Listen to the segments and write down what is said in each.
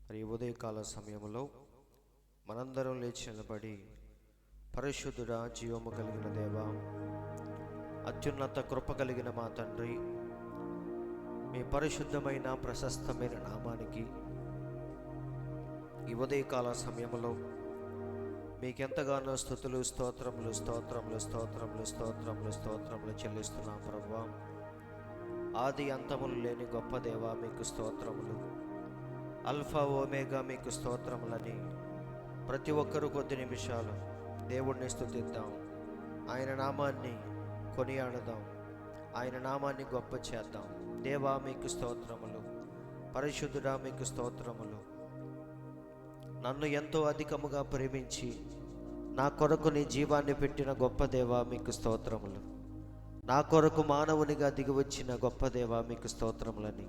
మరి ఉదయకాల సమయంలో మనందరం లేచి నిలబడి, పరిశుద్ధుడా, జీవము కలిగిన దేవా, అత్యున్నత కృప కలిగిన మా తండ్రి, మీ పరిశుద్ధమైన ప్రశస్తమైన నామానికి ఈ ఉదయకాల సమయంలో మీకెంతగానో స్తుతులు, స్తోత్రములు స్తోత్రములు స్తోత్రములు స్తోత్రములు స్తోత్రములు చెల్లిస్తున్నాం ప్రభువా. ఆది అంతములు లేని గొప్ప దేవా, మీకు స్తోత్రములు. అల్ఫా ఓమేగా మీకు స్తోత్రములని ప్రతి ఒక్కరూ కొద్ది నిమిషాలు దేవుడిని స్తుతిద్దాం, ఆయన నామాన్ని కొనియాడదాం, ఆయన నామాన్ని గొప్ప చేద్దాం. దేవా మీకు స్తోత్రములు, పరిశుద్ధుడా మీకు స్తోత్రములు. నన్ను ఎంతో అధికముగా ప్రేమించి నా కొరకు నీ జీవాన్ని పెట్టిన గొప్ప దేవా మీకు స్తోత్రములు. నా కొరకు మానవునిగా దిగివచ్చిన గొప్ప దేవా మీకు స్తోత్రములని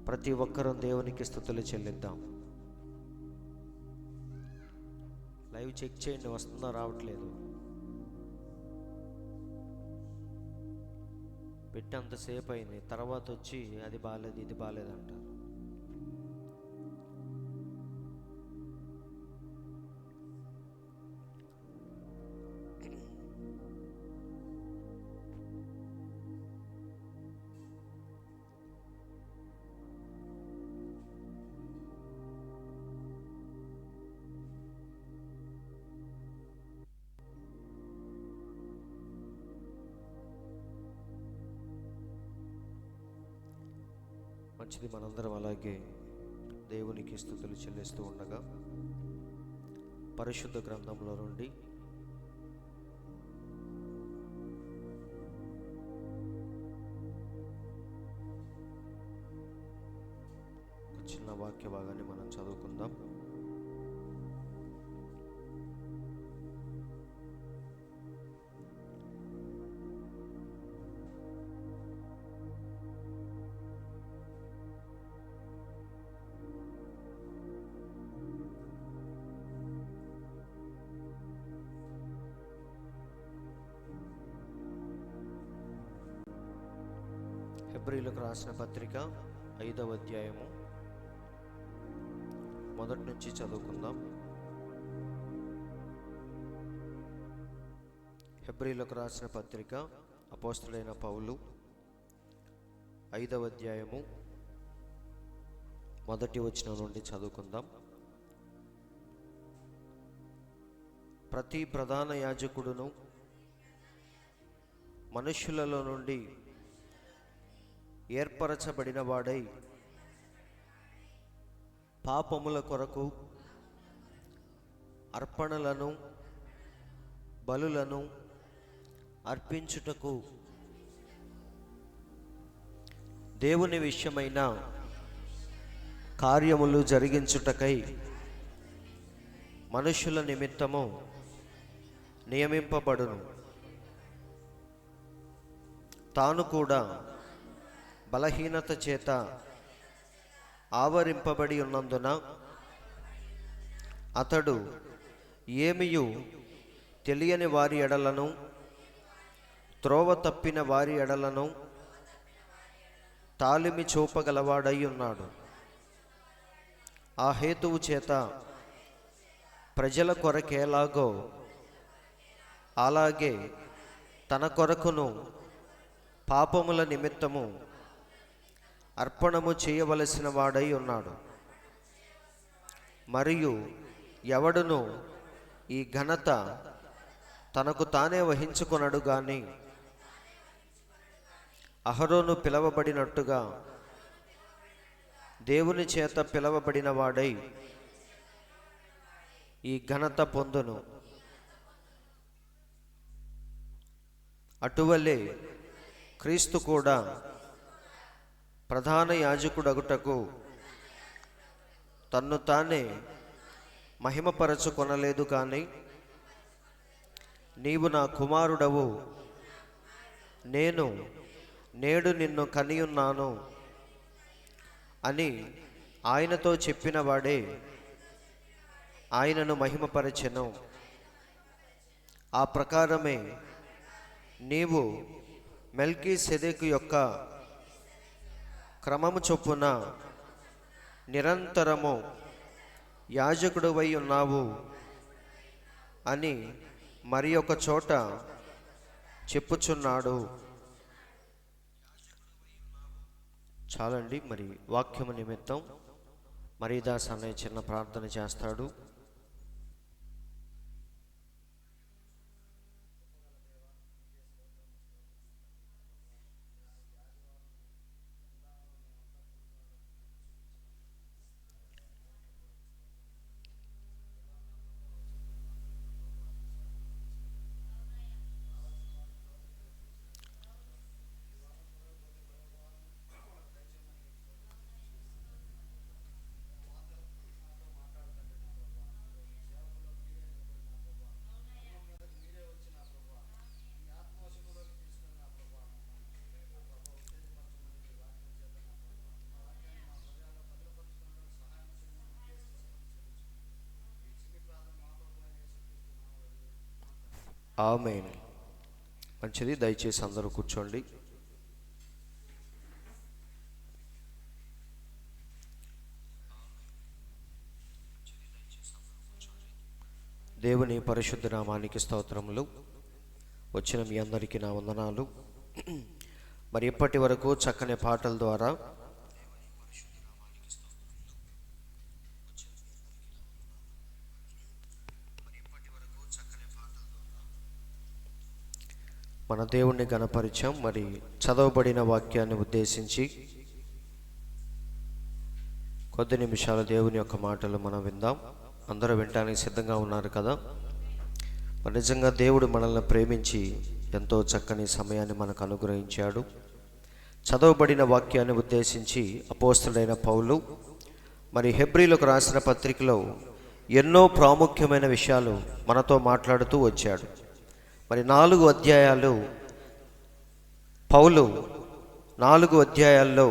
ప్రతి ఒక్కరూ దేవునికి స్తుతులు చెల్లిద్దాం. లైవ్ చెక్ చేయండి, వస్తుందో రావట్లేదు. పెట్టేంతసేపు అయింది, తర్వాత వచ్చి అది బాగాలేదు ఇది బాగాలేదు అంటారు. మంచిది, మనందరం అలాగే దేవునికి స్తుతులు చెల్లిస్తూ ఉండగా పరిశుద్ధ గ్రంథంలో నుండి ఒక చిన్న వాక్య భాగాన్ని మనం చదువుకుందాం. హెబ్రీయులకు రాసిన పత్రిక 5వ అధ్యాయము మొదటి నుంచి చదువుకుందాం. హెబ్రీయులకు రాసిన పత్రిక అపోస్తలుడైన పౌలు 5వ అధ్యాయము మొదటి వచనం నుండి చదువుకుందాం. ప్రతి ప్రధాన యాజకుడును మనుష్యులలో నుండి ఏర్పరచబడిన వాడై పాపముల కొరకు అర్పణలను బలులను అర్పించుటకు దేవుని విషయమైన కార్యములు జరిగించుటకై మనుషుల నిమిత్తము నియమింపబడును. తాను కూడా బలహీనత చేత ఆవరింపబడి ఉన్నందున అతడు ఏమియు తెలియని వారి ఎడలను త్రోవ తప్పిన వారి ఎడలను తాలిమి చూపగలవాడై ఉన్నాడు. ఆ హేతువు చేత ప్రజల కొరకేలాగో అలాగే తన కొరకును పాపముల నిమిత్తము అర్పణము చేయవలసిన వాడై ఉన్నాడు. మరియు ఎవడును ఈ ఘనత తనకు తానే వహించుకొనడు గాని అహరోను పిలవబడినట్టుగా దేవుని చేత పిలవబడిన వాడై ఈ ఘనత పొందును. అటువలే క్రీస్తు కూడా ప్రధాన యాజకుడగుటకు తన్ను తానే మహిమపరచుకొనలేదు కానీ, నీవు నా కుమారుడవు, నేను నేడు నిన్ను కనియున్నాను అని ఆయనతో చెప్పిన వాడే ఆయనను మహిమపరచెను. ఆ ప్రకారమే నీవు మెల్కీసెదెకు యొక్క క్రమము చొప్పున నిరంతరము యాజకుడివై ఉన్నావు అని మరి ఒక చోట చెప్పుచున్నాడు. చాలండి. మరి వాక్యము నిమిత్తం మరీదాస్ అనే చిన్న ప్రార్థన చేస్తాడు. ఆమేన్. మంచిది. దయచేసి అందరూ కూర్చోండి. దేవుని పరిశుద్ధ నామానికి స్తోత్రములు. వచ్చిన మీ అందరికీ నా వందనాలు. మరి ఇప్పటి వరకు చక్కని పాటల ద్వారా మన దేవుణ్ణి గణపరిచాం. మరి చదవబడిన వాక్యాన్ని ఉద్దేశించి కొద్ది నిమిషాలు దేవుని యొక్క మాటలు మనం విందాం. అందరూ వినడానికి సిద్ధంగా ఉన్నారు కదా? మరి నిజంగా దేవుడు మనల్ని ప్రేమించి ఎంతో చక్కని సమయాన్ని మనకు అనుగ్రహించాడు. చదవబడిన వాక్యాన్ని ఉద్దేశించి అపోస్తలుడైన పౌలు మరి హెబ్రీలకు రాసిన పత్రికలో ఎన్నో ప్రాముఖ్యమైన విషయాలు మనతో మాట్లాడుతూ వచ్చాడు. మరి 4 అధ్యాయాలు పౌలు 4 అధ్యాయాల్లో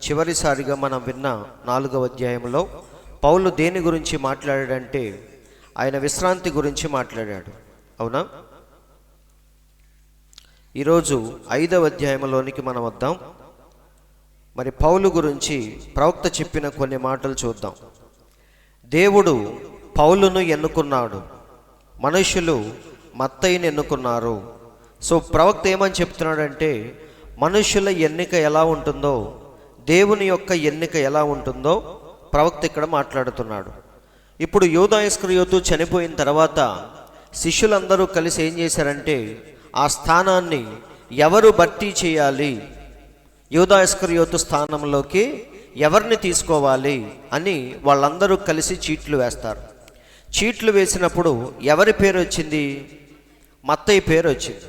చివరిసారిగా మనం విన్న 4వ అధ్యాయంలో పౌలు దేని గురించి మాట్లాడాడంటే ఆయన విశ్రాంతి గురించి మాట్లాడాడు. అవునా? ఈరోజు 5వ అధ్యాయంలోనికి మనం వద్దాం. మరి పౌలు గురించి ప్రవక్త చెప్పిన కొన్ని మాటలు చూద్దాం. దేవుడు పౌలును ఎన్నుకున్నాడు, మనుషులు మత్తయిని ఎన్నుకున్నారు. సో ప్రవక్త ఏమని చెప్తున్నాడంటే మనుషుల ఎన్నిక ఎలా ఉంటుందో, దేవుని యొక్క ఎన్నిక ఎలా ఉంటుందో ప్రవక్త ఇక్కడ మాట్లాడుతున్నాడు. ఇప్పుడు యూదా ఇస్కరియోతు చనిపోయిన తర్వాత శిష్యులందరూ కలిసి ఏం చేశారంటే ఆ స్థానాన్ని ఎవరు భర్తీ చేయాలి, యూదా ఇస్కరియోతు స్థానంలోకి ఎవరిని తీసుకోవాలి అని వాళ్ళందరూ కలిసి చీట్లు వేస్తారు. చీట్లు వేసినప్పుడు ఎవరి పేరు వచ్చింది? మత్తయి పేరు వచ్చింది.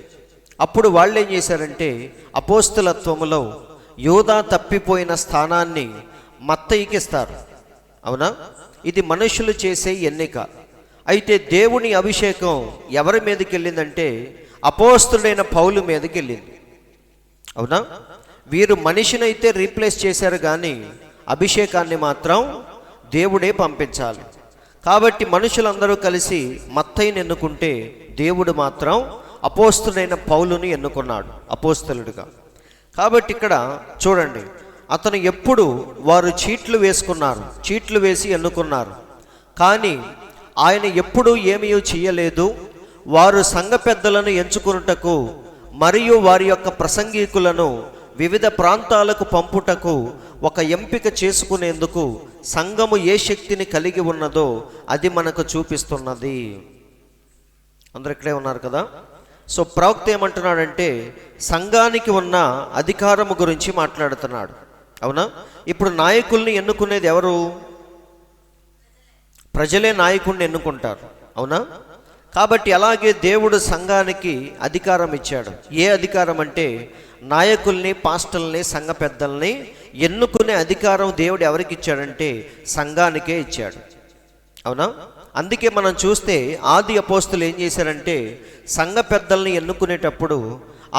అప్పుడు వాళ్ళు ఏం చేశారంటే అపోస్తలత్వములో యూదా తప్పిపోయిన స్థానాన్ని మత్తయికి ఇస్తారు. అవునా? ఇది మనుషులు చేసే ఎన్నిక. అయితే దేవుని అభిషేకం ఎవరి మీదకి వెళ్ళిందంటే అపోస్తలుడైన పౌలు మీదకి వెళ్ళింది. అవునా? వీరు మనిషినైతే రీప్లేస్ చేశారు, కానీ అభిషేకాన్ని మాత్రం దేవుడే పంపించాలి. కాబట్టి మనుషులందరూ కలిసి మత్తయిని ఎన్నుకుంటే దేవుడు మాత్రం అపోస్తలుడైన పౌలుని ఎన్నుకున్నాడు అపోస్తలుడిగా. కాబట్టి ఇక్కడ చూడండి, అతను ఎప్పుడు వారు చీట్లు వేసుకున్నారు, చీట్లు వేసి ఎన్నుకున్నారు, కానీ ఆయన ఎప్పుడూ ఏమీ చేయలేదు. వారు సంఘ పెద్దలను ఎంచుకున్నటకు మరియు వారి యొక్క ప్రసంగికులను వివిధ ప్రాంతాలకు పంపుటకు ఒక ఎంపిక చేసుకునేందుకు సంఘము ఏ శక్తిని కలిగి ఉన్నదో అది మనకు చూపిస్తున్నది. అందరు ఇక్కడే ఉన్నారు కదా? సో ప్రవక్త ఏమంటున్నాడంటే సంఘానికి ఉన్న అధికారము గురించి మాట్లాడుతున్నాడు. అవునా? ఇప్పుడు నాయకుల్ని ఎన్నుకునేది ఎవరు? ప్రజలే నాయకుడిని ఎన్నుకుంటారు. అవునా? కాబట్టి అలాగే దేవుడు సంఘానికి అధికారం ఇచ్చాడు. ఏ అధికారం అంటే నాయకుల్ని, పాస్టర్లని, సంఘ పెద్దల్ని ఎన్నుకునే అధికారం దేవుడు ఎవరికి ఇచ్చాడంటే సంఘానికే ఇచ్చాడు. అవునా? అందుకే మనం చూస్తే ఆది అపోస్తులు ఏం చేశారంటే సంఘ పెద్దల్ని ఎన్నుకునేటప్పుడు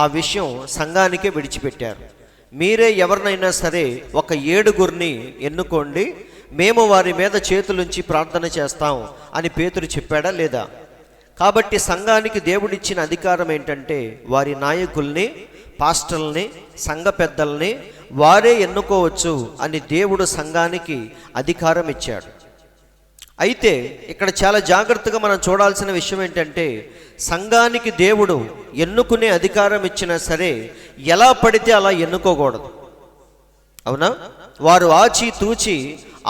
ఆ విషయం సంఘానికే విడిచిపెట్టారు. మీరే ఎవరినైనా సరే ఒక 7గురిని ఎన్నుకోండి, మేము వారి మీద చేతులుంచి ప్రార్థన చేస్తాం అని పేతురు చెప్పాడా లేదా? కాబట్టి సంఘానికి దేవుడిచ్చిన అధికారం ఏంటంటే వారి నాయకుల్ని, పాస్టర్లని, సంఘ పెద్దల్ని వారే ఎన్నుకోవచ్చు అని దేవుడు సంఘానికి అధికారం ఇచ్చాడు. అయితే ఇక్కడ చాలా జాగ్రత్తగా మనం చూడాల్సిన విషయం ఏంటంటే, సంఘానికి దేవుడు ఎన్నుకునే అధికారం ఇచ్చినా సరే ఎలా పడితే అలా ఎన్నుకోకూడదు. అవునా? వారు ఆచి తూచి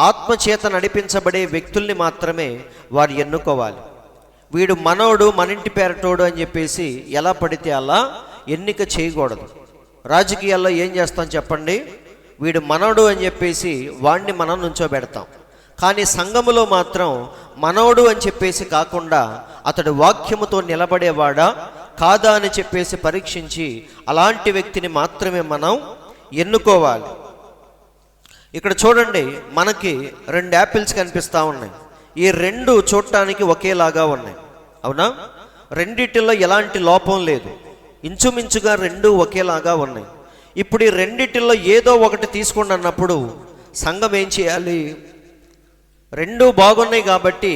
ఆత్మచేత నడిపించబడే వ్యక్తుల్ని మాత్రమే వారు ఎన్నుకోవాలి. వీడు మనోడు, మన ఇంటి పేరటోడు అని చెప్పేసి ఎలా పడితే అలా ఎన్నిక చేయకూడదు. రాజకీయాల్లో ఏం చేస్తాం చెప్పండి? వీడు మనోడు అని చెప్పేసి వాడిని మనం నుంచోబెడతాం. కానీ సంఘములో మాత్రం మనోడు అని చెప్పేసి కాకుండా అతడు వాక్యముతో నిలబడేవాడా కాదా అని చెప్పేసి పరీక్షించి అలాంటి వ్యక్తిని మాత్రమే మనం ఎన్నుకోవాలి. ఇక్కడ చూడండి, మనకి 2 యాపిల్స్ కనిపిస్తూ ఉన్నాయి. ఈ 2 చూడటానికి ఒకేలాగా ఉన్నాయి. అవునా? రెండిటిలో ఎలాంటి లోపం లేదు, ఇంచుమించుగా 2 ఒకేలాగా ఉన్నాయి. ఇప్పుడు ఈ రెండిటిలో ఏదో ఒకటి తీసుకోండి అన్నప్పుడు సంఘం ఏం చేయాలి? 2 బాగున్నాయి కాబట్టి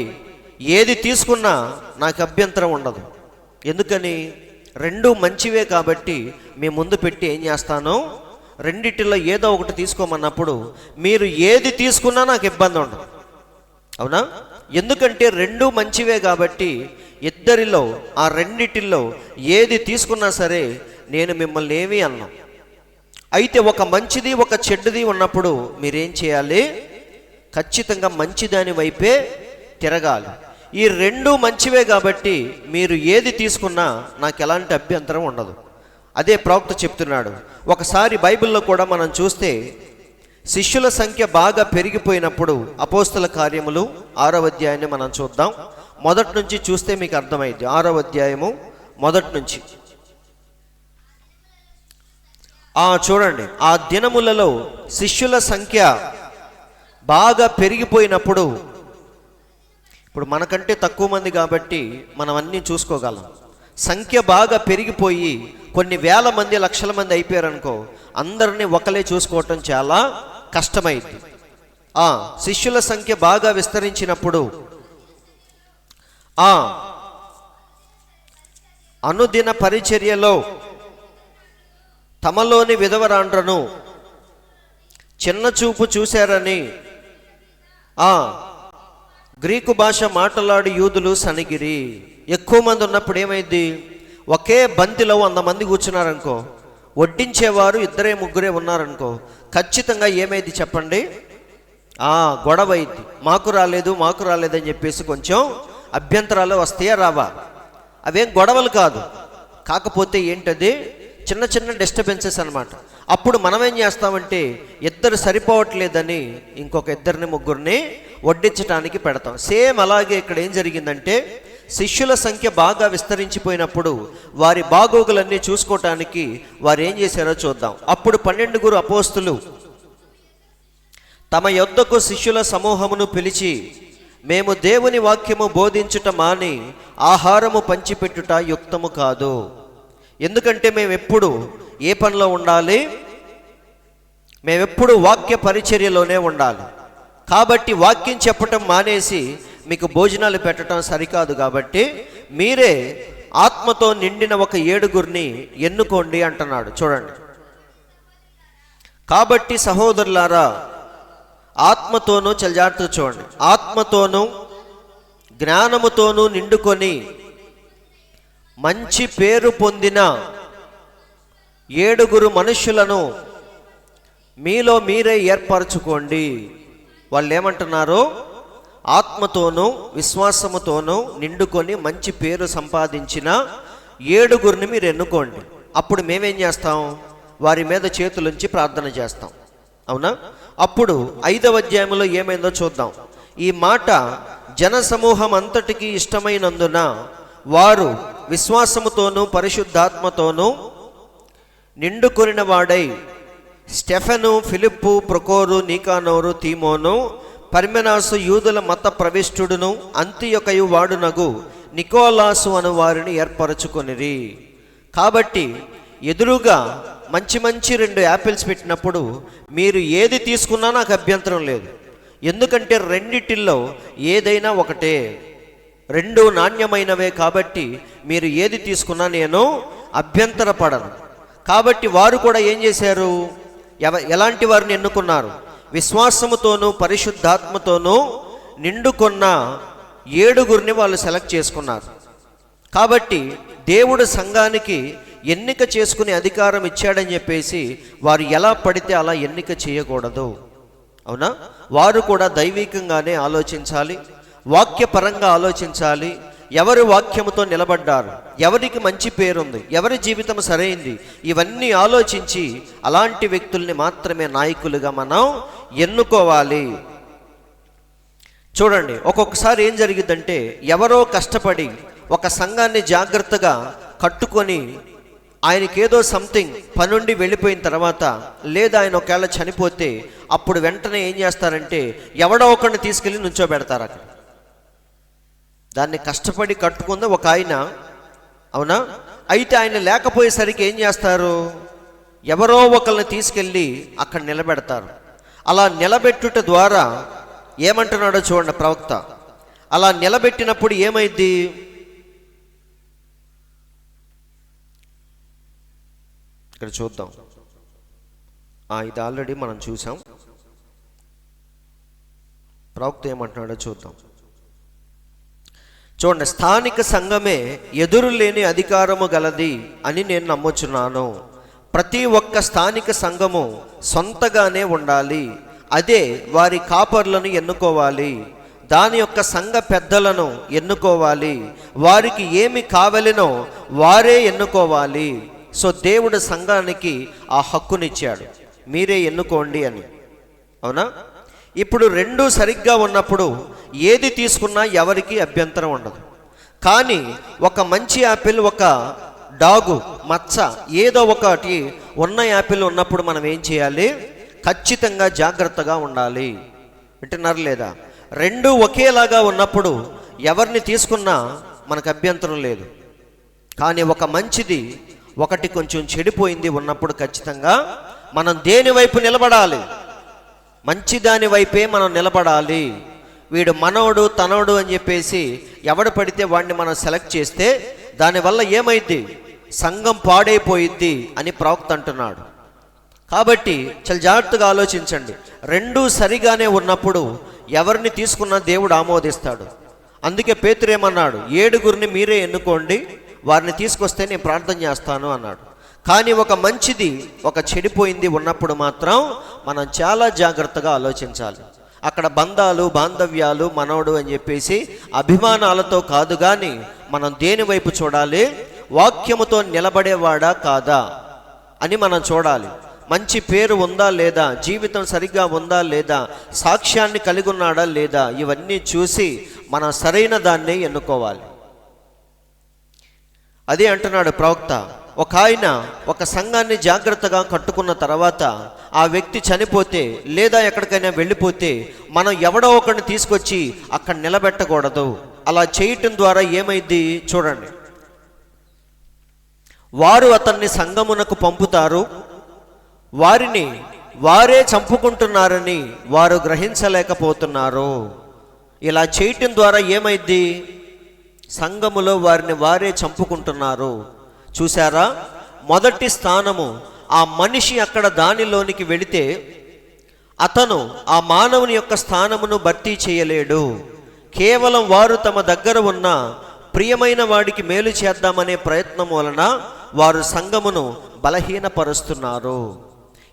ఏది తీసుకున్నా నాకు అభ్యంతరం ఉండదు. ఎందుకని? 2 మంచివే కాబట్టి మీ ముందు పెట్టి ఏం చేస్తాను, రెండిటిలో ఏదో ఒకటి తీసుకోమన్నప్పుడు మీరు ఏది తీసుకున్నా నాకు ఇబ్బంది ఉండదు. అవునా? ఎందుకంటే 2 మంచివే కాబట్టి ఇద్దరిలో ఆ రెండిటిల్లో ఏది తీసుకున్నా సరే నేను మిమ్మల్ని ఏమీ అన్నా. అయితే ఒక మంచిది ఒక చెడ్డది ఉన్నప్పుడు మీరేం చేయాలి? ఖచ్చితంగా మంచిదాని వైపే తిరగాలి. ఈ 2 మంచివే కాబట్టి మీరు ఏది తీసుకున్నా నాకు ఎలాంటి అభ్యంతరం ఉండదు. అదే ప్రవక్త చెప్తున్నాడు. ఒకసారి బైబిల్లో కూడా మనం చూస్తే శిష్యుల సంఖ్య బాగా పెరిగిపోయినప్పుడు అపోస్తల కార్యములు 6వ అధ్యాయాన్ని మనం చూద్దాం. మొదటి నుంచి చూస్తే మీకు అర్థమైంది. 6వ అధ్యాయము మొదటి నుంచి చూడండి. ఆ దినములలో శిష్యుల సంఖ్య బాగా పెరిగిపోయినప్పుడు, ఇప్పుడు మనకంటే తక్కువ మంది కాబట్టి మనం అన్నీ చూసుకోగలం. సంఖ్య బాగా పెరిగిపోయి కొన్ని వేల మంది, లక్షల మంది అయిపోయారనుకో, అందరినీ ఒకలే చూసుకోవటం చాలా కష్టమైంది. శిష్యుల సంఖ్య బాగా విస్తరించినప్పుడు అనుదిన పరిచర్యలో తమలోని విధవరాండ్రను చిన్న చూపు చూశారని గ్రీకు భాష మాట్లాడి యూదులు సనిగిరి. ఎక్కువ మంది ఉన్నప్పుడు ఏమైంది? ఒకే బంతిలో 100 మంది కూర్చున్నారనుకో, వడ్డించేవారు 2-3 ఉన్నారనుకో, ఖచ్చితంగా ఏమైంది చెప్పండి? గొడవ అయింది. మాకు రాలేదని చెప్పేసి కొంచెం అభ్యంతరాలు వస్తాయా రావా? అవేం గొడవలు కాదు, కాకపోతే ఏంటది? చిన్న చిన్న డిస్టర్బెన్సెస్ అనమాట. అప్పుడు మనం ఏం చేస్తామంటే, ఇద్దరు సరిపోవట్లేదని ఇంకొక 2-3 వడ్డించడానికి పెడతాం. సేమ్ అలాగే ఇక్కడ ఏం జరిగిందంటే, శిష్యుల సంఖ్య బాగా విస్తరించిపోయినప్పుడు వారి బాగోగులన్నీ చూసుకోవటానికి వారు ఏం చేశారో చూద్దాం. అప్పుడు 12 అపోస్తులు తమ యొద్దకు శిష్యుల సమూహమును పిలిచి, మేము దేవుని వాక్యము బోధించుట మాని ఆహారము పంచిపెట్టుట యుక్తము కాదు. ఎందుకంటే మేమెప్పుడు ఏ పనిలో ఉండాలి? మేమెప్పుడు వాక్య పరిచర్యలోనే ఉండాలి. కాబట్టి వాక్యం చెప్పటం మానేసి మీకు భోజనాలు పెట్టడం సరికాదు. కాబట్టి మీరే ఆత్మతో నిండిన ఒక 7 ఎన్నుకోండి అంటున్నాడు. చూడండి, కాబట్టి సహోదరులారా, ఆత్మతోనూ, చాలా జాగ్రత్తగా చూడండి, ఆత్మతోనూ జ్ఞానముతోనూ నిండుకొని మంచి పేరు పొందిన 7 మనుష్యులను మీలో మీరే ఏర్పరచుకోండి. వాళ్ళు ఏమంటున్నారు? ఆత్మతోనూ విశ్వాసముతోనూ నిండుకొని మంచి పేరు సంపాదించిన 7 మీరు ఎన్నుకోండి. అప్పుడు మేమేం చేస్తాం? వారి మీద చేతులుంచి ప్రార్థన చేస్తాం. అవునా? అప్పుడు 5వ అధ్యాయంలో ఏమైందో చూద్దాం. ఈ మాట జనసమూహం అంతటికి ఇష్టమైనందున వారు విశ్వాసముతోనూ పరిశుద్ధాత్మతోనూ నిండుకొనిన వాడై స్టెఫెను, ఫిలిప్పు, ప్రొకోరు, నీకానోరు, తీమోను, పర్మెనాసు, యూదుల మత ప్రవిష్టుడును అంతియొకయు వాడునగు నికోలాసు అను వారిని ఏర్పరచుకొనిరి. కాబట్టి ఎదురుగా మంచి 2 యాపిల్స్ పెట్టినప్పుడు మీరు ఏది తీసుకున్నా నాకు అభ్యంతరం లేదు. ఎందుకంటే రెండిటిల్లో ఏదైనా ఒకటే, 2 నాణ్యమైనవే. కాబట్టి మీరు ఏది తీసుకున్నా నేను అభ్యంతరపడను. కాబట్టి వారు కూడా ఏం చేశారు? ఎలాంటి వారిని ఎన్నుకున్నారు? విశ్వాసముతోనూ పరిశుద్ధాత్మతోనూ నిండుకున్న 7 వాళ్ళు సెలెక్ట్ చేసుకున్నారు. కాబట్టి దేవుడు సంఘానికి ఎన్నిక చేసుకునే అధికారం ఇచ్చాడని చెప్పేసి వారు ఎలా పడితే అలా ఎన్నిక చేయకూడదు. అవునా? వారు కూడా దైవికంగానే ఆలోచించాలి, వాక్యపరంగా ఆలోచించాలి. ఎవరు వాక్యముతో నిలబడ్డారు, ఎవరికి మంచి పేరుంది, ఎవరి జీవితం సరైంది, ఇవన్నీ ఆలోచించి అలాంటి వ్యక్తుల్ని మాత్రమే నాయకులుగా మనం ఎన్నుకోవాలి. చూడండి, ఒక్కొక్కసారి ఏం జరిగిద్దంటే ఎవరో కష్టపడి ఒక సంఘాన్ని జాగ్రత్తగా కట్టుకొని ఆయనకేదో సంథింగ్ పనుండి వెళ్ళిపోయిన తర్వాత, లేదా ఆయన ఒకవేళ చనిపోతే అప్పుడు వెంటనే ఏం చేస్తారంటే ఎవడో ఒకరిని తీసుకెళ్ళి నుంచోబెడతారు అక్కడ. దాన్ని కష్టపడి కట్టుకుంది ఒక ఆయన, అవునా? అయితే ఆయన లేకపోయేసరికి ఏం చేస్తారు, ఎవరో ఒకరిని తీసుకెళ్ళి అక్కడ నిలబెడతారు. అలా నిలబెట్టుట ద్వారా ఏమంటున్నాడో చూడండి ప్రవక్త. అలా నిలబెట్టినప్పుడు ఏమైంది? ఇక్కడ చూద్దాం. ఇది ఆల్రెడీ మనం చూసాం. ప్రవక్త ఏమంటున్నాడో చూద్దాం. చూడండి, స్థానిక సంఘమే ఎదురులేని అధికారము గలది అని నేను నమ్ముచున్నాను. ప్రతి ఒక్క స్థానిక సంఘము సొంతగానే ఉండాలి. అదే వారి కాపర్లను ఎన్నుకోవాలి, దాని యొక్క సంఘ పెద్దలను ఎన్నుకోవాలి, వారికి ఏమి కావలెనో వారే ఎన్నుకోవాలి. సో దేవుడు సంఘానికి ఆ హక్కునిచ్చాడు, మీరే ఎన్నుకోండి అని. అవునా? ఇప్పుడు రెండూ సరిగ్గా ఉన్నప్పుడు ఏది తీసుకున్నా ఎవరికి అభ్యంతరం ఉండదు. కానీ ఒక మంచి యాపిల్, ఒక డాగు మచ్చ, ఏదో ఒకటి ఉన్న యాపిల్ ఉన్నప్పుడు మనం ఏం చేయాలి? ఖచ్చితంగా జాగ్రత్తగా ఉండాలి. వింటున్నారు లేదా? రెండు ఒకేలాగా ఉన్నప్పుడు ఎవరిని తీసుకున్నా మనకు అభ్యంతరం లేదు. కానీ ఒక మంచిది, ఒకటి కొంచెం చెడిపోయింది ఉన్నప్పుడు ఖచ్చితంగా మనం దేని వైపు నిలబడాలి? మంచిదాని వైపే మనం నిలబడాలి. వీడు మనోడు తనోడు అని చెప్పేసి ఎవడు పడితే వాడిని మనం సెలెక్ట్ చేస్తే దానివల్ల ఏమైద్ది? సంఘం పాడైపోయిద్ది అని ప్రవక్త అంటున్నాడు. కాబట్టి చాలా జాగ్రత్తగా ఆలోచించండి. రెండూ సరిగానే ఉన్నప్పుడు ఎవరిని తీసుకున్నా దేవుడు ఆమోదిస్తాడు. అందుకే పేతురు ఏమన్నాడు? 7 మీరే ఎన్నుకోండి, వారిని తీసుకొస్తే నేను ప్రార్థన చేస్తాను అన్నాడు. కానీ ఒక మంచిది, ఒక చెడిపోయింది ఉన్నప్పుడు మాత్రం మనం చాలా జాగ్రత్తగా ఆలోచించాలి. అక్కడ బంధాలు, బాంధవ్యాలు, మనోడు అని చెప్పేసి అభిమానాలతో కాదు, కానీ మనం దేని వైపు చూడాలి? వాక్యముతో నిలబడేవాడా కాదా అని మనం చూడాలి. మంచి పేరు ఉందా లేదా, జీవితం సరిగ్గా ఉందా లేదా, సాక్ష్యాన్ని కలిగి ఉన్నాడా లేదా, ఇవన్నీ చూసి మనం సరైన దాన్ని ఎన్నుకోవాలి. అదే అంటున్నాడు ప్రవక్త. ఒక ఆయన ఒక సంఘాన్ని జాగ్రత్తగా కట్టుకున్న తర్వాత ఆ వ్యక్తి చనిపోతే లేదా ఎక్కడికైనా వెళ్ళిపోతే మనం ఎవడో ఒకరిని తీసుకొచ్చి అక్కడ నిలబెట్టకూడదు. అలా చేయటం ద్వారా ఏమైంది చూడండి, వారు అతన్ని సంఘమునకు పంపుతారు, వారిని వారే చంపుకుంటున్నారని వారు గ్రహించలేకపోతున్నారు. ఇలా చేయటం ద్వారా ఏమైంది? సంఘములో వారిని వారే చంపుకుంటున్నారు. చూసారా? మొదటి స్థానము ఆ మనిషి అక్కడ దానిలోనికి వెళితే అతను ఆ మానవుని యొక్క స్థానమును భర్తీ చేయలేడు. కేవలం వారు తమ దగ్గర ఉన్న ప్రియమైన వాడికి మేలు చేద్దామనే ప్రయత్నం వలన వారు సంఘమును బలహీనపరుస్తున్నారు.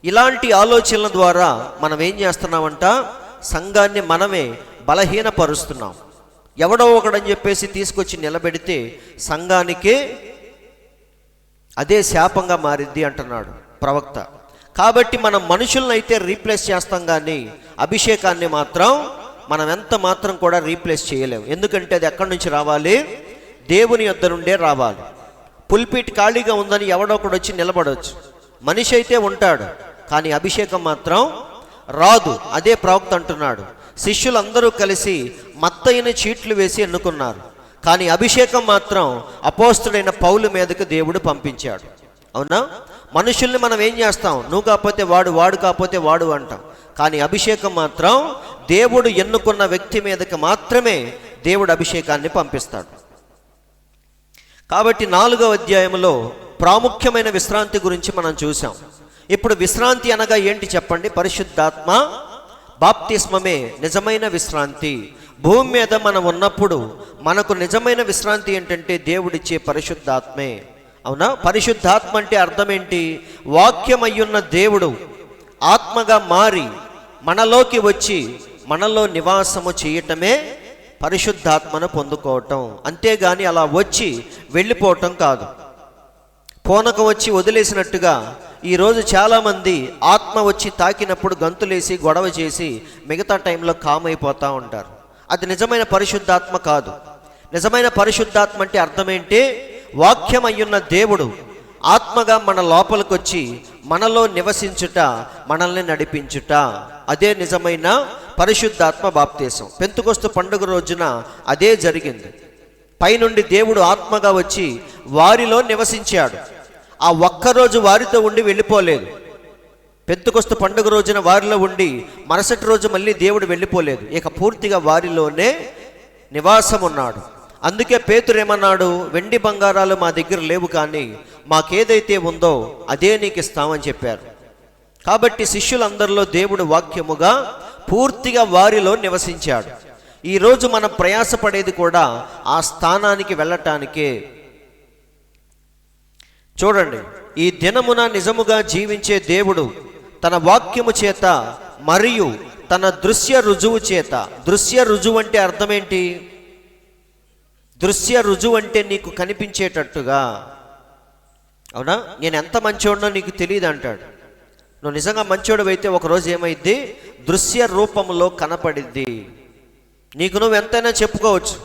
ఇలాంటి ఆలోచనల ద్వారా మనం ఏం చేస్తున్నామంట? సంఘాన్ని మనమే బలహీనపరుస్తున్నాం. ఎవడో ఒకడని చెప్పేసి తీసుకొచ్చి నిలబెడితే సంఘానికి అదే శాపంగా మారిద్ది అంటున్నాడు ప్రవక్త. కాబట్టి మనం మనుషులను అయితే రీప్లేస్ చేస్తాం, కానీ అభిషేకాన్ని మాత్రం మనం ఎంత మాత్రం కూడా రీప్లేస్ చేయలేము. ఎందుకంటే అది ఎక్కడి నుంచి రావాలి? దేవుని యొద్ద నుండే రావాలి. పుల్పిట్ ఖాళీగా ఉందని ఎవడో ఒకడు వచ్చి నిలబడవచ్చు, మనిషి అయితే ఉంటాడు, కానీ అభిషేకం మాత్రం రాదు. అదే ప్రవక్త అంటున్నాడు. శిష్యులందరూ కలిసి మత్తయిన చీట్లు వేసి ఎన్నుకున్నారు, కానీ అభిషేకం మాత్రం అపోస్తుడైన పౌలు మీదకు దేవుడు పంపించాడు. అవునా? మనుషుల్ని మనం ఏం చేస్తాం? నువ్వు కాకపోతే వాడు, వాడు కాకపోతే వాడు అంటాం. కానీ అభిషేకం మాత్రం దేవుడు ఎన్నుకున్న వ్యక్తి మీదకి మాత్రమే దేవుడు అభిషేకాన్ని పంపిస్తాడు. కాబట్టి 4వ అధ్యాయంలో ప్రాముఖ్యమైన విశ్రాంతి గురించి మనం చూసాం. ఇప్పుడు విశ్రాంతి అనగా ఏంటి చెప్పండి? పరిశుద్ధాత్మ బాప్తిస్మమే నిజమైన విశ్రాంతి. భూమి మీద మనం ఉన్నప్పుడు మనకు నిజమైన విశ్రాంతి ఏంటంటే దేవుడిచ్చే పరిశుద్ధాత్మే. అవునా? పరిశుద్ధాత్మ అంటే అర్థం ఏంటి? వాక్యమయ్యున్న దేవుడు ఆత్మగా మారి మనలోకి వచ్చి మనలో నివాసము చేయటమే పరిశుద్ధాత్మను పొందుకోవటం. అంతేగాని అలా వచ్చి వెళ్ళిపోవటం కాదు. పూనకం వచ్చి వదిలేసినట్టుగా ఈరోజు చాలామంది ఆత్మ వచ్చి తాకినప్పుడు గంతులేసి గొడవ చేసి మిగతా టైంలో కామ్ అయిపోతూ ఉంటారు. అది నిజమైన పరిశుద్ధాత్మ కాదు. నిజమైన పరిశుద్ధాత్మ అంటే అర్థమేంటి? వాక్యం అయ్యున్న దేవుడు ఆత్మగా మన లోపలికి వచ్చి మనలో నివసించుట, మనల్ని నడిపించుట, అదే నిజమైన పరిశుద్ధాత్మ బాప్తీసం. పెంతెకొస్తు పండుగ రోజున అదే జరిగింది. పైనుండి దేవుడు ఆత్మగా వచ్చి వారిలో నివసించాడు. ఆ ఒక్కరోజు వారితో ఉండి వెళ్ళిపోలేదు. పెంతెకొస్తు పండుగ రోజున వారిలో ఉండి మరుసటి రోజు మళ్ళీ దేవుడు వెళ్ళిపోలేదు. ఇక పూర్తిగా వారిలోనే నివాసం ఉన్నాడు. అందుకే పేతురు ఏమన్నాడు? వెండి బంగారాలు మా దగ్గర లేవు, కానీ మాకేదైతే ఉందో అదే నీకు ఇస్తామని చెప్పారు. కాబట్టి శిష్యులందరిలో దేవుడు వాక్యముగా పూర్తిగా వారిలో నివసించాడు. ఈరోజు మనం ప్రయాసపడేది కూడా ఆ స్థానానికి వెళ్ళటానికే. చూడండి, ఈ దినమున నిజముగా జీవించే దేవుడు తన వాక్యము చేత మరియు తన దృశ్య రుజువు చేత. దృశ్య రుజువు అంటే అర్థమేంటి? దృశ్య రుజువు అంటే నీకు కనిపించేటట్టుగా. అవునా? నేను ఎంత మంచోడనో నీకు తెలియదు అంటాడు. నువ్వు నిజంగా మంచోడు అయితే ఒకరోజు ఏమైద్ది? దృశ్య రూపంలో కనపడిద్ది. నీకు నువ్వు ఎంతైనా చెప్పుకోవచ్చు,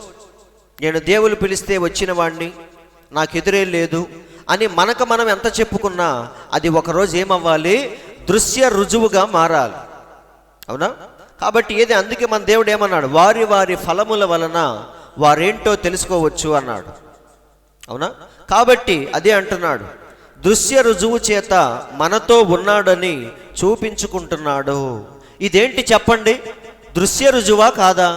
నేను దేవులు పిలిస్తే వచ్చిన వాడిని, నాకు ఎదురే లేదు అని మనకు మనం ఎంత చెప్పుకున్నా అది ఒకరోజు ఏమవ్వాలి? దృశ్య రుజువుగా మారాలి. అవునా? కాబట్టి అందుకే మన దేవుడు ఏమన్నాడు? వారి వారి ఫలముల వలన వారేంటో తెలుసుకోవచ్చు అన్నాడు. అవునా? కాబట్టి అదే అంటున్నాడు, దృశ్య రుజువు చేత మనతో ఉన్నాడని చూపించుకుంటున్నాడు. ఇదేంటి చెప్పండి? దృశ్య రుజువా కాదా?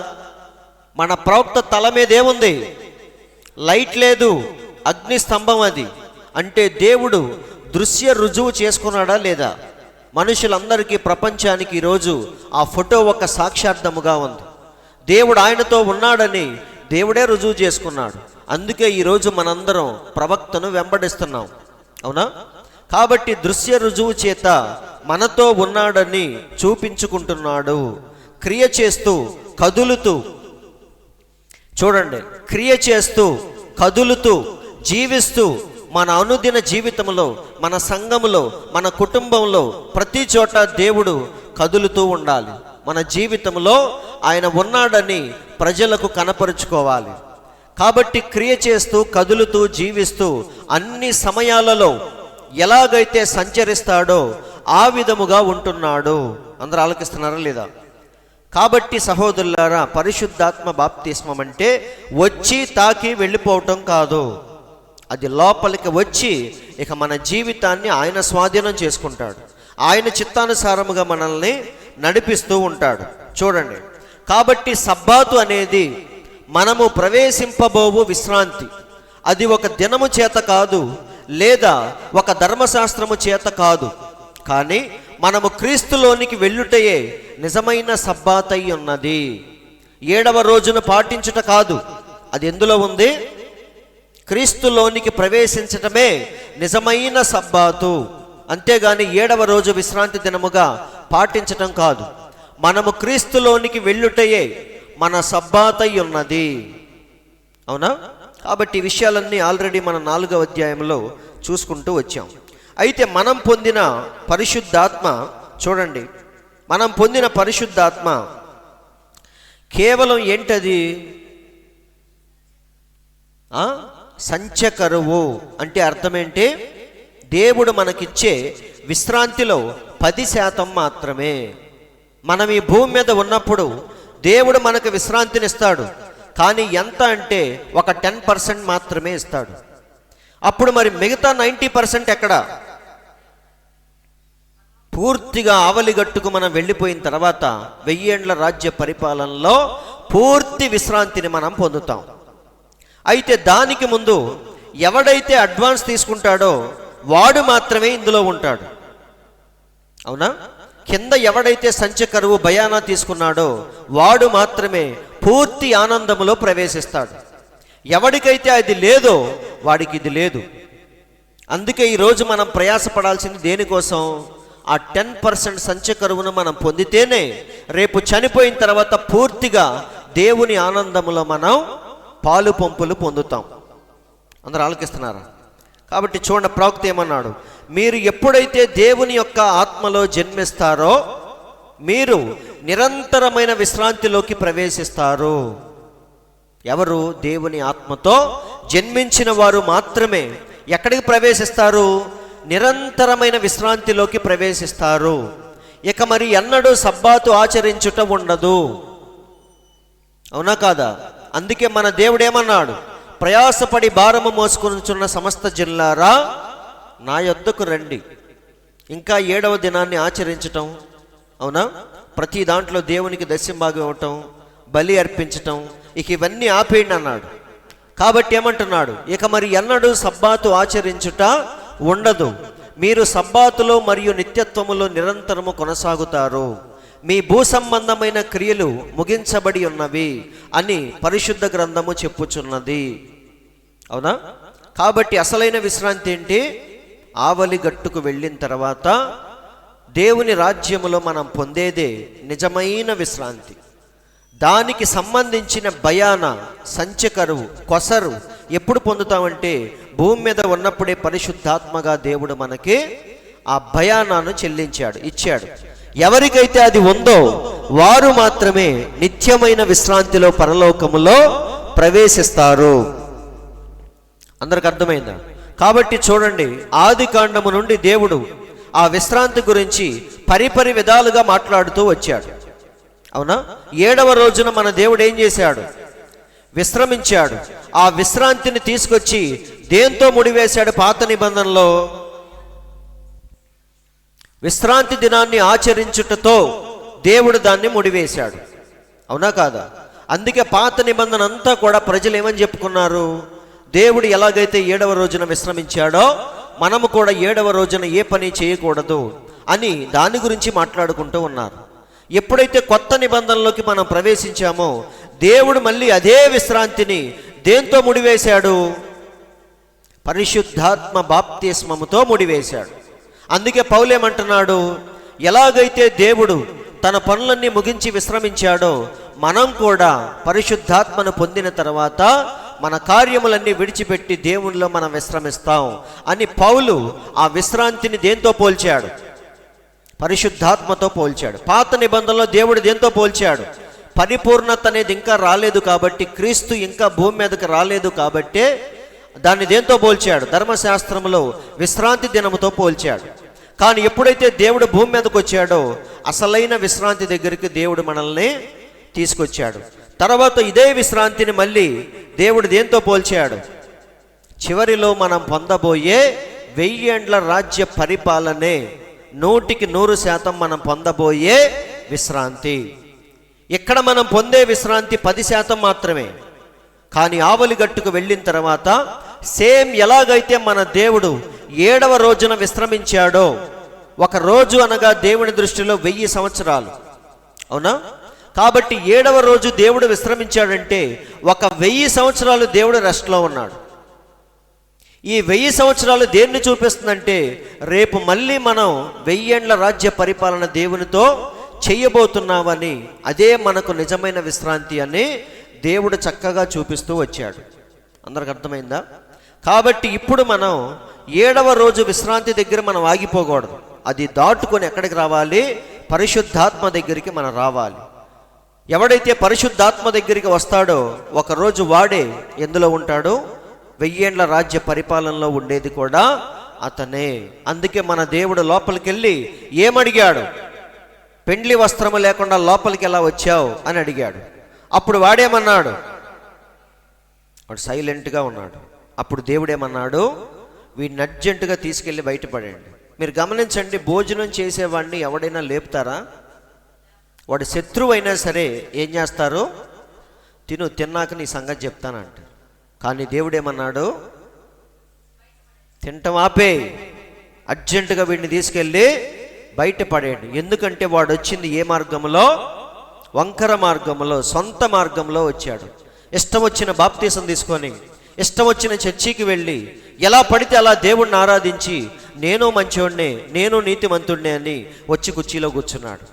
మన ప్రవక్త తల మీద ఏముంది? లైట్ లేదు, అగ్ని స్తంభం. అది అంటే దేవుడు దృశ్య రుజువు చేసుకున్నాడా లేదా? మనుషులందరికీ, ప్రపంచానికి ఈరోజు ఆ ఫోటో ఒక సాక్షార్థముగా ఉంది. దేవుడు ఆయనతో ఉన్నాడని దేవుడే రుజువు చేసుకున్నాడు. అందుకే ఈరోజు మనందరం ప్రవక్తను వెంబడిస్తున్నాం. అవునా? కాబట్టి దృశ్య రుజువు చేత మనతో ఉన్నాడని చూపించుకుంటున్నాడు. క్రియ చేస్తూ కదులుతూ, చూడండి, క్రియ చేస్తూ కదులుతూ జీవిస్తూ మన అనుదిన జీవితంలో, మన సంఘములో, మన కుటుంబంలో, ప్రతి చోట దేవుడు కదులుతూ ఉండాలి. మన జీవితంలో ఆయన ఉన్నాడని ప్రజలకు కనపరుచుకోవాలి. కాబట్టి క్రియ చేస్తూ కదులుతూ జీవిస్తూ అన్ని సమయాలలో ఎలాగైతే సంచరిస్తాడో ఆ విధముగా ఉంటున్నాడు. అందరూ ఆలకిస్తున్నారా లేదా? కాబట్టి సహోదరులారా, పరిశుద్ధాత్మ బాప్తిస్మం అంటే వచ్చి తాకి వెళ్ళిపోవటం కాదు. అది లోపలికి వచ్చి ఇక మన జీవితాన్ని ఆయన స్వాధీనం చేసుకుంటాడు. ఆయన చిత్తానుసారముగా మనల్ని నడిపిస్తూ ఉంటాడు. చూడండి, కాబట్టి సబ్బాతు అనేది మనము ప్రవేశింపబోవు విశ్రాంతి. అది ఒక దినము చేత కాదు, లేదా ఒక ధర్మశాస్త్రము చేత కాదు, కానీ మనము క్రీస్తులోనికి వెళ్ళుటయే నిజమైన సబ్బాతై ఉన్నది. 7వ రోజును పాటించుట కాదు. అది ఎందులో ఉంది? క్రీస్తులోనికి ప్రవేశించటమే నిజమైన సబ్బాతు. అంతేగాని 7వ రోజు విశ్రాంతి దినముగా పాటించటం కాదు. మనము క్రీస్తులోనికి వెళ్ళుటయే మన సబ్బాతై ఉన్నది. అవునా? కాబట్టి ఈ విషయాలన్నీ ఆల్రెడీ మన 4వ అధ్యాయంలో చూసుకుంటూ వచ్చాం. అయితే మనం పొందిన పరిశుద్ధాత్మ, చూడండి, మనం పొందిన పరిశుద్ధాత్మ కేవలం ఏంటది? సంచకరువు అంటే అర్థమేంటి? దేవుడు మనకిచ్చే విశ్రాంతిలో 10% మాత్రమే. మనం ఈ భూమి మీద ఉన్నప్పుడు దేవుడు మనకు విశ్రాంతినిస్తాడు, కానీ ఎంత అంటే ఒక 10% మాత్రమే ఇస్తాడు. అప్పుడు మరి మిగతా 90% ఎక్కడ? పూర్తిగా ఆవలిగట్టుకు మనం వెళ్ళిపోయిన తర్వాత 1000 ఏండ్ల రాజ్య పరిపాలనలో పూర్తి విశ్రాంతిని మనం పొందుతాం. అయితే దానికి ముందు ఎవడైతే అడ్వాన్స్ తీసుకుంటాడో వాడు మాత్రమే ఇందులో ఉంటాడు. అవునా? కింద ఎవడైతే సంచకరువు భయాన తీసుకున్నాడో వాడు మాత్రమే పూర్తి ఆనందములో ప్రవేశిస్తాడు. ఎవడికైతే అది లేదో వాడికి ఇది లేదు. అందుకే ఈరోజు మనం ప్రయాసపడాల్సింది దేనికోసం? ఆ 10% సంచకరువును మనం పొందితేనే రేపు చనిపోయిన తర్వాత పూర్తిగా దేవుని ఆనందములో మనం పాలు పంపులు పొందుతాం. అందరూ ఆలకిస్తున్నారా? కాబట్టి చూడండి, ప్రవక్త ఏమన్నాడు? మీరు ఎప్పుడైతే దేవుని యొక్క ఆత్మలో జన్మిస్తారో మీరు నిరంతరమైన విశ్రాంతిలోకి ప్రవేశిస్తారు. ఎవరు? దేవుని ఆత్మతో జన్మించిన వారు మాత్రమే ఎక్కడికి ప్రవేశిస్తారు? నిరంతరమైన విశ్రాంతిలోకి ప్రవేశిస్తారు. ఇక మరి ఎన్నడూ సబ్బాతు ఆచరించుట ఉండదు. అవునా కాదా? అందుకే మన దేవుడు ఏమన్నాడు? ప్రయాసపడి భారము మోసుకొనుచున్న సమస్త జనులారా నా యొద్దకు రండి. ఇంకా 7వ దినాన్ని ఆచరించటం, అవునా, ప్రతి దాంట్లో దేవునికి దశంభాగం ఇవ్వటం, బలి అర్పించటం, ఇక ఇవన్నీ ఆపేయండి అన్నాడు. కాబట్టి ఏమంటున్నాడు? ఇక మరి ఎన్నడూ సబ్బాతు ఆచరించుట ఉండదు. మీరు సబ్బాతులో మరియు నిత్యత్వములో నిరంతరము కొనసాగుతారు. మీ భూ సంబంధమైన క్రియలు ముగించబడి ఉన్నవి అని పరిశుద్ధ గ్రంథము చెప్పుచున్నది. అవునా? కాబట్టి అసలైన విశ్రాంతి ఏంటి? ఆవలి గట్టుకు వెళ్ళిన తర్వాత దేవుని రాజ్యములో మనం పొందేదే నిజమైన విశ్రాంతి. దానికి సంబంధించిన భయాన, సంచకరువు, కొసరు ఎప్పుడు పొందుతామంటే భూమి మీద ఉన్నప్పుడే పరిశుద్ధాత్మగా దేవుడు మనకి ఆ భయానాను ఇచ్చాడు. ఎవరికైతే అది ఉందో వారు మాత్రమే నిత్యమైన విశ్రాంతిలో పరలోకములో ప్రవేశిస్తారు. అందరికి అర్థమైందా? కాబట్టి చూడండి, ఆది కాండము నుండి దేవుడు ఆ విశ్రాంతి గురించి పరిపరి విధాలుగా మాట్లాడుతూ వచ్చాడు. అవునా? 7వ రోజున మన దేవుడు ఏం చేశాడు? విశ్రమించాడు. ఆ విశ్రాంతిని తీసుకొచ్చి దేంతో ముడివేశాడు? పాత నిబంధనలో విశ్రాంతి దినాన్ని ఆచరించుటతో దేవుడు దాన్ని ముడివేశాడు. అవునా కాదా? అందుకే పాత నిబంధన అంతా కూడా ప్రజలు ఏమని చెప్పుకున్నారు? దేవుడు ఎలాగైతే 7వ రోజున విశ్రమించాడో మనము కూడా 7వ రోజున ఏ పని చేయకూడదు అని దాని గురించి మాట్లాడుకుంటూ ఉన్నారు. ఎప్పుడైతే కొత్త నిబంధనలోకి మనం ప్రవేశించామో దేవుడు మళ్ళీ అదే విశ్రాంతిని దేంతో ముడివేశాడు? పరిశుద్ధాత్మ బాప్తిస్మముతో ముడివేశాడు. అందుకే పౌలేమంటున్నాడు, ఎలాగైతే దేవుడు తన పనులన్నీ ముగించి విశ్రమించాడో మనం కూడా పరిశుద్ధాత్మను పొందిన తర్వాత మన కార్యములన్నీ విడిచిపెట్టి దేవునిలో మనం విశ్రమిస్తాం అని పౌలు ఆ విశ్రాంతిని దేంతో పోల్చాడు? పరిశుద్ధాత్మతో పోల్చాడు. పాత నిబంధనలో దేవుడు దేంతో పోల్చాడు? పరిపూర్ణత అనేది ఇంకా రాలేదు కాబట్టి, క్రీస్తు ఇంకా భూమి మీదకి రాలేదు కాబట్టి దాన్ని దేంతో పోల్చాడు? ధర్మశాస్త్రంలో విశ్రాంతి దినముతో పోల్చాడు. కానీ ఎప్పుడైతే దేవుడు భూమి మీదకి వచ్చాడో అసలైన విశ్రాంతి దగ్గరికి దేవుడు మనల్ని తీసుకొచ్చాడు. తర్వాత ఇదే విశ్రాంతిని మళ్ళీ దేవుడు దేంతో పోల్చాడు? చివరిలో మనం పొందబోయే 1000 ఏండ్ల రాజ్య పరిపాలనే 100% మనం పొందబోయే విశ్రాంతి. ఇక్కడ మనం పొందే విశ్రాంతి 10% మాత్రమే. కానీ ఆవలి గట్టుకు వెళ్ళిన తర్వాత సేమ్ ఎలాగైతే మన దేవుడు 7వ రోజున విశ్రమించాడో, ఒక రోజు అనగా దేవుని దృష్టిలో 1000 సంవత్సరాలు. అవునా? కాబట్టి 7వ రోజు దేవుడు విశ్రమించాడంటే 1000 సంవత్సరాలు దేవుడు రెస్ట్లో ఉన్నాడు. ఈ 1000 సంవత్సరాలు దేన్ని చూపిస్తుందంటే రేపు మళ్ళీ మనం 1000 ఏండ్ల రాజ్య పరిపాలన దేవునితో చెయ్యబోతున్నామని, అదే మనకు నిజమైన విశ్రాంతి అని దేవుడు చక్కగా చూపిస్తూ వచ్చాడు. అందరికి అర్థమైందా? కాబట్టి ఇప్పుడు మనం 7వ రోజు విశ్రాంతి దగ్గర మనం ఆగిపోకూడదు. అది దాటుకొని ఎక్కడికి రావాలి? పరిశుద్ధాత్మ దగ్గరికి మనం రావాలి. ఎవడైతే పరిశుద్ధాత్మ దగ్గరికి వస్తాడో ఒకరోజు వాడే ఎందులో ఉంటాడో? 1000 ఏండ్ల రాజ్య పరిపాలనలో ఉండేది కూడా అతనే. అందుకే మన దేవుడు లోపలికి వెళ్ళి ఏమడిగాడు? పెండ్లి వస్త్రము లేకుండా లోపలికి ఎలా వచ్చావు అని అడిగాడు. అప్పుడు వాడేమన్నాడు? వాడు సైలెంట్గా ఉన్నాడు. అప్పుడు దేవుడేమన్నాడు? వీడిని అర్జెంటుగా తీసుకెళ్ళి బయటపడండి. మీరు గమనించండి, భోజనం చేసేవాడిని ఎవడైనా లేపుతారా? వాడు శత్రువు అయినా సరే ఏం చేస్తారు? తిన్నాక నీ సంగతి చెప్తానంట. కానీ దేవుడేమన్నాడు? తింటం ఆపే, అర్జెంటుగా వీడిని తీసుకెళ్ళి బయటపడేయండి. ఎందుకంటే వాడు వచ్చింది ఏ మార్గంలో? వంకర మార్గంలో, సొంత మార్గంలో వచ్చాడు. ఇష్టం వచ్చిన బాప్తీసం తీసుకొని, ఇష్టం వచ్చిన చర్చికి వెళ్ళి, ఎలా పడితే అలా దేవుణ్ణి ఆరాధించి, నేను మంచోడినే, నేను నీతిమంతుడినే అని వచ్చి కుర్చీలో కూర్చున్నాడు.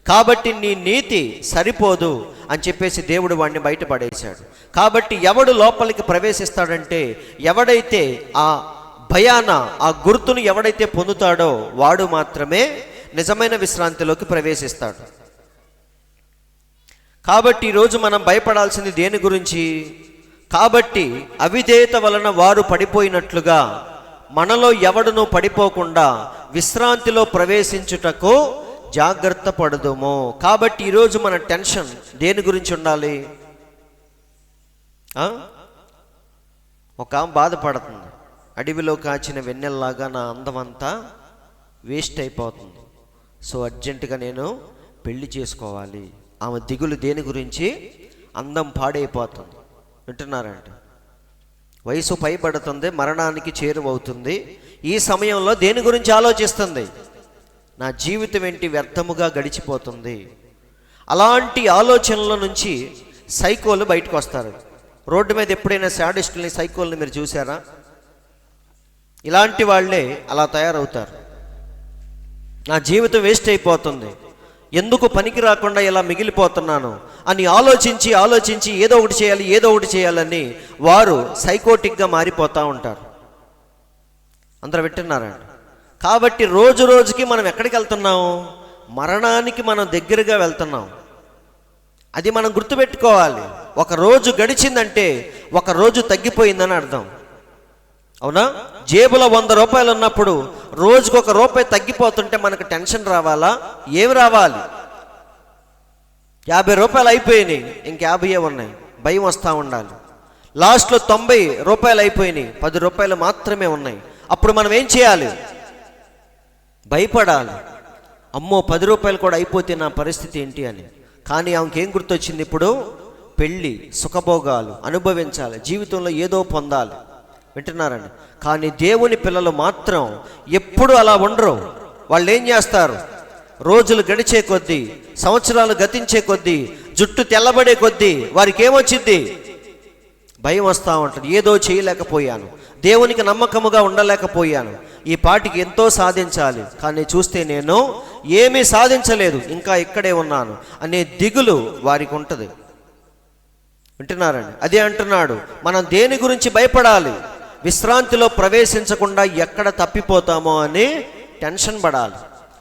కాబట్టి నీ నీతి సరిపోదు అని చెప్పేసి దేవుడు వాడిని బయటపడేశాడు. కాబట్టి ఎవడు లోపలికి ప్రవేశిస్తాడంటే, ఎవడైతే ఆ భయాన, ఆ గుర్తును ఎవడైతే పొందుతాడో వాడు మాత్రమే నిజమైన విశ్రాంతిలోకి ప్రవేశిస్తాడు. కాబట్టి ఈరోజు మనం భయపడాల్సింది దేని గురించి? కాబట్టి అవిధేయత వలన వారు పడిపోయినట్లుగా మనలో ఎవడును పడిపోకుండా విశ్రాంతిలో ప్రవేశించుటకు జాగ్రత్త పడదుము. కాబట్టి ఈరోజు మన టెన్షన్ దేని గురించి ఉండాలి? ఒక బాధపడుతుంది, అడవిలో కాచిన వెన్నెల్లాగా నా అందమంతా వేస్ట్ అయిపోతుంది, సో అర్జెంటుగా నేను పెళ్లి చేసుకోవాలి. ఆమె దిగులు దేని గురించి? అందం పాడైపోతుంది. వింటున్నారంటే వయసు పైబడుతుంది, మరణానికి చేరువవుతుంది. ఈ సమయంలో దేని గురించి ఆలోచిస్తుంది? నా జీవితం ఏంటి వ్యర్థముగా గడిచిపోతుంది. అలాంటి ఆలోచనల నుంచి సైకోలు బయటకు వస్తారు. రోడ్డు మీద ఎప్పుడైనా శాడిస్టుల్ని, సైకోల్ని మీరు చూసారా? ఇలాంటి వాళ్ళే అలా తయారవుతారు. నా జీవితం వేస్ట్ అయిపోతుంది, ఎందుకు పనికి రాకుండా ఇలా మిగిలిపోతున్నాను అని ఆలోచించి ఆలోచించి ఏదో ఒకటి చేయాలని వారు సైకోటిక్గా మారిపోతూ ఉంటారు. అందరూ వింటున్నారండి? కాబట్టి రోజు రోజుకి మనం ఎక్కడికి వెళ్తున్నాం? మరణానికి మనం దగ్గరగా వెళ్తున్నాం. అది మనం గుర్తుపెట్టుకోవాలి. ఒక రోజు గడిచిందంటే ఒక రోజు తగ్గిపోయిందని అర్థం. అవునా? జేబులో 100 రూపాయలు ఉన్నప్పుడు రోజుకు 1 రూపాయి తగ్గిపోతుంటే మనకు టెన్షన్ రావాలా? ఏమి రావాలి? 50 రూపాయలు అయిపోయినాయి, ఇంక 50 ఉన్నాయి, భయం వస్తూ ఉండాలి. లాస్ట్లో 90 రూపాయలు అయిపోయినాయి, 10 రూపాయలు మాత్రమే ఉన్నాయి. అప్పుడు మనం ఏం చేయాలి? భయపడాలి. అమ్మో 10 రూపాయలు కూడా అయిపోతే నా పరిస్థితి ఏంటి అని. కానీ ఆమెకేం గుర్తొచ్చింది? ఇప్పుడు పెళ్ళి, సుఖభోగాలు అనుభవించాలి, జీవితంలో ఏదో పొందాలి. వింటున్నారండి? కానీ దేవుని పిల్లలు మాత్రం ఎప్పుడు అలా ఉండరు. వాళ్ళు ఏం చేస్తారు? రోజులు గడిచే కొద్దీ, సంవత్సరాలు గతించే కొద్దీ, జుట్టు తెల్లబడే కొద్దీ వారికి ఏమొచ్చింది? భయం వస్తూ ఉంటుంది. ఏదో చేయలేకపోయాను, దేవునికి నమ్మకముగా ఉండలేకపోయాను, ఈ పాటికి ఎంతో సాధించాలి, కానీ చూస్తే నేను ఏమీ సాధించలేదు, ఇంకా ఇక్కడే ఉన్నాను అనే దిగులు వారికి ఉంటుంది. వింటున్నారండి? అదే అంటున్నాడు, మనం దేని గురించి భయపడాలి? విశ్రాంతిలో ప్రవేశించకుండా ఎక్కడ తప్పిపోతామో అని టెన్షన్ పడాలి.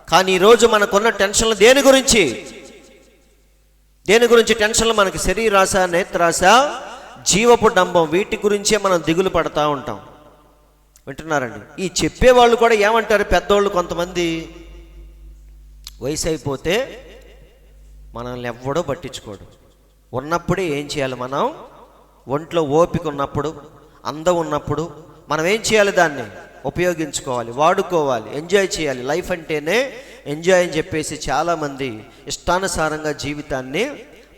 కానీ ఈరోజు మనకున్న టెన్షన్లు దేని గురించి? టెన్షన్లు మనకి శరీరాశ, నేత్రాశ, జీవపు డంబం, వీటి గురించే మనం దిగులు పడతా ఉంటాం. వింటున్నారండి? ఈ చెప్పేవాళ్ళు కూడా ఏమంటారు? పెద్దోళ్ళు కొంతమంది, వయసు అయిపోతే మనల్ని ఎవ్వడో పట్టించుకోడు, ఉన్నప్పుడే ఏం చేయాలి? మనం ఒంట్లో ఓపిక ఉన్నప్పుడు, అందం ఉన్నప్పుడు మనం ఏం చేయాలి? దాన్ని ఉపయోగించుకోవాలి, వాడుకోవాలి, ఎంజాయ్ చేయాలి. లైఫ్ అంటేనే ఎంజాయ్ అని చెప్పేసి చాలామంది ఇష్టానుసారంగా జీవితాన్ని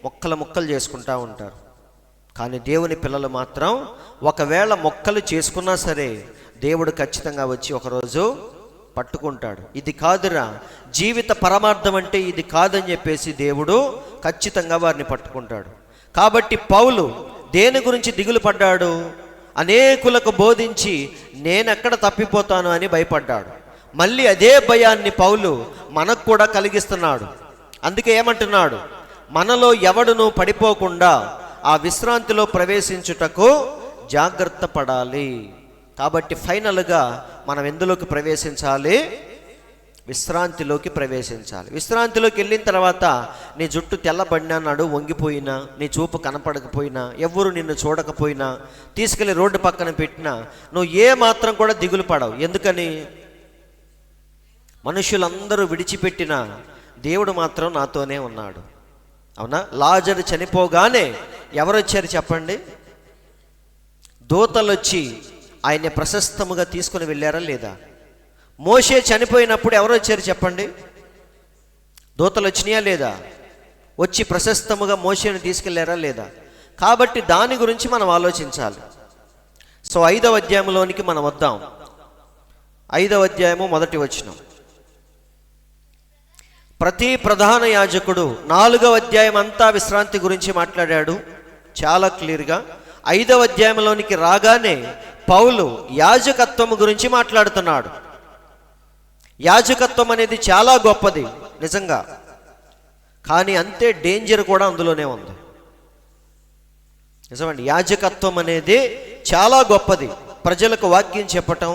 ముక్కలు చేసుకుంటూ ఉంటారు. కానీ దేవుని పిల్లలు మాత్రం ఒకవేళ మొక్కలు చేసుకున్నా సరే దేవుడు ఖచ్చితంగా వచ్చి ఒకరోజు పట్టుకుంటాడు. ఇది కాదురా, జీవిత పరమార్థం అంటే ఇది కాదని చెప్పేసి దేవుడు ఖచ్చితంగా వారిని పట్టుకుంటాడు. కాబట్టి పౌలు దేని గురించి దిగులు పడ్డాడు? అనేకులకు బోధించి నేనెక్కడ తప్పిపోతాను అని భయపడ్డాడు. మళ్ళీ అదే భయాన్ని పౌలు మనకు కూడా కలిగిస్తున్నాడు. అందుకే ఏమంటున్నాడు? మనలో ఎవడును పడిపోకుండా ఆ విశ్రాంతిలో ప్రవేశించుటకు జాగ్రత్త పడాలి. కాబట్టి ఫైనల్గా మనం ఎందులోకి ప్రవేశించాలి? విశ్రాంతిలోకి ప్రవేశించాలి. విశ్రాంతిలోకి వెళ్ళిన తర్వాత నీ జుట్టు తెల్లబడినా, నడు వంగిపోయినా, నీ చూపు కనపడకపోయినా, ఎవ్వరు నిన్ను చూడకపోయినా, తీసుకెళ్ళి రోడ్డు పక్కన పెట్టినా నువ్వు ఏ మాత్రం కూడా దిగులు పడవు. ఎందుకని? మనుషులందరూ విడిచిపెట్టినా దేవుడు మాత్రం నాతోనే ఉన్నాడు. అవునా? లాజరు చనిపోగానే ఎవరు వచ్చారు చెప్పండి? దూతలు వచ్చి ఆయన్ని ప్రశస్తముగా తీసుకుని వెళ్ళారా లేదా? మోషే చనిపోయినప్పుడు ఎవరు వచ్చారు చెప్పండి? దూతలు వచ్చినాయా లేదా? వచ్చి ప్రశస్తముగా మోషేని తీసుకెళ్లారా లేదా? కాబట్టి దాని గురించి మనం ఆలోచించాలి. సో 5వ అధ్యాయంలోనికి మనం వద్దాం. 5వ అధ్యాయము 1వ వచనం. ప్రతి ప్రధాన యాజకుడు 4వ అధ్యాయం అంతా విశ్రాంతి గురించి మాట్లాడాడు చాలా క్లియర్గా. 5వ అధ్యాయంలోనికి రాగానే పౌలు యాజకత్వం గురించి మాట్లాడుతున్నాడు. యాజకత్వం అనేది చాలా గొప్పది నిజంగా, కానీ అంతే డేంజర్ కూడా అందులోనే ఉంది. నిజమండి, యాజకత్వం అనేది చాలా గొప్పది. ప్రజలకు వాక్యం చెప్పటం,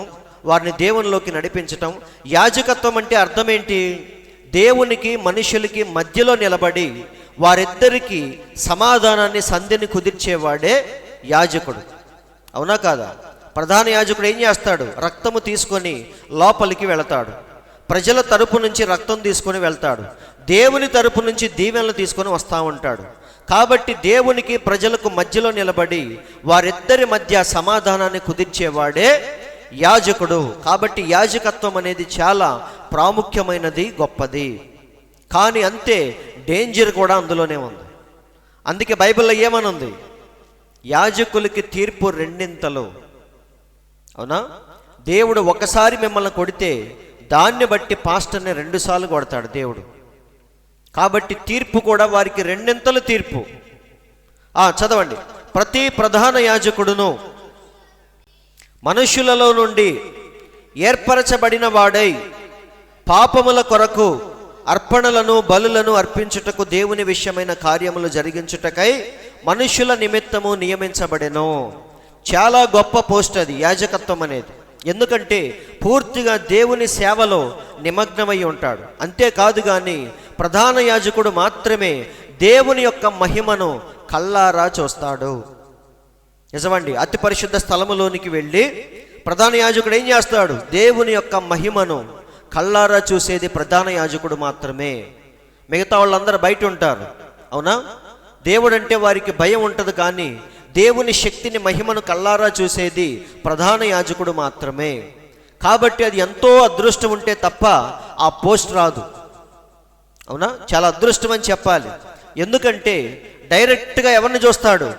వారిని దేవునిలోకి నడిపించటం. యాజకత్వం అంటే అర్థం ఏంటి? దేవునికి మనుషులకి మధ్యలో నిలబడి వారిద్దరికీ సమాధానాన్ని, సంధిని కుదిర్చేవాడే యాజకుడు. అవునా కాదా? ప్రధాన యాజకుడు ఏం చేస్తాడు? రక్తము తీసుకొని లోపలికి వెళతాడు. ప్రజల తరపు నుంచి రక్తం తీసుకొని వెళ్తాడు. దేవుని తరపు నుంచి దీవెనలు తీసుకొని వస్తూ ఉంటాడు. కాబట్టి దేవునికి ప్రజలకు మధ్యలో నిలబడి వారిద్దరి మధ్య సమాధానాన్ని కుదిర్చేవాడే యాజకుడు. కాబట్టి యాజకత్వం అనేది చాలా ప్రాముఖ్యమైనది, గొప్పది. కానీ అంతే డేంజర్ కూడా అందులోనే ఉంది. అందుకే బైబిల్లో ఏమనుంది? యాజకులకి తీర్పు రెండింతలు. అవునా? దేవుడు ఒకసారి మిమ్మల్ని కొడితే దాన్ని బట్టి పాస్టర్ని 2 సార్లు కొడతాడు దేవుడు. కాబట్టి తీర్పు కూడా వారికి రెండింతలు తీర్పు. చదవండి. ప్రతి ప్రధాన యాజకుడును మనుషులలో నుండి ఏర్పరచబడిన వాడై పాపముల కొరకు అర్పణలను బలులను అర్పించుటకు దేవుని విషయమైన కార్యములు జరిగించుటకై మనుషుల నిమిత్తము నియమించబడెను. చాలా గొప్ప పోస్ట్ అది యాజకత్వం అనేది. ఎందుకంటే పూర్తిగా దేవుని సేవలో నిమగ్నమై ఉంటాడు. అంతేకాదు కానీ ప్రధాన యాజకుడు మాత్రమే దేవుని యొక్క మహిమను కళ్ళారా చూస్తాడు. నిజమండి, అతి పరిశుద్ధ స్థలములోనికి వెళ్ళి ప్రధాన యాజకుడు ఏం చేస్తాడు? దేవుని యొక్క మహిమను కళ్ళారా చూసేది ప్రధాన యాజకుడు మాత్రమే. మిగతా వాళ్ళందరూ బయట ఉంటారు. అవునా? దేవుడు అంటే వారికి భయం ఉంటుంది, కానీ దేవుని శక్తిని, మహిమను కళ్ళారా చూసేది ప్రధాన యాజకుడు మాత్రమే. కాబట్టి అది ఎంతో అదృష్టం ఉంటే తప్ప ఆ పోస్ట్ రాదు. అవునా? చాలా అదృష్టం అని చెప్పాలి. ఎందుకంటే డైరెక్ట్గా ఎవరిని చూస్తాడు?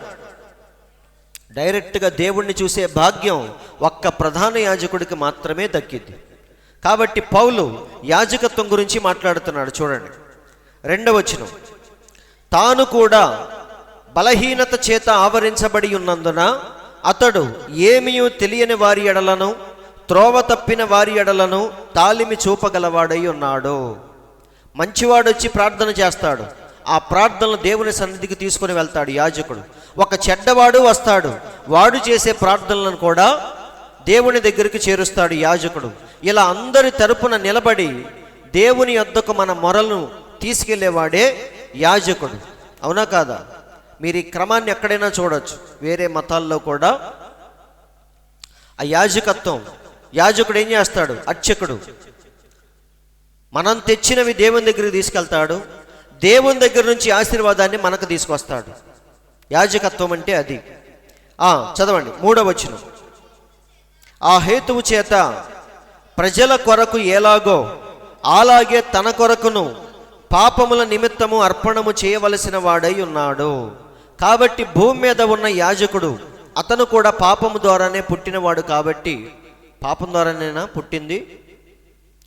డైరెక్ట్గా దేవుణ్ణి చూసే భాగ్యం ఒక్క ప్రధాన యాజకుడికి మాత్రమే దక్కింది. కాబట్టి పౌలు యాజకత్వం గురించి మాట్లాడుతున్నాడు. చూడండి 2వ వచనం. తాను కూడా బలహీనత చేత ఆవరించబడి ఉన్నందున అతడు ఏమీయూ తెలియని వారి ఎడలను, త్రోవ తప్పిన వారి ఎడలను తాలిమి చూపగలవాడై ఉన్నాడు. మంచివాడు వచ్చి ప్రార్థన చేస్తాడు. ఆ ప్రార్థనలు దేవుని సన్నిధికి తీసుకొని వెళ్తాడు యాజకుడు. ఒక చెడ్డవాడు వస్తాడు, వాడు చేసే ప్రార్థనలను కూడా దేవుని దగ్గరికి చేరుస్తాడు యాజకుడు. ఇలా అందరి తరపున నిలబడి దేవుని యొద్దకు మన మొరలను తీసుకెళ్లేవాడే యాజకుడు. అవునా కాదా? మీరు ఈ క్రమాన్ని ఎక్కడైనా చూడొచ్చు. వేరే మతాల్లో కూడా ఆ యాజకత్వం, యాజకుడు ఏం చేస్తాడు? అర్చకుడు మనం తెచ్చినవి దేవుని దగ్గరికి తీసుకెళ్తాడు. దేవుని దగ్గర నుంచి ఆశీర్వాదాన్ని మనకు తీసుకొస్తాడు. యాజకత్వం అంటే అది. చదవండి 3వ వచనం. ఆ హేతువు చేత ప్రజల కొరకు ఎలాగో అలాగే తన కొరకును పాపముల నిమిత్తము అర్పణము చేయవలసిన వాడై ఉన్నాడు. కాబట్టి భూమి మీద ఉన్న యాజకుడు అతను కూడా పాపము ద్వారానే పుట్టినవాడు. కాబట్టి పాపం ద్వారానేనా పుట్టింది?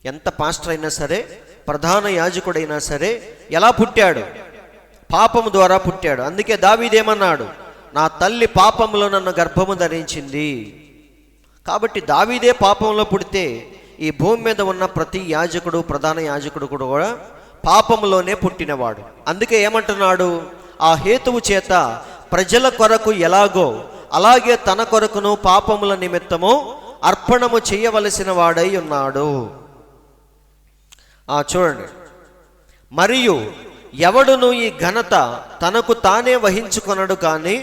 ఎంత పాస్టర్ అయినా సరే, ప్రధాన యాజకుడైనా సరే ఎలా పుట్టాడు? పాపము ద్వారా పుట్టాడు. అందుకే దావీదేమన్నాడు? నా తల్లి పాపములో నన్ను గర్భము ధరించింది. కాబట్టి దావీదే పాపంలో పుడితే ఈ భూమి మీద ఉన్న ప్రతి యాజకుడు, ప్రధాన యాజకుడు కూడా పాపములోనే పుట్టినవాడు. అందుకే ఏమంటున్నాడు? ఆ హేతువు చేత ప్రజల కొరకు ఎలాగో అలాగే తన కొరకును పాపముల నిమిత్తము అర్పణము చేయవలసిన వాడై ఉన్నాడు. చూడండి. మరియు ఎవడును ఈ ఘనత తనకు తానే వహించుకొనడు, కానీ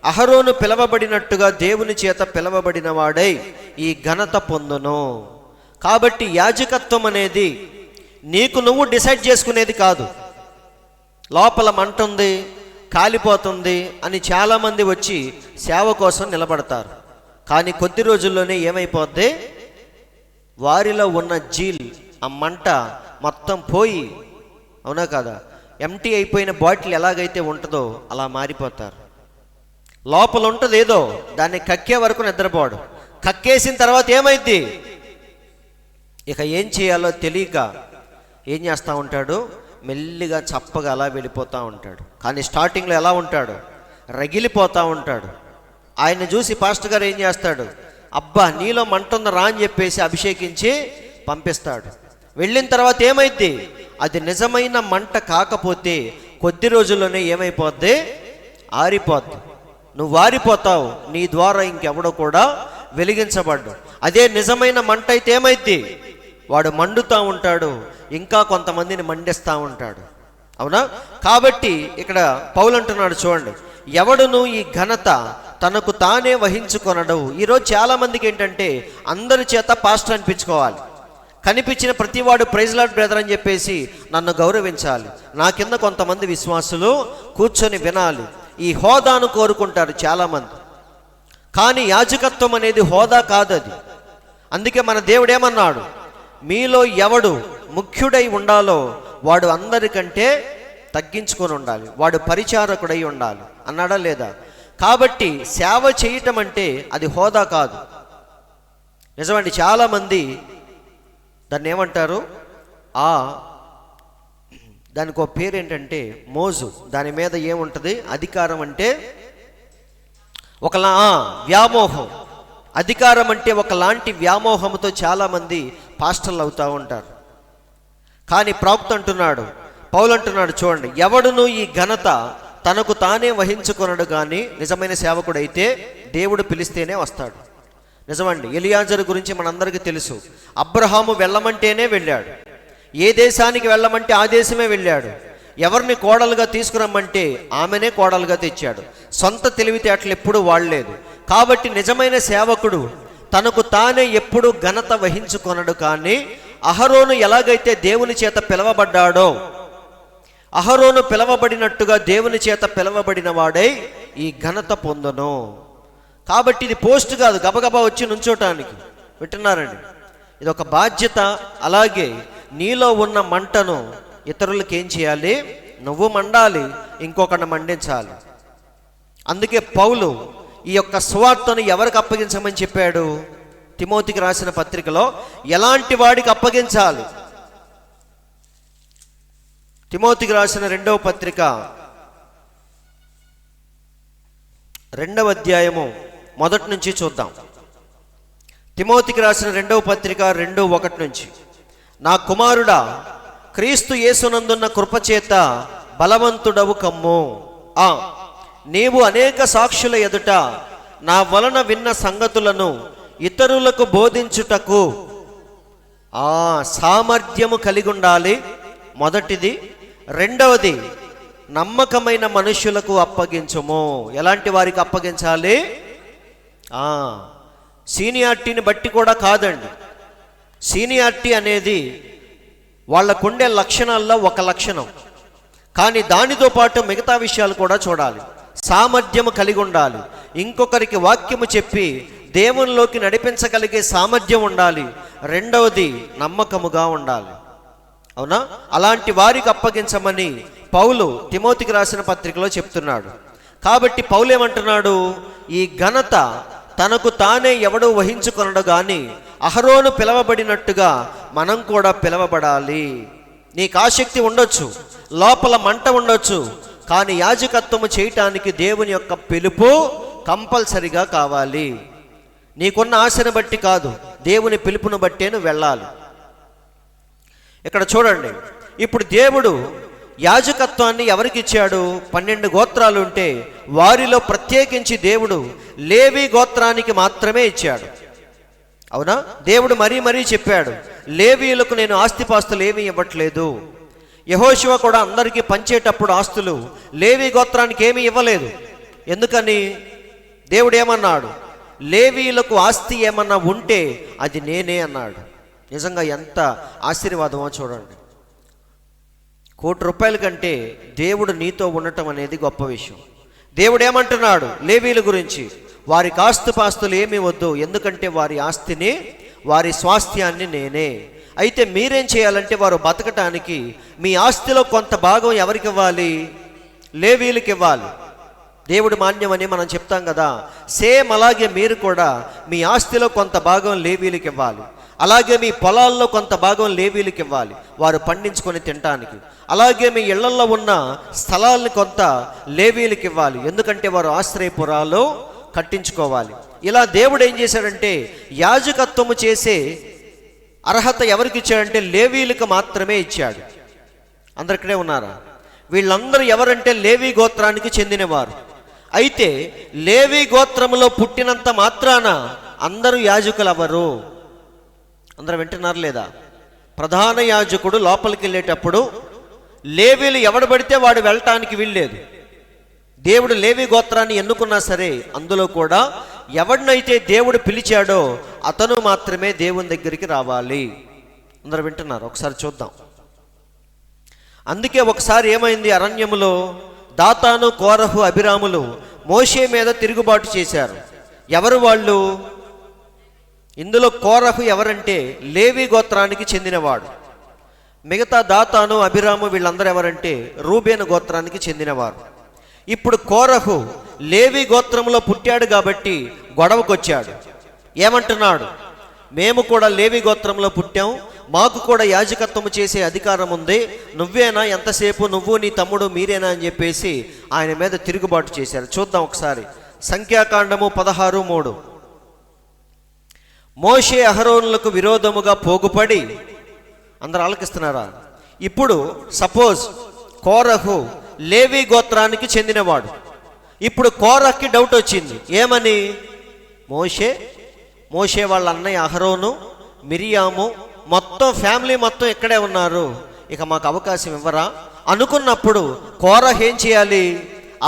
అహరోను పిలవబడినట్టుగా దేవుని చేత పిలవబడిన వాడై ఈ ఘనత పొందును. కాబట్టి యాజకత్వం అనేది నీకు నువ్వు డిసైడ్ చేసుకునేది కాదు. లోపల మంట ఉంది, కాలిపోతుంది అని చాలామంది వచ్చి సేవ కోసం నిలబడతారు. కానీ కొద్ది రోజుల్లోనే ఏమైపోద్ది? వారిలో ఉన్న జీల్, ఆ మంట మొత్తం పోయి, అవునా కదా, ఎంటీ అయిపోయిన బాటిల్ ఎలాగైతే ఉంటుందో అలా మారిపోతారు. లోపల ఉంటుంది ఏదో, దాన్ని కక్కే వరకు నిద్రపోడు. కక్కేసిన తర్వాత ఏమైంది? ఇక ఏం చేయాలో తెలియక ఏం చేస్తూ ఉంటాడు? మెల్లిగా చప్పగా అలా వెళ్ళిపోతూ ఉంటాడు. కానీ స్టార్టింగ్లో ఎలా ఉంటాడు? రగిలిపోతూ ఉంటాడు. ఆయన చూసి పాస్టర్ గారు ఏం చేస్తాడు? అబ్బా నీలో మంట ఉంది రా అని చెప్పేసి అభిషేకించి పంపిస్తాడు. వెళ్ళిన తర్వాత ఏమైద్ది? అది నిజమైన మంట కాకపోతే కొద్ది రోజుల్లోనే ఏమైపోద్ది? ఆరిపోద్ది. నువ్వు ఆరిపోతావు, నీ ద్వారా ఇంకెవడో కూడా వెలిగించబడ్డు. అదే నిజమైన మంట అయితే ఏమైద్ది? వాడు మండుతూ ఉంటాడు, ఇంకా కొంతమందిని మండిస్తూ ఉంటాడు. అవునా? కాబట్టి ఇక్కడ పౌలు అంటున్నాడు చూడండి, ఎవడును ఈ ఘనత తనకు తానే వహించుకొనడు. ఈరోజు చాలామందికి ఏంటంటే అందరి చేత పాస్టర్ అనిపించుకోవాలి. కనిపించిన ప్రతివాడు ప్రైజ్ లార్డ్ బ్రదర్ అని చెప్పేసి నన్ను గౌరవించాలి. నా కింద కొంతమంది విశ్వాసులు కూర్చొని వినాలి. ఈ హోదాను కోరుకుంటారు చాలామంది. కానీ యాజకత్వం అనేది హోదా కాదు అది. అందుకే మన దేవుడు ఏమన్నాడు? మీలో ఎవడు ముఖ్యుడై ఉండాలో వాడు అందరికంటే తగ్గించుకొని ఉండాలి, వాడు పరిచారకుడై ఉండాలి అన్నాడా లేదా? కాబట్టి సేవ చేయటం అంటే అది హోదా కాదు. నిజమండి, చాలామంది దాన్ని ఏమంటారు? దానికి ఒక పేరు ఏంటంటే మోజు. దాని మీద ఏముంటుంది? అధికారం అంటే ఒకలా వ్యామోహం. అధికారం అంటే ఒకలాంటి వ్యామోహంతో చాలామంది పాస్టర్లు అవుతూ ఉంటారు. కానీ ప్రవక్త అంటున్నాడు, పౌలు అంటున్నాడు చూడండి, ఎవడును ఈ ఘనత తనకు తానే వహించుకొనడు. కానీ నిజమైన సేవకుడైతే దేవుడు పిలిస్తేనే వస్తాడు. నిజమండి, ఎలియాజరు గురించి మనందరికీ తెలుసు. అబ్రహాము వెళ్ళమంటేనే వెళ్ళాడు. ఏ దేశానికి వెళ్ళమంటే ఆ దేశమే వెళ్ళాడు. ఎవరిని కోడలుగా తీసుకురమ్మంటే ఆమెనే కోడలుగా తెచ్చాడు. సొంత తెలివితేటలు ఎప్పుడూ వాడలేదు. కాబట్టి నిజమైన సేవకుడు తనకు తానే ఎప్పుడూ ఘనత వహించుకొనడు. కానీ అహరోను ఎలాగైతే దేవుని చేత పిలవబడ్డాడో, అహరోను పిలవబడినట్టుగా దేవుని చేత పిలవబడిన వాడై ఈ ఘనత పొందును. కాబట్టి ఇది పోస్ట్ కాదు, గబగబా వచ్చి నుంచోటానికి. వింటున్నారండి? ఇది ఒక బాధ్యత. అలాగే నీలో ఉన్న మంటను ఇతరులకు ఏం చేయాలి? నువ్వు మండాలి, ఇంకొకరిని మండించాలి. అందుకే పౌలు ఈ యొక్క సువార్తను ఎవరికి అప్పగించమని చెప్పాడు? తిమోతికి రాసిన పత్రికలో ఎలాంటి వాడికి అప్పగించాలి? తిమోతికి రాసిన 2వ పత్రిక 2వ అధ్యాయము 1 నుంచి చూద్దాం. తిమోతికి రాసిన 2వ పత్రిక 2:1 నుంచి, నా కుమారుడా, క్రీస్తు యేసునందున్న కృపచేత బలవంతుడవు కమ్ము. నీవు అనేక సాక్షుల ఎదుట నా వలన విన్న సంగతులను ఇతరులకు బోధించుటకు సామర్థ్యము కలిగి ఉండాలి. మొదటిది. రెండవది, నమ్మకమైన మనుషులకు అప్పగించుము. ఎలాంటి వారికి అప్పగించాలి? సీనియారిటీని బట్టి కూడా కాదండి. సీనియారిటీ అనేది వాళ్ళకుండే లక్షణాల్లో ఒక లక్షణం. కానీ దానితో పాటు మిగతా విషయాలు కూడా చూడాలి. సామర్థ్యము కలిగి ఉండాలి. ఇంకొకరికి వాక్యము చెప్పి దేవునిలోకి నడిపించగలిగే సామర్థ్యం ఉండాలి. రెండవది, నమ్మకముగా ఉండాలి. అవునా? అలాంటి వారికి అప్పగించమని పౌలు తిమోతికి రాసిన పత్రికలో చెప్తున్నాడు. కాబట్టి పౌలు ఏమంటున్నాడు? ఈ ఘనత తనకు తానే ఎవడూ వహించుకొనడు. కానీ అహరోను పిలవబడినట్టుగా మనం కూడా పిలవబడాలి. నీకు ఆసక్తి ఉండొచ్చు, లోపల మంట ఉండొచ్చు, కానీ యాజకత్వము చేయటానికి దేవుని యొక్క పిలుపు కంపల్సరిగా కావాలి. నీకున్న ఆశను బట్టి కాదు, దేవుని పిలుపును బట్టే నువ్వు వెళ్ళాలి. ఇక్కడ చూడండి, ఇప్పుడు దేవుడు యాజకత్వాన్ని ఎవరికి ఇచ్చాడు? 12 గోత్రాలు ఉంటే వారిలో ప్రత్యేకించి దేవుడు లేవి గోత్రానికి మాత్రమే ఇచ్చాడు. అవునా? దేవుడు మరీ చెప్పాడు, లేవీయులకు నేను ఆస్తిపాస్తులు ఏమీ ఇవ్వట్లేదు. యెహోషువ కూడా అందరికీ పంచేటప్పుడు ఆస్తులు లేవి గోత్రానికి ఏమీ ఇవ్వలేదు. ఎందుకని? దేవుడు ఏమన్నాడు? లేవీయులకు ఆస్తి ఏమన్నా ఉంటే అది నేనే అన్నాడు. నిజంగా ఎంత ఆశీర్వాదమో చూడండి. ₹1,00,00,000 కంటే దేవుడు నీతో ఉండటం అనేది గొప్ప విషయం. దేవుడు ఏమంటున్నాడు లేవీయుల గురించి? వారికి ఆస్తుపాస్తులు ఏమీ వద్దు, ఎందుకంటే వారి ఆస్తిని, వారి స్వాస్థ్యాన్ని నేనే. అయితే మీరేం చేయాలంటే వారు బతకటానికి మీ ఆస్తిలో కొంత భాగం ఎవరికి ఇవ్వాలి? లేవీయులకి ఇవ్వాలి. దేవుడు మాన్యం అని మనం చెప్తాం కదా. సేమ్ అలాగే మీరు కూడా మీ ఆస్తిలో కొంత భాగం లేవీయులకి ఇవ్వాలి. అలాగే మీ పొలాల్లో కొంత భాగం లేవీలకు ఇవ్వాలి, వారు పండించుకొని తినటానికి. అలాగే మీ ఇళ్లల్లో ఉన్న స్థలాలను కొంత లేవీలకు ఇవ్వాలి, ఎందుకంటే వారు ఆశ్రయపురాలు కట్టించుకోవాలి. ఇలా దేవుడు ఏం చేశాడంటే యాజకత్వము చేసే అర్హత ఎవరికి ఇచ్చాడంటే లేవీలకు మాత్రమే ఇచ్చాడు. అందరు ఇక్కడే ఉన్నారా? వీళ్ళందరూ ఎవరంటే లేవీ గోత్రానికి చెందినవారు. అయితే లేవీ గోత్రములో పుట్టినంత మాత్రాన అందరూ యాజకులు అవ్వరు. అందరూ వింటున్నారు లేదా? ప్రధాన యాజకుడు లోపలికి వెళ్ళేటప్పుడు లేవీలు ఎవడు పడితే వాడు వెళ్ళటానికి వీల్లేదు. దేవుడు లేవీ గోత్రాన్ని ఎన్నుకున్నా సరే అందులో కూడా ఎవడినైతే దేవుడు పిలిచాడో అతను మాత్రమే దేవుని దగ్గరికి రావాలి. అందరూ వింటున్నారు? ఒకసారి చూద్దాం. అందుకే ఒకసారి ఏమైంది, అరణ్యములో దాతాను, కోరహు, అబిరాములు మోషే మీద తిరుగుబాటు చేశారు. ఎవరు వాళ్ళు? ఇందులో కోరహు ఎవరంటే లేవీ గోత్రానికి చెందినవాడు. మిగతా దాతాను, అబిరాము వీళ్ళందరూ ఎవరంటే రూబేను గోత్రానికి చెందినవారు. ఇప్పుడు కోరహు లేవీ గోత్రంలో పుట్టాడు కాబట్టి గొడవకొచ్చాడు. ఏమంటున్నాడు? మేము కూడా లేవీ గోత్రంలో పుట్టాం, మాకు కూడా యాజకత్వము చేసే అధికారం ఉంది, నువ్వేనా, ఎంతసేపు నువ్వు నీ తమ్ముడు మీరేనా అని చెప్పేసి ఆయన మీద తిరుగుబాటు చేశారు. చూద్దాం ఒకసారి. సంఖ్యాకాండము 16:3. మోషే అహరోనులకు విరోధముగా పోగుపడి, అందరూ ఆలకిస్తున్నారా? ఇప్పుడు సపోజ్ కోరహు లేవీ గోత్రానికి చెందినవాడు. ఇప్పుడు కోరహుకి డౌట్ వచ్చింది. ఏమని? మోషే వాళ్ళ అన్నయ్య అహరోను, మిరియాము మొత్తం ఫ్యామిలీ మొత్తం ఇక్కడే ఉన్నారు, ఇక మాకు అవకాశం ఇవ్వరా అనుకున్నప్పుడు కోరహు ఏం చేయాలి?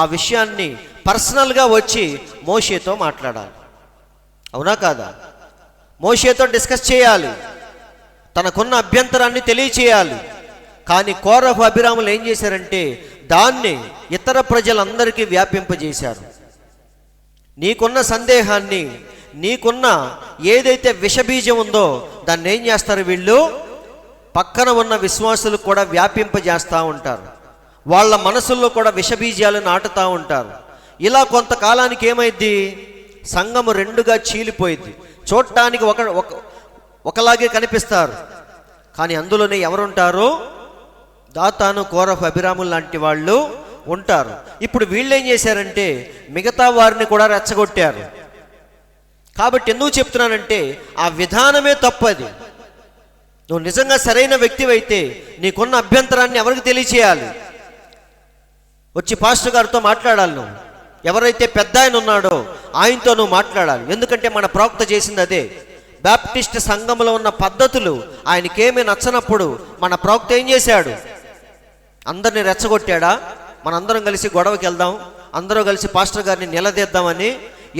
ఆ విషయాన్ని పర్సనల్గా వచ్చి మోషేతో మాట్లాడాలి. అవునా కాదా? మోషేతో డిస్కస్ చేయాలి, తనకున్న అభ్యంతరాన్ని తెలియచేయాలి. కానీ కోరహు, అబిరాములు ఏం చేశారంటే దాన్ని ఇతర ప్రజలందరికీ వ్యాపింపజేశారు. నీకున్న సందేహాన్ని, నీకున్న ఏదైతే విషబీజం ఉందో దాన్ని ఏం చేస్తారు వీళ్ళు? పక్కన ఉన్న విశ్వాసులు కూడా వ్యాపింపజేస్తూ ఉంటారు. వాళ్ళ మనసుల్లో కూడా విషబీజాలు నాటుతూ ఉంటారు. ఇలా కొంతకాలానికి ఏమైంది? సంఘము రెండుగా చీలిపోయింది. చూడటానికి ఒకలాగే కనిపిస్తారు, కానీ అందులోనే ఎవరుంటారు? దాతాను, కోరహు, అబిరాములు లాంటి వాళ్ళు ఉంటారు. ఇప్పుడు వీళ్ళు ఏం చేశారంటే మిగతా వారిని కూడా రెచ్చగొట్టారు. కాబట్టి ఎందుకు చెప్తున్నానంటే ఆ విధానమే తప్పది. నువ్వు నిజంగా సరైన వ్యక్తివైతే నీకున్న అభ్యంతరాన్ని ఎవరికి తెలియచేయాలి? వచ్చి పాస్టర్ గారితో మాట్లాడాలి. నువ్వు ఎవరైతే పెద్ద ఆయన ఉన్నాడో ఆయనతో నువ్వు మాట్లాడాలి. ఎందుకంటే మన ప్రవక్త చేసింది అదే. బాప్టిస్ట్ సంఘంలో ఉన్న పద్ధతులు ఆయనకేమీ నచ్చనప్పుడు మన ప్రవక్త ఏం చేశాడు? అందరినీ రెచ్చగొట్టాడా? మనందరం కలిసి గొడవకి వెళ్దాం, అందరూ కలిసి పాస్టర్ గారిని నిలదీద్దామని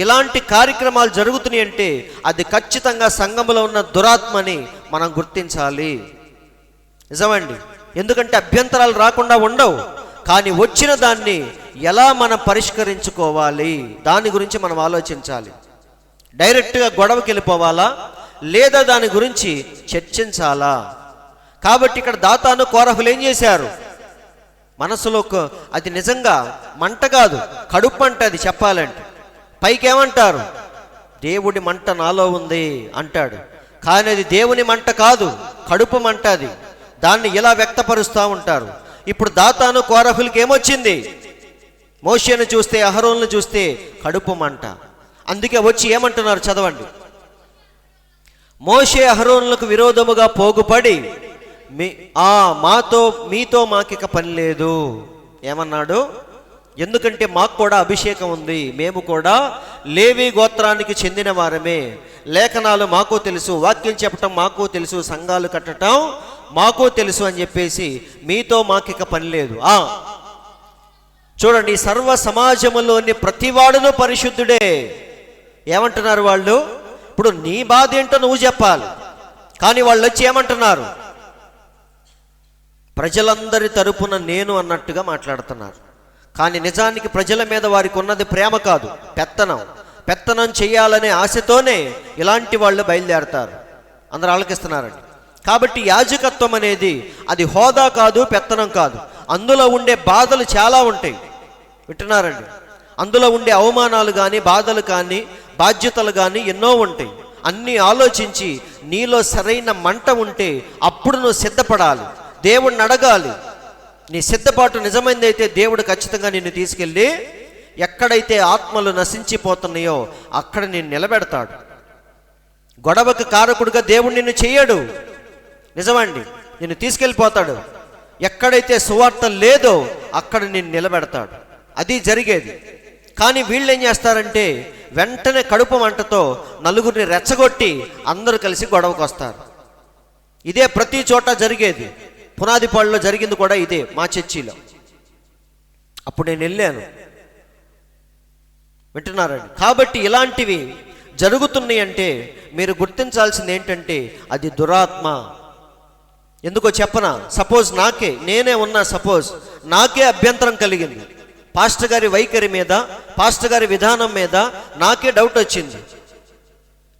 ఇలాంటి కార్యక్రమాలు జరుగుతున్నాయి అంటే అది ఖచ్చితంగా సంఘంలో ఉన్న దురాత్మని మనం గుర్తించాలి. నిజమండి. ఎందుకంటే అభ్యంతరాలు రాకుండా ఉండవు, కానీ వచ్చిన దాన్ని ఎలా మనం పరిష్కరించుకోవాలి దాని గురించి మనం ఆలోచించాలి. డైరెక్ట్గా గొడవకి వెళ్ళిపోవాలా లేదా దాని గురించి చర్చించాలా? కాబట్టి ఇక్కడ దాతాను, కోరహులు ఏం చేశారు? మనసులో అది నిజంగా మంట కాదు, కడుపు మంట. అది చెప్పాలంటే పైకి ఏమంటారు? దేవుడి మంట నాలో ఉంది అంటాడు, కానీ అది దేవుని మంట కాదు, కడుపు మంట. అది దాన్ని ఇలా వ్యక్తపరుస్తూ ఉంటారు. ఇప్పుడు దాతాను, కోరహులకి ఏమొచ్చింది? మోషేను చూస్తే, అహరోనును చూస్తే కడుపు మంట. అందుకే వచ్చి ఏమంటున్నారు? చదవండి. మోషే అహరోనులకు విరోధముగా పోగుపడి మీతో మాకిక పని లేదు. ఏమన్నాడు? ఎందుకంటే మాకు కూడా అభిషేకం ఉంది, మేము కూడా లేవీ గోత్రానికి చెందిన వారమే, లేఖనాలు మాకు తెలుసు, వాక్యం చెప్పటం మాకు తెలుసు, సంఘాలు కట్టడం మాకు తెలుసు అని చెప్పేసి మీతో మాకిక పని లేదు. చూడండి, సర్వ సమాజంలోని ప్రతివాడును పరిశుద్ధుడే. ఏమంటున్నారు వాళ్ళు? ఇప్పుడు నీ బాధ ఏంటో నువ్వు చెప్పాలి, కానీ వాళ్ళు వచ్చి ఏమంటున్నారు? ప్రజలందరి తరపున నేను అన్నట్టుగా మాట్లాడుతున్నారు. కానీ నిజానికి ప్రజల మీద వారికి ఉన్నది ప్రేమ కాదు, పెత్తనం చేయాలనే ఆశతోనే ఇలాంటి వాళ్ళు బయలుదేరతారు. అందరూ ఆలకిస్తున్నారండి. కాబట్టి యాజకత్వం అనేది అది హోదా కాదు, పెత్తనం కాదు. అందులో ఉండే బాధలు చాలా ఉంటాయి. వింటున్నారండి? అందులో ఉండే అవమానాలు కానీ, బాధలు కానీ, బాధ్యతలు కానీ ఎన్నో ఉంటాయి. అన్నీ ఆలోచించి నీలో సరైన మంట ఉంటే అప్పుడు నువ్వు సిద్ధపడాలి, దేవుడిని అడగాలి. నీ సిద్ధపాటు నిజమైందైతే దేవుడు ఖచ్చితంగా నిన్ను తీసుకెళ్ళి ఎక్కడైతే ఆత్మలు నశించిపోతున్నాయో అక్కడ నిన్ను నిలబెడతాడు. గొడవకు కారకుడుగా దేవుడు నిన్ను చేయడు, నిజమండి. నిన్ను తీసుకెళ్ళిపోతాడు. ఎక్కడైతే సువార్త లేదో అక్కడ నిన్ను నిలబెడతాడు. అది జరిగేది. కానీ వీళ్ళు ఏం చేస్తారంటే వెంటనే కడుపు మంటతో నలుగురిని రెచ్చగొట్టి అందరూ కలిసి గొడవకు వస్తారు. ఇదే ప్రతి చోట జరిగేది. పునాదిపాడులో జరిగింది కూడా ఇదే, మా చర్చిలో. అప్పుడు నేను వెళ్ళాను, వింటున్నారండి. కాబట్టి ఇలాంటివి జరుగుతున్నాయి అంటే మీరు గుర్తించాల్సింది ఏంటంటే అది దురాత్మ. ఎందుకో చెప్పనా? సపోజ్ నేనే ఉన్నా, సపోజ్ నాకే అభ్యంతరం కలిగింది, పాస్టర్ గారి వైఖరి మీద, పాస్టర్ గారి విధానం మీద నాకే డౌట్ వచ్చింది,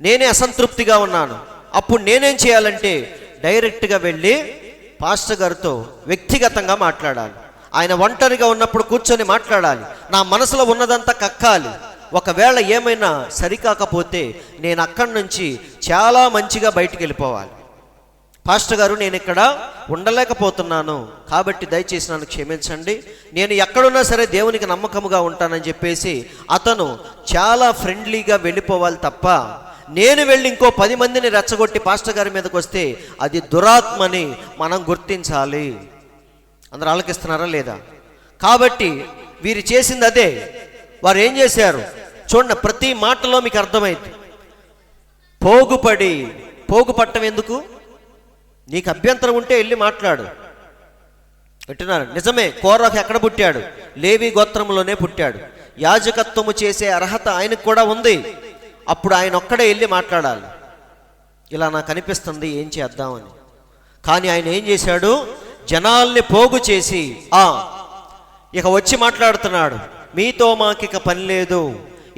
నేనే అసంతృప్తిగా ఉన్నాను. అప్పుడు నేనేం చేయాలంటే డైరెక్ట్గా వెళ్ళి పాస్టర్ గారితో వ్యక్తిగతంగా మాట్లాడాలి. ఆయన ఒంటరిగా ఉన్నప్పుడు కూర్చొని మాట్లాడాలి. నా మనసులో ఉన్నదంతా కక్కాలి. ఒకవేళ ఏమైనా సరికాకపోతే నేను అక్కడి నుంచి చాలా మంచిగా బయటికి వెళ్ళిపోవాలి. పాస్టర్ గారు, నేను ఇక్కడ ఉండలేకపోతున్నాను, కాబట్టి దయచేసి నన్ను క్షమించండి, నేను ఎక్కడున్నా సరే దేవునికి నమ్మకముగా ఉంటానని చెప్పేసి అతను చాలా ఫ్రెండ్లీగా వెళ్ళిపోవాలి తప్ప నేను వెళ్ళి ఇంకో 10 మందిని రెచ్చగొట్టి పాస్టర్ గారి మీదకి వస్తే అది దురాత్మని మనం గుర్తించాలి. అందరూ ఆలకిస్తున్నారా లేదా? కాబట్టి వీరు చేసింది అదే. వారు ఏం చేశారు చూడండి, ప్రతి మాటలో మీకు అర్థమైంది. పోగుపట్టం ఎందుకు? నీకు అభ్యంతరం ఉంటే వెళ్ళి మాట్లాడు. వింటున్నారు? నిజమే, కోరహు ఎక్కడ పుట్టాడు? లేవి గోత్రంలోనే పుట్టాడు. యాజకత్వము చేసే అర్హత ఆయనకు కూడా ఉంది. అప్పుడు ఆయన ఒక్కడే వెళ్ళి మాట్లాడాలి. ఇలా నాకు అనిపిస్తుంది, ఏం చేద్దామని. కానీ ఆయన ఏం చేశాడు? జనాల్ని పోగు చేసి ఇక వచ్చి మాట్లాడుతున్నాడు. మీతో మాకిక పని లేదు,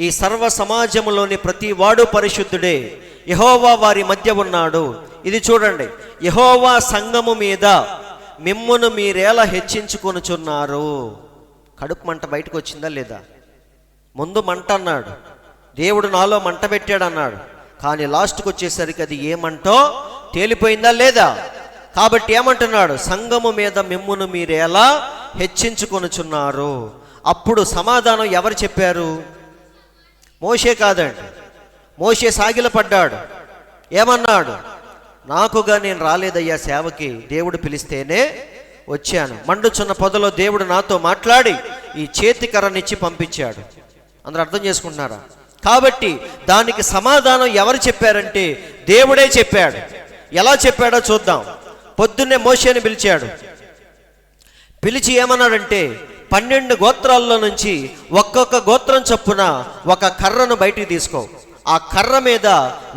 ఈ సర్వ సమాజంలోని ప్రతి వాడు పరిశుద్ధుడే, యెహోవా వారి మధ్య ఉన్నాడు. ఇది చూడండి, యెహోవా సంఘము మీద మిమ్మును మీరేలా హెచ్చించుకొనుచున్నారు. కడుపు మంట బయటకు వచ్చిందా లేదా? ముందు మంట అన్నాడు, దేవుడు నాలో మంట పెట్టాడు అన్నాడు. కానీ లాస్ట్కి వచ్చేసరికి అది ఏమంటో తేలిపోయిందా లేదా? కాబట్టి ఏమంటున్నాడు? సంఘము మీద మిమ్మును మీరేలా హెచ్చించుకొనుచున్నారు. అప్పుడు సమాధానం ఎవరు చెప్పారు? మోషే కాదండి. మోషే సాగిలపడ్డాడు. ఏమన్నాడు? నాకుగా నేను రాలేదయ్యా సేవకి, దేవుడు పిలిస్తేనే వచ్చాను. మండుచున్న పొదలో దేవుడు నాతో మాట్లాడి ఈ చేతికర్రనిచ్చి పంపించాడు. అందరూ అర్థం చేసుకుంటున్నారా? కాబట్టి దానికి సమాధానం ఎవరు చెప్పారంటే దేవుడే చెప్పాడు. ఎలా చెప్పాడో చూద్దాం. పొద్దున్నే మోషేని పిలిచాడు. పిలిచి ఏమన్నాడంటే 12 గోత్రాల్లో నుంచి ఒక్కొక్క గోత్రం చొప్పున ఒక కర్రను బయటికి తీసుకో. ఆ కర్ర మీద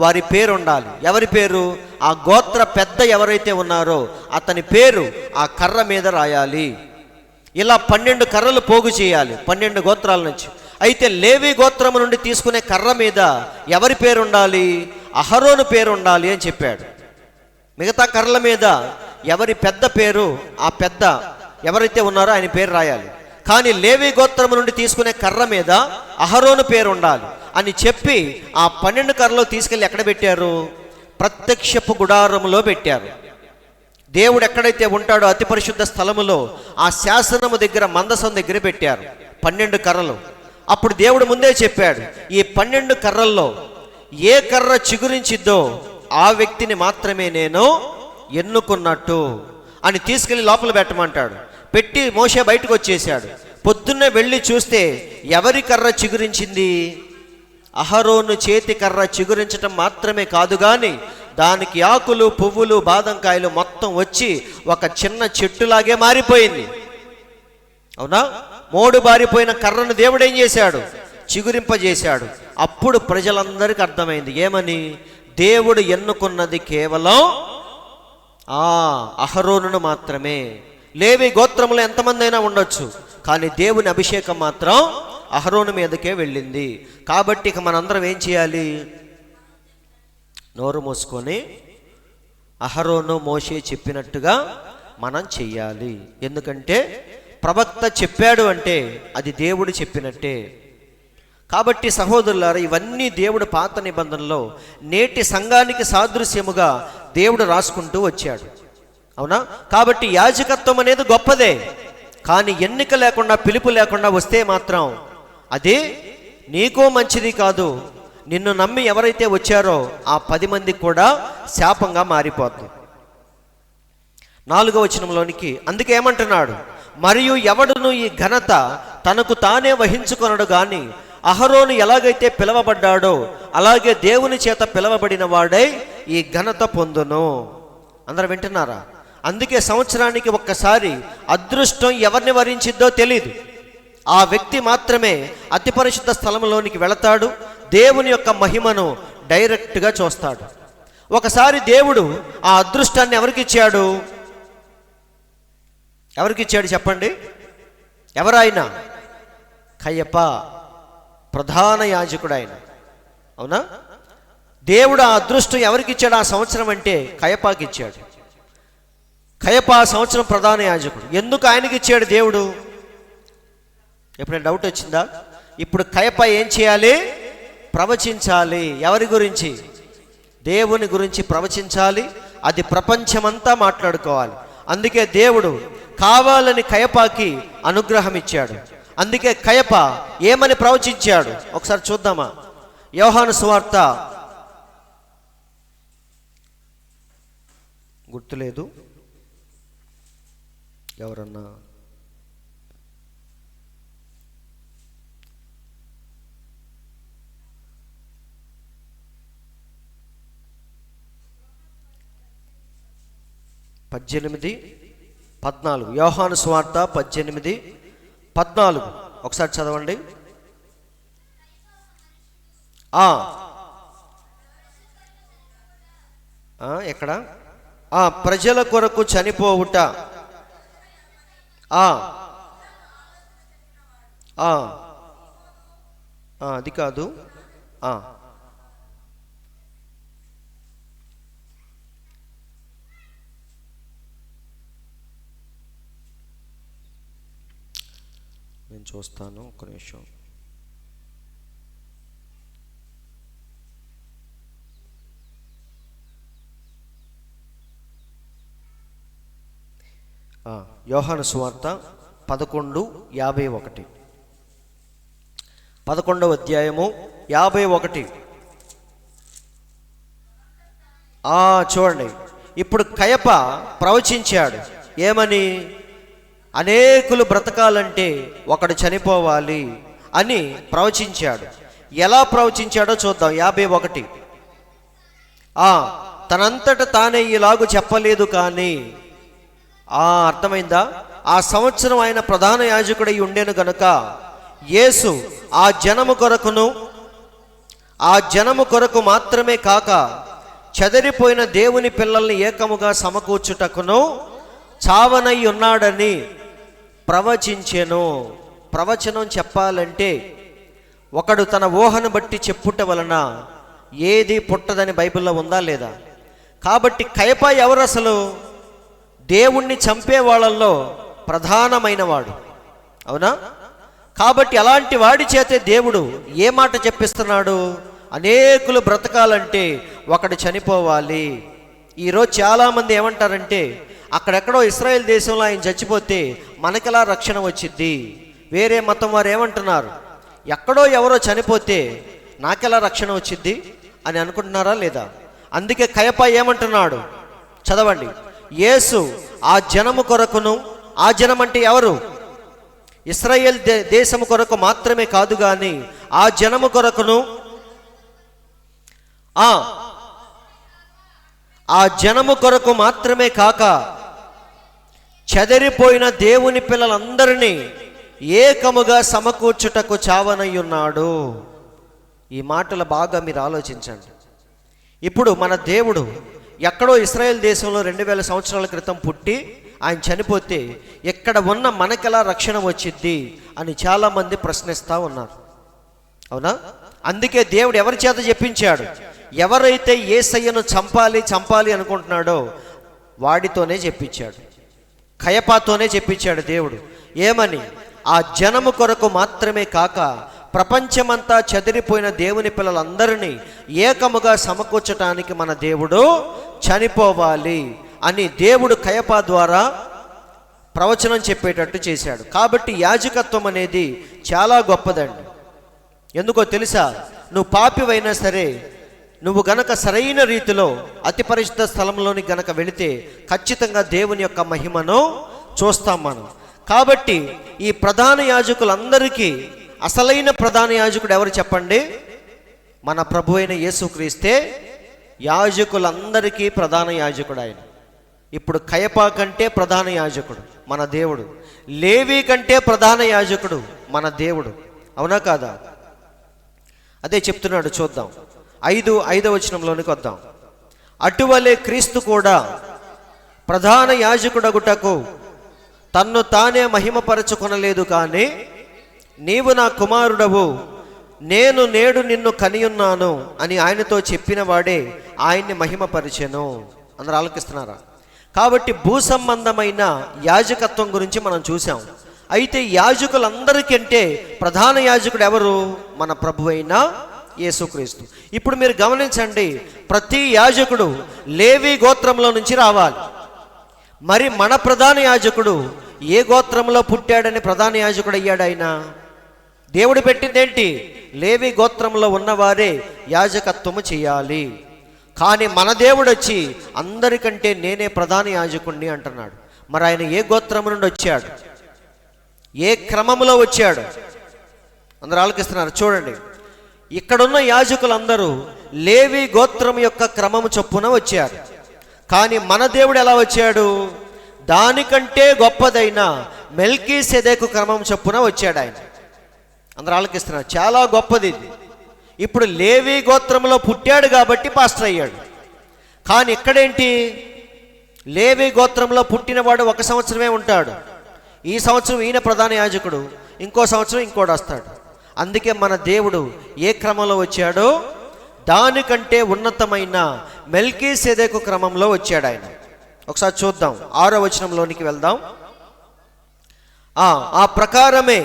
వారి పేరు ఉండాలి. ఎవరి పేరు? ఆ గోత్ర పెద్ద ఎవరైతే ఉన్నారో అతని పేరు ఆ కర్ర మీద రాయాలి. ఇలా 12 కర్రలు పోగు చేయాలి 12 గోత్రాల నుంచి. అయితే లేవి గోత్రము నుండి తీసుకునే కర్ర మీద ఎవరి పేరు ఉండాలి? అహరోను పేరు ఉండాలి అని చెప్పాడు. మిగతా కర్రల మీద ఎవరి పెద్ద పేరు, ఆ పెద్ద ఎవరైతే ఉన్నారో ఆయన పేరు రాయాలి. కానీ లేవి గోత్రము నుండి తీసుకునే కర్ర మీద అహరోను పేరు ఉండాలి అని చెప్పి ఆ 12 కర్రలు తీసుకెళ్ళి ఎక్కడ పెట్టారు? ప్రత్యక్షపు గుడారములో పెట్టారు. దేవుడు ఎక్కడైతే ఉంటాడో అతి పరిశుద్ధ స్థలములో ఆ శాసనము దగ్గర, మందసం దగ్గర పెట్టారు 12 కర్రలు. అప్పుడు దేవుడు ముందే చెప్పాడు, ఈ 12 కర్రల్లో ఏ కర్ర చిగురించిద్దో ఆ వ్యక్తిని మాత్రమే నేను ఎన్నుకున్నట్టు అని తీసుకెళ్ళి లోపల పెట్టమంటాడు. పెట్టి మోషే బయటకు వచ్చేసాడు. పొద్దున్నే వెళ్ళి చూస్తే ఎవరి కర్ర చిగురించింది? అహరోను చేతి కర్ర చిగురించటం మాత్రమే కాదు కానీ దానికి ఆకులు, పువ్వులు, బాదంకాయలు మొత్తం వచ్చి ఒక చిన్న చెట్టులాగే మారిపోయింది. అవునా? మోడు బారిపోయిన కర్రను దేవుడు ఏం చేశాడు? చిగురింపజేశాడు. అప్పుడు ప్రజలందరికీ అర్థమైంది. ఏమని? దేవుడు ఎన్నుకున్నది కేవలం అహరోనును మాత్రమే. లేవి గోత్రంలో ఎంతమంది అయినా ఉండొచ్చు, కానీ దేవుని అభిషేకం మాత్రం అహరోను మీదకే వెళ్ళింది. కాబట్టి ఇక మనందరం ఏం చేయాలి? నోరు మూసుకొని అహరోను, మోషే చెప్పినట్టుగా మనం చెయ్యాలి. ఎందుకంటే ప్రవక్త చెప్పాడు అంటే అది దేవుడు చెప్పినట్టే. కాబట్టి సహోదరులారా, ఇవన్నీ దేవుడు పాత నిబంధనలో నేటి సంఘానికి సాదృశ్యముగా దేవుడు రాసుకుంటూ వచ్చాడు. అవునా? కాబట్టి యాజకత్వం అనేది గొప్పదే, కానీ ఎన్నిక లేకుండా, పిలుపు లేకుండా వస్తే మాత్రం అది నీకో మంచిది కాదు. నిన్ను నమ్మి ఎవరైతే వచ్చారో ఆ 10 మందికి కూడా శాపంగా మారిపోద్ది. 4వ వచనంలోనికి అందుకే ఏమంటున్నాడు, మరియు ఎవడును ఈ ఘనత తనకు తానే వహించుకొనడు గాని అహరోను ఎలాగైతే పిలవబడ్డాడో అలాగే దేవుని చేత పిలవబడిన వాడై ఈ ఘనత పొందును. అందరూ వింటున్నారా? అందుకే సంవత్సరానికి ఒక్కసారి అదృష్టం ఎవరిని వరించిద్దో తెలీదు. ఆ వ్యక్తి మాత్రమే అతి పరిశుద్ధ స్థలంలోనికి వెళతాడు, దేవుని యొక్క మహిమను డైరెక్ట్గా చూస్తాడు. ఒకసారి దేవుడు ఆ అదృష్టాన్ని ఎవరికిచ్చాడు? ఎవరికిచ్చాడు చెప్పండి? ఎవరాయన? కయప, ప్రధాన యాజకుడు ఆయన. అవునా? దేవుడు ఆ అదృష్టం ఎవరికి ఇచ్చాడు ఆ సంవత్సరం అంటే కయపాకి ఇచ్చాడు. కయప ఆ సంవత్సరం ప్రధాన యాజకుడు. ఎందుకు ఆయనకి ఇచ్చాడు దేవుడు? ఎప్పుడైనా డౌట్ వచ్చిందా? ఇప్పుడు కయప ఏం చేయాలి? ప్రవచించాలి. ఎవరి గురించి? దేవుని గురించి ప్రవచించాలి. అది ప్రపంచమంతా మాట్లాడుకోవాలి. అందుకే దేవుడు కావాలని కయపాకి అనుగ్రహం ఇచ్చాడు. అందుకే కయప ఏమని ప్రవచించాడు ఒకసారి చూద్దామా? యోహాను సువార్త, గుర్తులేదు ఎవరన్నా, పద్దెనిమిది 14. యోహాను సువార్త 18:14 ఒకసారి చదవండి. ఎక్కడ? ప్రజల కొరకు చనిపోవుట. అది కాదు. నేను చూస్తాను, ఒక నిమిషం. యోహాను సువార్త 11:51. 11వ అధ్యాయము 51. చూడండి, ఇప్పుడు కయప ప్రవచించాడు. ఏమని? అనేకులు బ్రతకాలంటే ఒకడు చనిపోవాలి అని ప్రవచించాడు. ఎలా ప్రవచించాడో చూద్దాం. 51. తనంతట తానే ఇలాగు చెప్పలేదు కానీ, అర్థమైందా? ఆ సంవత్సరం ఆయన ప్రధాన యాజకుడై ఉండేను గనుక యేసు ఆ జనము కొరకు మాత్రమే కాక చెదరిపోయిన దేవుని పిల్లల్ని ఏకముగా సమకూర్చుటకును చావనై ఉన్నాడని ప్రవచించెను. ప్రవచనం చెప్పాలంటే ఒకడు తన ఊహను బట్టి చెప్పుట వలన ఏది పుట్టదని బైబిల్లో ఉందా లేదా? కాబట్టి కయప ఎవరు? అసలు దేవుణ్ణి చంపే వాళ్ళల్లో ప్రధానమైన వాడు. అవునా? కాబట్టి అలాంటి వాడి చేతే దేవుడు ఏ మాట చెప్పిస్తున్నాడు? అనేకులు బ్రతకాలంటే ఒకడు చనిపోవాలి. ఈరోజు చాలామంది ఏమంటారంటే, అక్కడెక్కడో ఇశ్రాయేల్ దేశంలో ఆయన చచ్చిపోతే మనకెలా రక్షణ వచ్చిద్ది? వేరే మతం వారు ఏమంటున్నారు, ఎక్కడో ఎవరో చనిపోతే నాకెలా రక్షణ వచ్చిద్ది అని అనుకుంటున్నారా లేదా? అందుకే కయప ఏమంటున్నాడు చదవండి. యేసు ఆ జనము కొరకును, ఆ జనం అంటే ఎవరు? ఇశ్రాయేల్ దేశము కొరకు మాత్రమే కాదు కానీ ఆ జనము కొరకును, ఆ జనము కొరకు మాత్రమే కాక చెదరిపోయిన దేవుని పిల్లలందరినీ ఏకముగా సమకూర్చుటకు చావనయ్యున్నాడు. ఈ మాటలు బాగా మీరు ఆలోచించండి. ఇప్పుడు మన దేవుడు ఎక్కడో ఇశ్రాయేల్ దేశంలో 2000 సంవత్సరాల క్రితం పుట్టి ఆయన చనిపోతే ఎక్కడ ఉన్న మనకెలా రక్షణ వచ్చిద్ది అని చాలామంది ప్రశ్నిస్తూ ఉన్నారు. అవునా? అందుకే దేవుడు ఎవరి చేత చెప్పించాడు? ఎవరైతే యేసయ్యను చంపాలి అనుకుంటున్నాడో వాడితోనే చెప్పించాడు. కయపాతోనే చెప్పించాడు దేవుడు. ఏమని? ఆ జనము కొరకు మాత్రమే కాక ప్రపంచమంతా చెదిరిపోయిన దేవుని పిల్లలందరినీ ఏకముగా సమకూర్చటానికి మన దేవుడు చనిపోవాలి అని దేవుడు కయప ద్వారా ప్రవచనం చెప్పేటట్టు చేశాడు. కాబట్టి యాజకత్వం అనేది చాలా గొప్పదండి. ఎందుకో తెలుసా? నువ్వు పాపివైనా సరే, నువ్వు గనక సరైన రీతిలో అతి పరిశుద్ధ స్థలంలోని గనక వెళితే ఖచ్చితంగా దేవుని యొక్క మహిమను చూస్తాం మనం. కాబట్టి ఈ ప్రధాన యాజకులందరికీ అసలైన ప్రధాన యాజకుడు ఎవరు చెప్పండి? మన ప్రభు అయిన యేసుక్రీస్తే యాజకులందరికీ ప్రధాన యాజకుడు ఆయన. ఇప్పుడు కయపా కంటే ప్రధాన యాజకుడు మన దేవుడు, లేవి కంటే ప్రధాన యాజకుడు మన దేవుడు. అవునా కాదా? అదే చెప్తున్నాడు. చూద్దాం, 5వ వచనంలోనికి వద్దాం. అటువలే క్రీస్తు కూడా ప్రధాన యాజకుడగుటకు తన్ను తానే మహిమపరచుకొనలేదు, కానీ నీవు నా కుమారుడవు, నేను నేడు నిన్ను కనియున్నాను అని ఆయనతో చెప్పిన వాడే ఆయన్ని మహిమపరిచెను. అందరూ ఆలోచిస్తున్నారా? కాబట్టి భూ సంబంధమైన యాజకత్వం గురించి మనం చూసాం. అయితే యాజకులందరికంటే ప్రధాన యాజకుడు ఎవరు? మన ప్రభు అయిన యేసుక్రీస్తు. ఇప్పుడు మీరు గమనించండి, ప్రతి యాజకుడు లేవి గోత్రంలో నుంచి రావాలి. మరి మన ప్రధాన యాజకుడు ఏ గోత్రంలో పుట్టాడని ప్రధాన యాజకుడు అయ్యాడు? ఆయన దేవుడు పెట్టిందేంటి? లేవి గోత్రంలో ఉన్నవారే యాజకత్వము చేయాలి. కానీ మన దేవుడు వచ్చి అందరికంటే నేనే ప్రధాన యాజకుడిని అంటున్నాడు. మరి ఆయన ఏ గోత్రం నుండి వచ్చాడు? ఏ క్రమంలో వచ్చాడు? అందరూ ఆలోచిస్తున్నారు. చూడండి, ఇక్కడున్న యాజకులందరూ లేవి గోత్రం యొక్క క్రమము చొప్పున వచ్చారు. కానీ మన దేవుడు ఎలా వచ్చాడు? దానికంటే గొప్పదైన మెల్కీసెదెకు క్రమం చొప్పున వచ్చాడు ఆయన. అందరూ ఆలోచిస్తున్నారు. చాలా గొప్పది ఇది. ఇప్పుడు లేవి గోత్రంలో పుట్టాడు కాబట్టి పాస్టర్ అయ్యాడు. కానీ ఇక్కడేంటి? లేవి గోత్రంలో పుట్టినవాడు 1 సంవత్సరమే ఉంటాడు. ఈ సంవత్సరం ఈయన ప్రధాన యాజకుడు, ఇంకో సంవత్సరం ఇంకోటి వస్తాడు. అందుకే మన దేవుడు ఏ క్రమంలో వచ్చాడో దానికంటే ఉన్నతమైన మెల్కీసెదెకు క్రమంలో వచ్చాడు ఆయన. ఒకసారి చూద్దాం, 6వ వచనంలోనికి వెళ్దాం. ఆ ప్రకారమే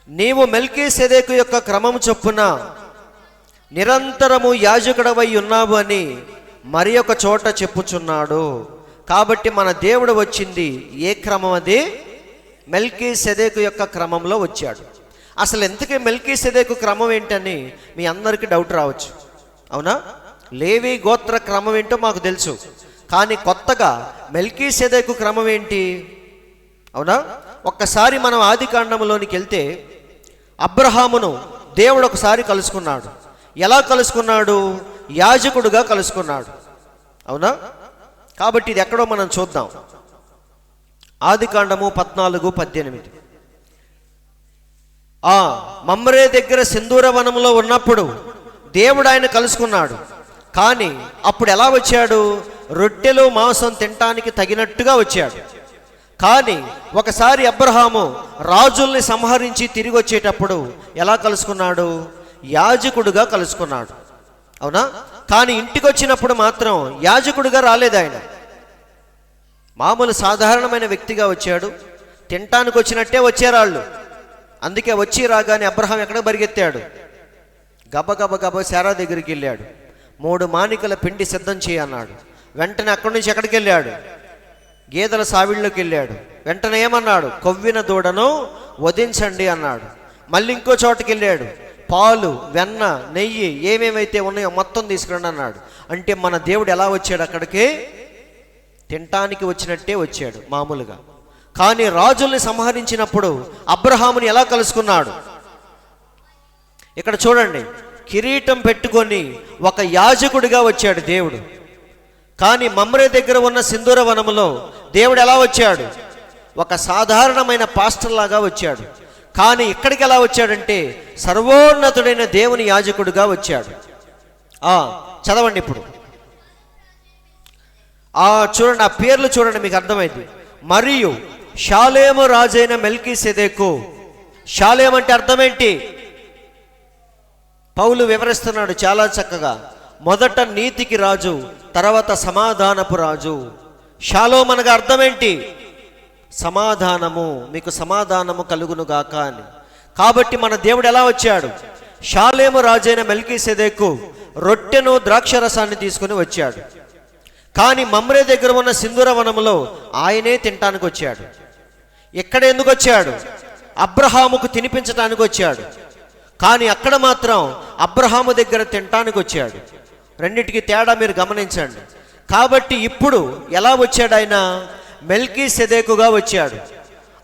నీవు మెల్కీసెదెకు యొక్క క్రమం చొప్పున నిరంతరము యాజకుడవై ఉన్నావు అని మరి ఒక చోట చెప్పుచున్నాడు. కాబట్టి మన దేవుడు వచ్చింది ఏ క్రమం? అది మెల్కీసెదెకు యొక్క క్రమంలో వచ్చాడు. అసలు ఎంతకీ మెల్కీసెదెకు క్రమం ఏంటని మీ అందరికీ డౌట్ రావచ్చు. అవునా? లేవి గోత్ర క్రమం ఏంటో మాకు తెలుసు, కానీ కొత్తగా మెల్కీసెదెకు క్రమం ఏంటి? అవునా? ఒక్కసారి మనం ఆది కాండంలోనికి వెళ్తే అబ్రహామును దేవుడు ఒకసారి కలుసుకున్నాడు. ఎలా కలుసుకున్నాడు? యాజకుడుగా కలుసుకున్నాడు. అవునా? కాబట్టి ఇది ఎక్కడో మనం చూద్దాం. ఆది కాండము 14:18. మమ్రే దగ్గర సింధూర వనంలో ఉన్నప్పుడు దేవుడు ఆయన కలుసుకున్నాడు. కానీ అప్పుడు ఎలా వచ్చాడు? రొట్టెలు మాంసం తినటానికి తగినట్టుగా వచ్చాడు. కానీ ఒకసారి అబ్రహాము రాజుల్ని సంహరించి తిరిగి వచ్చేటప్పుడు ఎలా కలుసుకున్నాడు? యాజకుడుగా కలుసుకున్నాడు. అవునా? కానీ ఇంటికి వచ్చినప్పుడు మాత్రం యాజకుడిగా రాలేదు ఆయన. మామూలు సాధారణమైన వ్యక్తిగా వచ్చాడు. తినటానికి వచ్చినట్టే వచ్చారాళ్ళు. అందుకే వచ్చి రాగానే అబ్రహాం ఎక్కడికి పరిగెత్తాడు? గబ శారా దగ్గరికి వెళ్ళాడు. 3 మానికల పిండి సిద్ధం చేయన్నాడు. వెంటనే అక్కడి నుంచి ఎక్కడికి వెళ్ళాడు? గేదెల సావిళ్ళకి వెళ్ళాడు. వెంటనే ఏమన్నాడు? కొవ్విన దూడను వధించండి అన్నాడు. మళ్ళీ ఇంకో చోటకి వెళ్ళాడు. పాలు, వెన్న, నెయ్యి ఏమేమైతే ఉన్నాయో మొత్తం తీసుకురండి అన్నాడు. అంటే మన దేవుడు ఎలా వచ్చాడు? అక్కడికి తినటానికి వచ్చినట్టే వచ్చాడు మామూలుగా. కానీ రాజుల్ని సంహరించినప్పుడు అబ్రహాముని ఎలా కలుసుకున్నాడు? ఇక్కడ చూడండి, కిరీటం పెట్టుకొని ఒక యాజకుడిగా వచ్చాడు దేవుడు. కానీ మమ్రే దగ్గర ఉన్న సింధూర వనములో దేవుడు ఎలా వచ్చాడు? ఒక సాధారణమైన పాస్టర్ లాగా వచ్చాడు. కానీ ఇక్కడికి ఎలా వచ్చాడంటే సర్వోన్నతుడైన దేవుని యాజకుడిగా వచ్చాడు. చదవండి ఇప్పుడు. చూడండి, ఆ పేర్లు చూడండి, మీకు అర్థమైంది. మరియు షాలేము రాజైన మెల్కీసెదెకు. షాలేం అంటే అర్థం ఏంటి? పౌలు వివరిస్తున్నాడు చాలా చక్కగా. మొదట నీతికి రాజు, తర్వాత సమాధానపు రాజు. షాలోం అనగా అర్థం ఏంటి? సమాధానము, మీకు సమాధానము కలుగునుగాక అని. కాబట్టి మన దేవుడు ఎలా వచ్చాడు? షాలేము రాజైన మెల్కీసెదెకు రొట్టెను ద్రాక్షరసాన్ని తీసుకుని వచ్చాడు. కానీ మమ్రే దగ్గర ఉన్న సింధూర వనములో ఆయనే తినటానికి వచ్చాడు. ఇక్కడ ఎందుకు వచ్చాడు? అబ్రహాముకు తినిపించటానికి వచ్చాడు. కానీ అక్కడ మాత్రం అబ్రహాము దగ్గర తినటానికి వచ్చాడు. రెండిటికి తేడా మీరు గమనించండి. కాబట్టి ఇప్పుడు ఎలా వచ్చాడు? ఆయన మెల్కీసెదెకుగా వచ్చాడు.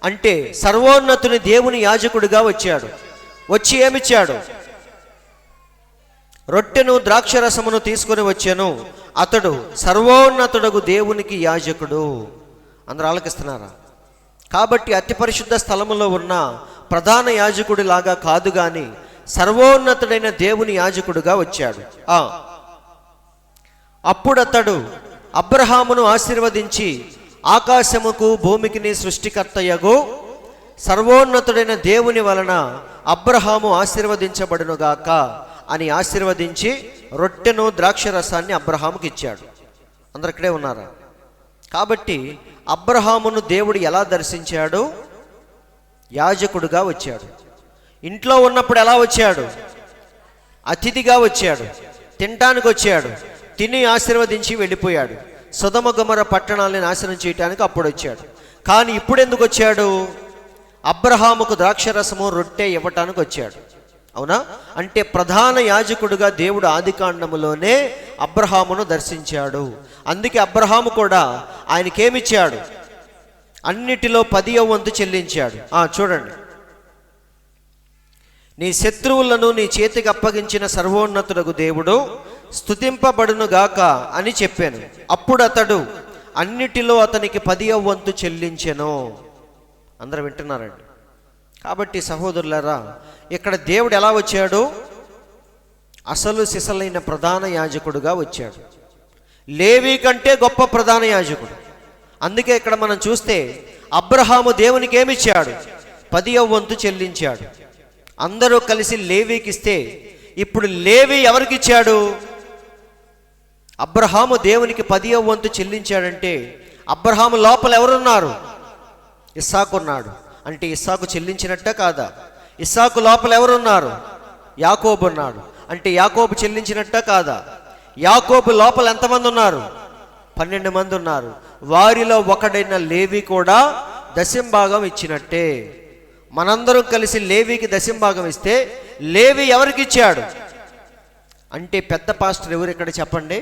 అంటే సర్వోన్నతుని దేవుని యాజకుడిగా వచ్చాడు. వచ్చి ఏమిచ్చాడు? రొట్టెను ద్రాక్షరసమును తీసుకుని వచ్చాను. అతడు సర్వోన్నతుడగు దేవునికి యాజకుడు. అందరూ ఆలకిస్తున్నారా? కాబట్టి అతి పరిశుద్ధ స్థలములో ఉన్న ప్రధాన యాజకుడి లాగా కాదు, గాని సర్వోన్నతుడైన దేవుని యాజకుడుగా వచ్చాడు. అప్పుడు అతడు అబ్రహామును ఆశీర్వదించి, ఆకాశముకు భూమికిని సృష్టికర్తయగు సర్వోన్నతుడైన దేవుని వలన అబ్రహాము ఆశీర్వదించబడునుగాక అని ఆశీర్వదించి రొట్టెను ద్రాక్షరసాన్ని అబ్రహాముకి ఇచ్చాడు. అందరు ఇక్కడే ఉన్నారా? కాబట్టి అబ్రహామును దేవుడు ఎలా దర్శించాడు? యాజకుడుగా వచ్చాడు. ఇంట్లో ఉన్నప్పుడు ఎలా వచ్చాడు? అతిథిగా వచ్చాడు. తినటానికి వచ్చాడు. తిని ఆశీర్వదించి వెళ్ళిపోయాడు. సొదొమ గొమొర్రా పట్టణాలను నాశనం చేయటానికి అప్పుడు వచ్చాడు. కానీ ఇప్పుడు ఎందుకు వచ్చాడు? అబ్రహాముకు ద్రాక్షరసము రొట్టె ఇవ్వటానికి వచ్చాడు. అవునా? అంటే ప్రధాన యాజకుడుగా దేవుడు ఆదికాండములోనే అబ్రహామును దర్శించాడు. అందుకే అబ్రహాము కూడా ఆయనకేమిచ్చాడు? అన్నిటిలో 10వ వంతు చెల్లించాడు. చూడండి, నీ శత్రువులను నీ చేతికి అప్పగించిన సర్వోన్నతుడగు దేవుడు స్తుతింపబడునుగాక అని చెప్పాను. అప్పుడు అతడు అన్నిటిలో అతనికి 10వ వంతు చెల్లించెను. అందరూ వింటున్నారండి? కాబట్టి సహోదరులారా, ఇక్కడ దేవుడు ఎలా వచ్చాడు? అసలు సిసలైన ప్రధాన యాజకుడుగా వచ్చాడు. లేవి కంటే గొప్ప ప్రధాన యాజకుడు. అందుకే ఇక్కడ మనం చూస్తే అబ్రహాము దేవునికి ఏమిచ్చాడు? 10వ వంతు చెల్లించాడు. అందరూ కలిసి లేవీకి ఇస్తే ఇప్పుడు లేవి ఎవరికి ఇచ్చాడు? అబ్రహాము దేవునికి 10వ వంతు చెల్లించాడంటే అబ్రహాము లోపల ఎవరున్నారు? ఇస్సాకు ఉన్నాడు. అంటే ఇస్సాకు చెల్లించినట్ట కాదా? ఇస్సాకు లోపల ఎవరున్నారు? యాకోబు ఉన్నాడు. అంటే యాకోబు చెల్లించినట్ట కాదా? యాకోబు లోపల ఎంతమంది ఉన్నారు? 12 మంది ఉన్నారు. వారిలో ఒకడైన లేవి కూడా దశంభాగం ఇచ్చినట్టే. మనందరం కలిసి లేవికి దశంభాగం ఇస్తే లేవి ఎవరికి ఇచ్చాడు? అంటే పెద్ద పాస్టర్ ఎవరు ఇక్కడ చెప్పండి?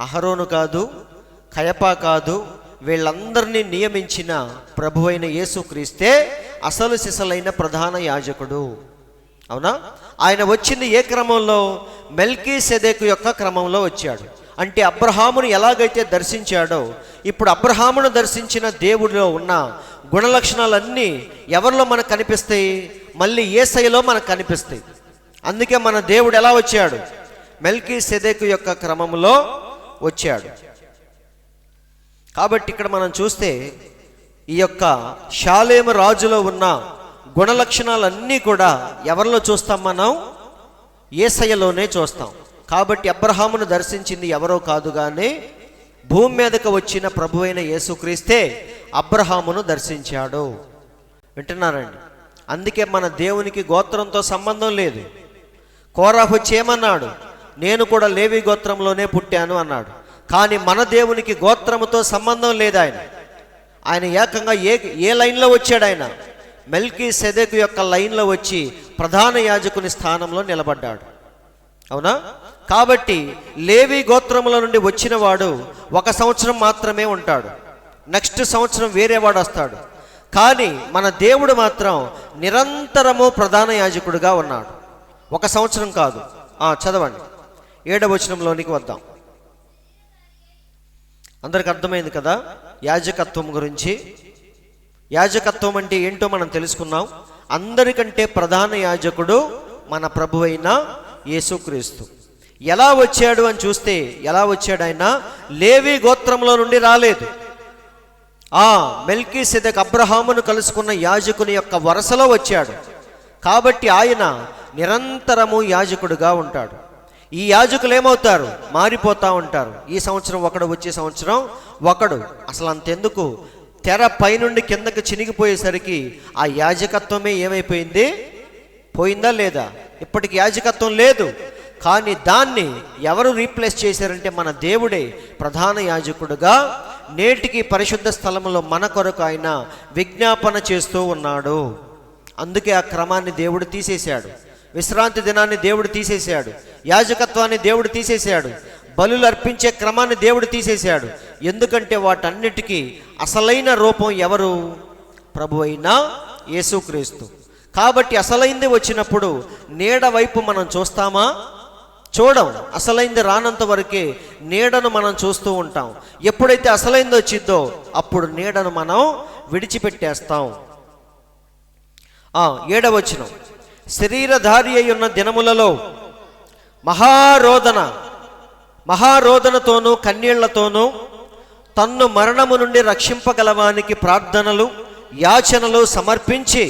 అహరోను కాదు, కయపా కాదు, వీళ్ళందరినీ నియమించిన ప్రభు అయిన యేసుక్రీస్తే అసలు సిసలైన ప్రధాన యాజకుడు. అవునా? ఆయన వచ్చింది ఏ క్రమంలో? మెల్కీసెదెకు యొక్క క్రమంలో వచ్చాడు. అంటే అబ్రహామును ఎలాగైతే దర్శించాడో ఇప్పుడు అబ్రహామును దర్శించిన దేవుడిలో ఉన్న గుణలక్షణాలన్నీ ఎవరిలో మనకు కనిపిస్తాయి? మళ్ళీ యేసయ్యలో మనకు కనిపిస్తాయి. అందుకే మన దేవుడు ఎలా వచ్చాడు? మెల్కీసెదెకు యొక్క క్రమంలో వచ్చాడు. కాబట్టి ఇక్కడ మనం చూస్తే ఈ యొక్క షాలేము రాజులో ఉన్న గుణలక్షణాలన్నీ కూడా ఎవరిలో చూస్తాం? మనం యేసయ్యలోనే చూస్తాం. కాబట్టి అబ్రహామును దర్శించింది ఎవరో కాదు, కానీ భూమి మీదకు వచ్చిన ప్రభు అయిన యేసుక్రీస్తే అబ్రహామును దర్శించాడు. వింటున్నారండి? అందుకే మన దేవునికి గోత్రంతో సంబంధం లేదు. కోరాహు వచ్చి ఏమన్నాడు? నేను కూడా లేవి గోత్రంలోనే పుట్టాను అన్నాడు. కానీ మన దేవునికి గోత్రముతో సంబంధం లేదు. ఆయన ఏకంగా ఏ లైన్లో వచ్చాడు? ఆయన మెల్కీసెదెకు యొక్క లైన్లో వచ్చి ప్రధాన యాజకుని స్థానంలో నిలబడ్డాడు. అవునా? కాబట్టి లేవి గోత్రముల నుండి వచ్చిన వాడు 1 సంవత్సరం మాత్రమే ఉంటాడు. నెక్స్ట్ సంవత్సరం వేరేవాడు వస్తాడు. కానీ మన దేవుడు మాత్రం నిరంతరము ప్రధాన యాజకుడిగా ఉన్నాడు. 1 సంవత్సరం కాదు. చదవండి, 7వ వచనంలోనికి వద్దాం. అందరికి అర్థమైంది కదా యాజకత్వం గురించి? యాజకత్వం అంటే ఏంటో మనం తెలుసుకున్నాం. అందరికంటే ప్రధాన యాజకుడు మన ప్రభు అయిన యేసుక్రీస్తు. ఎలా వచ్చాడు అని చూస్తే, ఎలా వచ్చాడు? ఆయన లేవి గోత్రంలో నుండి రాలేదు. మెల్కీసెదెకు అబ్రహామును కలుసుకున్న యాజకుని యొక్క వరుసలో వచ్చాడు. కాబట్టి ఆయన నిరంతరము యాజకుడుగా ఉంటాడు. ఈ యాజకులు ఏమవుతారు? మారిపోతూ ఉంటారు. ఈ సంవత్సరం ఒకడు, వచ్చే సంవత్సరం ఒకడు. అసలు అంతెందుకు, తెర పైనుండి కిందకి చినిగిపోయేసరికి ఆ యాజకత్వమే ఏమైపోయింది? పోయిందా లేదా? ఇప్పటికి యాజకత్వం లేదు. కానీ దాన్ని ఎవరు రీప్లేస్ చేశారంటే మన దేవుడే ప్రధాన యాజకుడుగా నేటికి పరిశుద్ధ స్థలంలో మన కొరకు ఆయన విజ్ఞాపన చేస్తూ ఉన్నాడు. అందుకే ఆ క్రమాన్ని దేవుడు తీసేశాడు. విశ్రాంతి దినాన్ని దేవుడు తీసేశాడు. యాజకత్వాన్ని దేవుడు తీసేశాడు. బలులు అర్పించే క్రమాన్ని దేవుడు తీసేశాడు. ఎందుకంటే వాటన్నిటికీ అసలైన రూపం ఎవరు? ప్రభు అయిన యేసుక్రీస్తు. కాబట్టి అసలైంది వచ్చినప్పుడు నీడ వైపు మనం చూస్తామా? చూడం. అసలైంది రానంత వరకే నీడను మనం చూస్తూ ఉంటాం. ఎప్పుడైతే అసలైంది వచ్చిందో అప్పుడు నీడను మనం విడిచిపెట్టేస్తాం. 7వ వచనం, శరీరధారి అయి ఉన్న దినములలో మహారోదనతోనూ కన్నీళ్లతోనూ తన్ను మరణము నుండి రక్షింపగలవానికి ప్రార్థనలు యాచనలు సమర్పించి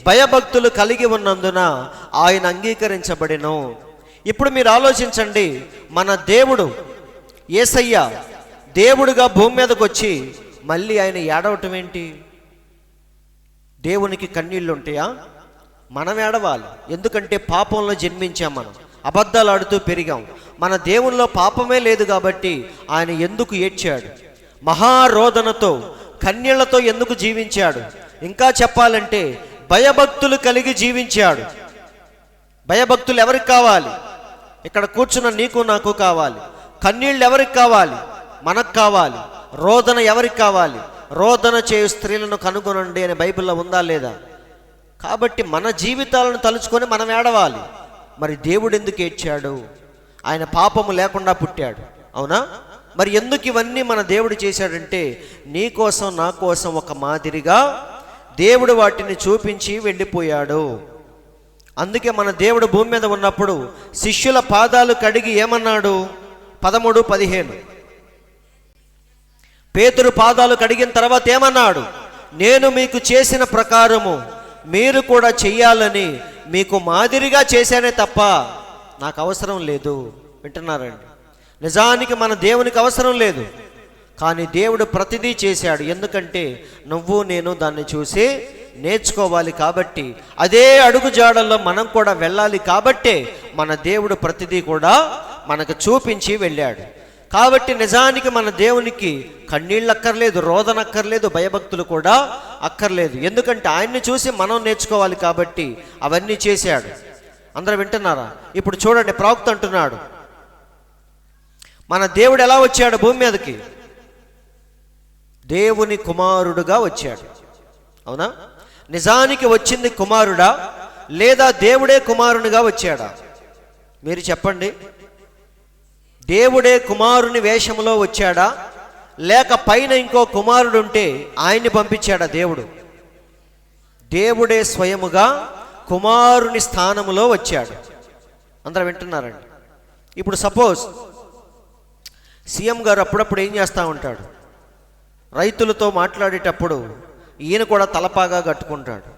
భయభక్తులు కలిగి ఉన్నందున ఆయన అంగీకరించబడెను. ఇప్పుడు మీరు ఆలోచించండి, మన దేవుడు యేసయ్య దేవుడుగా భూమి మీదకి వచ్చి మళ్ళీ ఆయన ఏడవటం ఏంటి? దేవునికి కన్నీళ్ళు ఉంటాయా? మనం ఏడవాలి. ఎందుకంటే పాపంలో జన్మించాం, మనం అబద్ధాలు ఆడుతూ పెరిగాం. మన దేవునిలో పాపమే లేదు కాబట్టి ఆయన ఎందుకు ఏడ్చాడు? మహారోదనతో కన్నీళ్లతో ఎందుకు జీవించాడు? ఇంకా చెప్పాలంటే భయభక్తులు కలిగి జీవించాడు. భయభక్తులు ఎవరికి కావాలి? ఇక్కడ కూర్చున్న నీకు నాకు కావాలి. కన్నీళ్ళు ఎవరికి కావాలి? మనకు కావాలి. రోదన ఎవరికి కావాలి? రోదన చేయు స్త్రీలను కనుగొనండి అని బైబిల్లో ఉందా లేదా? కాబట్టి మన జీవితాలను తలుచుకొని మనం ఏడవాలి. మరి దేవుడు ఎందుకు ఏడ్చాడు? ఆయన పాపము లేకుండా పుట్టాడు, అవునా? మరి ఎందుకు ఇవన్నీ మన దేవుడు చేశాడంటే నీ కోసం నా కోసం ఒక మాదిరిగా దేవుడు వాటిని చూపించి వెళ్ళిపోయాడు. అందుకే మన దేవుడు భూమి మీద ఉన్నప్పుడు శిష్యుల పాదాలు కడిగి ఏమన్నాడు? 13-15 పేతురు పాదాలు కడిగిన తర్వాత ఏమన్నాడు? నేను మీకు చేసిన ప్రకారము మీరు కూడా చెయ్యాలని మీకు మాదిరిగా చేశానే తప్ప నాకు అవసరం లేదు. వింటున్నారండి? నిజానికి మన దేవునికి అవసరం లేదు, కానీ దేవుడు ప్రతిదీ చేశాడు. ఎందుకంటే నువ్వు నేను దాన్ని చూసి నేర్చుకోవాలి కాబట్టి, అదే అడుగు జాడల్లో మనం కూడా వెళ్ళాలి కాబట్టే మన దేవుడు ప్రతిదీ కూడా మనకు చూపించి వెళ్ళాడు. కాబట్టి నిజానికి మన దేవునికి కన్నీళ్ళు అక్కర్లేదు, రోదన అక్కర్లేదు, భయభక్తులు కూడా అక్కర్లేదు. ఎందుకంటే ఆయన్ని చూసి మనం నేర్చుకోవాలి కాబట్టి అవన్నీ చేశాడు. అందరూ వింటున్నారా? ఇప్పుడు చూడండి, ప్రవక్త అంటున్నాడు మన దేవుడు ఎలా వచ్చాడు భూమి మీదకి? దేవుని కుమారుడుగా వచ్చాడు, అవునా? నిజానికి వచ్చింది కుమారుడా లేదా దేవుడే కుమారునిగా వచ్చాడా? మీరు చెప్పండి. దేవుడే కుమారుని వేషంలో వచ్చాడా లేక పైన ఇంకో కుమారుడు ఉంటే ఆయన్ని పంపించాడా దేవుడు? దేవుడే స్వయముగా కుమారుని స్థానములో వచ్చాడు. అందరూ వింటున్నారండి? ఇప్పుడు సపోజ్ సీఎం గారు అప్పుడప్పుడు ఏం చేస్తూ ఉంటాడు? రైతులతో మాట్లాడేటప్పుడు ఈయన కూడా తలపాగా కట్టుకుంటాడు.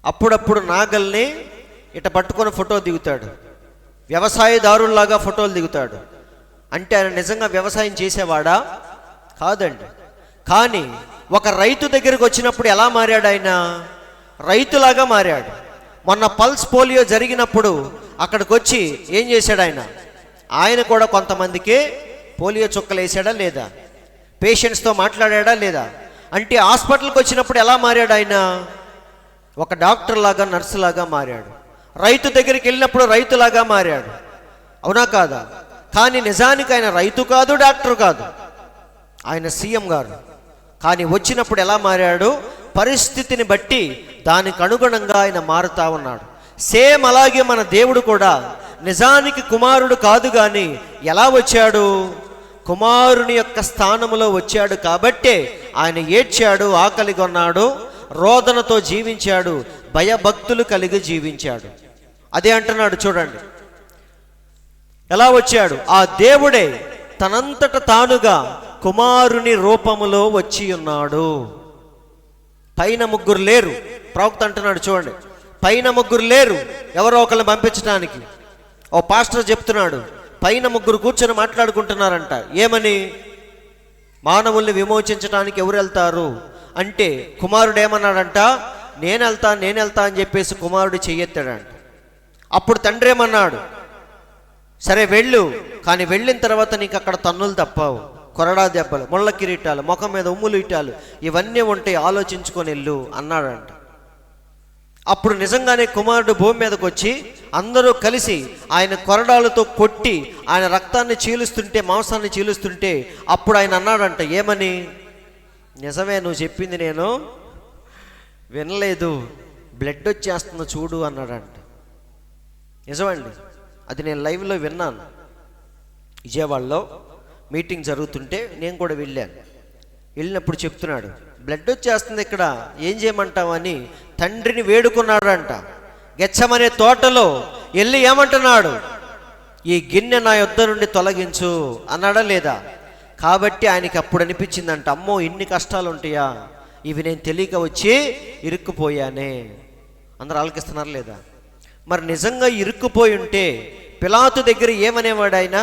అప్పుడప్పుడు నాగల్ని ఇట పట్టుకొని ఫోటో దిగుతాడు. వ్యవసాయదారుల్లాగా ఫోటోలు దిగుతాడు. అంటే ఆయన నిజంగా వ్యవసాయం చేసేవాడా? కాదండి. కానీ ఒక రైతు దగ్గరికి వచ్చినప్పుడు ఎలా మారాడు? ఆయన రైతులాగా మారాడు. మొన్న పల్స్ పోలియో జరిగినప్పుడు అక్కడికి వచ్చి ఏం చేశాడు? ఆయన కూడా కొంతమందికి పోలియో చుక్కలు వేసాడా లేదా? పేషెంట్స్తో మాట్లాడా లేదా? అంటే హాస్పిటల్కి వచ్చినప్పుడు ఎలా మారాడు? ఆయన ఒక డాక్టర్ లాగా, నర్సు లాగా మారాడు. రైతు దగ్గరికి వెళ్ళినప్పుడు రైతులాగా మారాడు, అవునా కాదా? కానీ నిజానికి ఆయన రైతు కాదు, డాక్టర్ కాదు, ఆయన సీఎం గారు. కానీ వచ్చినప్పుడు ఎలా మారాడు? పరిస్థితిని బట్టి దానికి అనుగుణంగా ఆయన మారుతా ఉన్నాడు. సేమ్ అలాగే మన దేవుడు కూడా నిజానికి కుమారుడు కాదు, కానీ ఎలా వచ్చాడు? కుమారుని యొక్క స్థానంలో వచ్చాడు. కాబట్టే ఆయన ఏడ్చాడు, ఆకలి కొన్నాడు, రోదనతో జీవించాడు, భయభక్తులు కలిగి జీవించాడు. అదే అంటున్నాడు చూడండి ఎలా వచ్చాడు. ఆ దేవుడే తనంతట తానుగా కుమారుని రూపములో వచ్చి ఉన్నాడు. పైన ముగ్గురు లేరు. ప్రవక్త అంటున్నాడు చూడండి, పైన ముగ్గురు లేరు ఎవరో ఒకరిని పంపించడానికి. ఓ పాస్టర్ చెప్తున్నాడు, పైన ముగ్గురు కూర్చొని మాట్లాడుకుంటున్నారంట. ఏమని? మానవుల్ని విమోచించడానికి ఎవరు వెళ్తారు? అంటే కుమారుడు ఏమన్నాడంట, నేను వెళ్తా అని చెప్పేసి కుమారుడు చెయ్యెత్తాడంట. అప్పుడు తండ్రి ఏమన్నాడు, సరే వెళ్ళు, కానీ వెళ్ళిన తర్వాత నీకు అక్కడ తన్నులు తప్పవు, కొరడా దెబ్బలు, ముళ్ళ కిరీటాలు, ముఖం మీద ఉమ్ములు ఇటాలు ఇవన్నీ ఉంటాయి, ఆలోచించుకొని వెళ్ళు అన్నాడంట. అప్పుడు నిజంగానే కుమారుడు భూమి మీదకి వచ్చి అందరూ కలిసి ఆయన కొరడాలతో కొట్టి ఆయన రక్తాన్ని చీలుస్తుంటే, మాంసాన్ని చీలుస్తుంటే అప్పుడు ఆయన అన్నాడంట, ఏమని, నిజమే నువ్వు చెప్పింది నేను వినలేదు, బ్లడ్ వచ్చేస్తుంది చూడు అన్నాడంట. నిజమండి, అది నేను లైవ్లో విన్నాను. విజయవాడలో మీటింగ్ జరుగుతుంటే నేను కూడా వెళ్ళినప్పుడు చెప్తున్నాడు, బ్లడ్ వచ్చేస్తుంది ఇక్కడ, ఏం చేయమంటావని తండ్రిని వేడుకున్నాడంట. గెత్సెమనే తోటలో వెళ్ళి ఏమంటున్నాడు, ఈ గిన్నె నా యొద్ద నుండి తొలగించు అన్నాడా లేదా? కాబట్టి ఆయనకి అప్పుడు అనిపించిందంట, అమ్మో ఇన్ని కష్టాలు ఉంటాయా, ఇవి నేను తెలియక వచ్చి ఇరుక్కుపోయానే. అందరూ ఆలకిస్తున్నారు లేదా? మరి నిజంగా ఇరుక్కుపోయి ఉంటే పిలాతు దగ్గర ఏమనేవాడు ఆయన,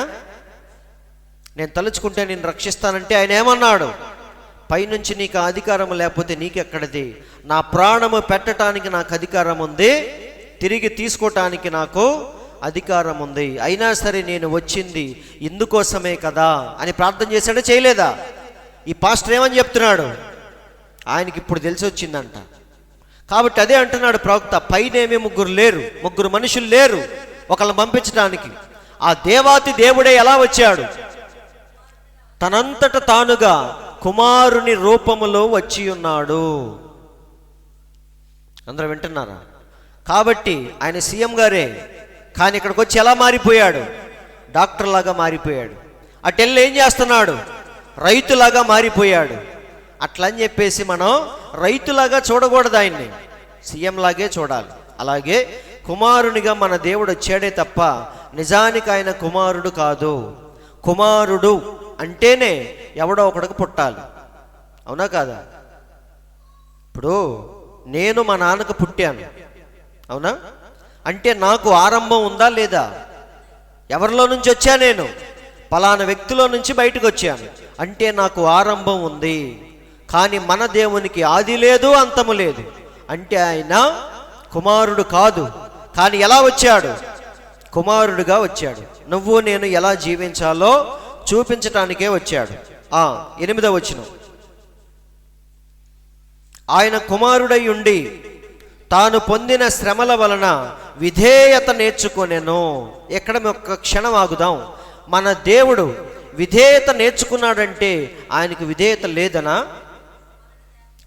నేను తలుచుకుంటే నేను రక్షిస్తానంటే ఆయన ఏమన్నాడు, పైనుంచి నీకు అధికారం లేకపోతే నీకెక్కడిది, నా ప్రాణము పెట్టడానికి నాకు అధికారం ఉంది, తిరిగి తీసుకోవటానికి నాకు అధికారం ఉంది, అయినా సరే నేను వచ్చింది ఇందుకోసమే కదా అని ప్రార్థన చేశాడో చేయలేదా? ఈ పాస్టర్ ఏమని చెప్తున్నాడు, ఆయనకి ఇప్పుడు తెలిసి వచ్చిందంట. కాబట్టి అదే అంటున్నాడు ప్రవక్త, పైనేమీ ముగ్గురు మనుషులు లేరు ఒకళ్ళని పంపించడానికి. ఆ దేవాతి దేవుడే ఎలా వచ్చాడు, తనంతట తానుగా కుమారుని రూపములో వచ్చి ఉన్నాడు. అందరూ వింటున్నారా? కాబట్టి ఆయన సీఎం గారే, కానీ ఇక్కడికి వచ్చి ఎలా మారిపోయాడు, డాక్టర్ లాగా మారిపోయాడు. అటెళ్ళి ఏం చేస్తున్నాడు, రైతులాగా మారిపోయాడు. అట్లా అని చెప్పేసి మనం రైతులాగా చూడకూడదు, ఆయన్ని సీఎం లాగే చూడాలి. అలాగే కుమారునిగా మన దేవుడు వచ్చాడే తప్ప నిజానికి ఆయన కుమారుడు కాదు. కుమారుడు అంటేనే ఎవడో ఒకడికి పుట్టాలి, అవునా కాదా? ఇప్పుడు నేను మా నాన్నకు పుట్టాను, అవునా? అంటే నాకు ఆరంభం ఉందా లేదా? ఎవరిలో నుంచి వచ్చా, నేను పలానా వ్యక్తిలో నుంచి బయటకు వచ్చాను అంటే నాకు ఆరంభం ఉంది. కానీ మన దేవునికి ఆది లేదు, అంతము లేదు. అంటే ఆయన కుమారుడు కాదు, కానీ ఎలా వచ్చాడు, కుమారుడుగా వచ్చాడు. నువ్వు నేను ఎలా జీవించాలో చూపించటానికే వచ్చాడు. 8వ వచనం, ఆయన కుమారుడై ఉండి తాను పొందిన శ్రమల వలన విధేయత నేర్చుకొనెను. ఎక్కడ ఒక క్షణం ఆగుదాం. మన దేవుడు విధేయత నేర్చుకున్నాడంటే ఆయనకు విధేయత లేదనా?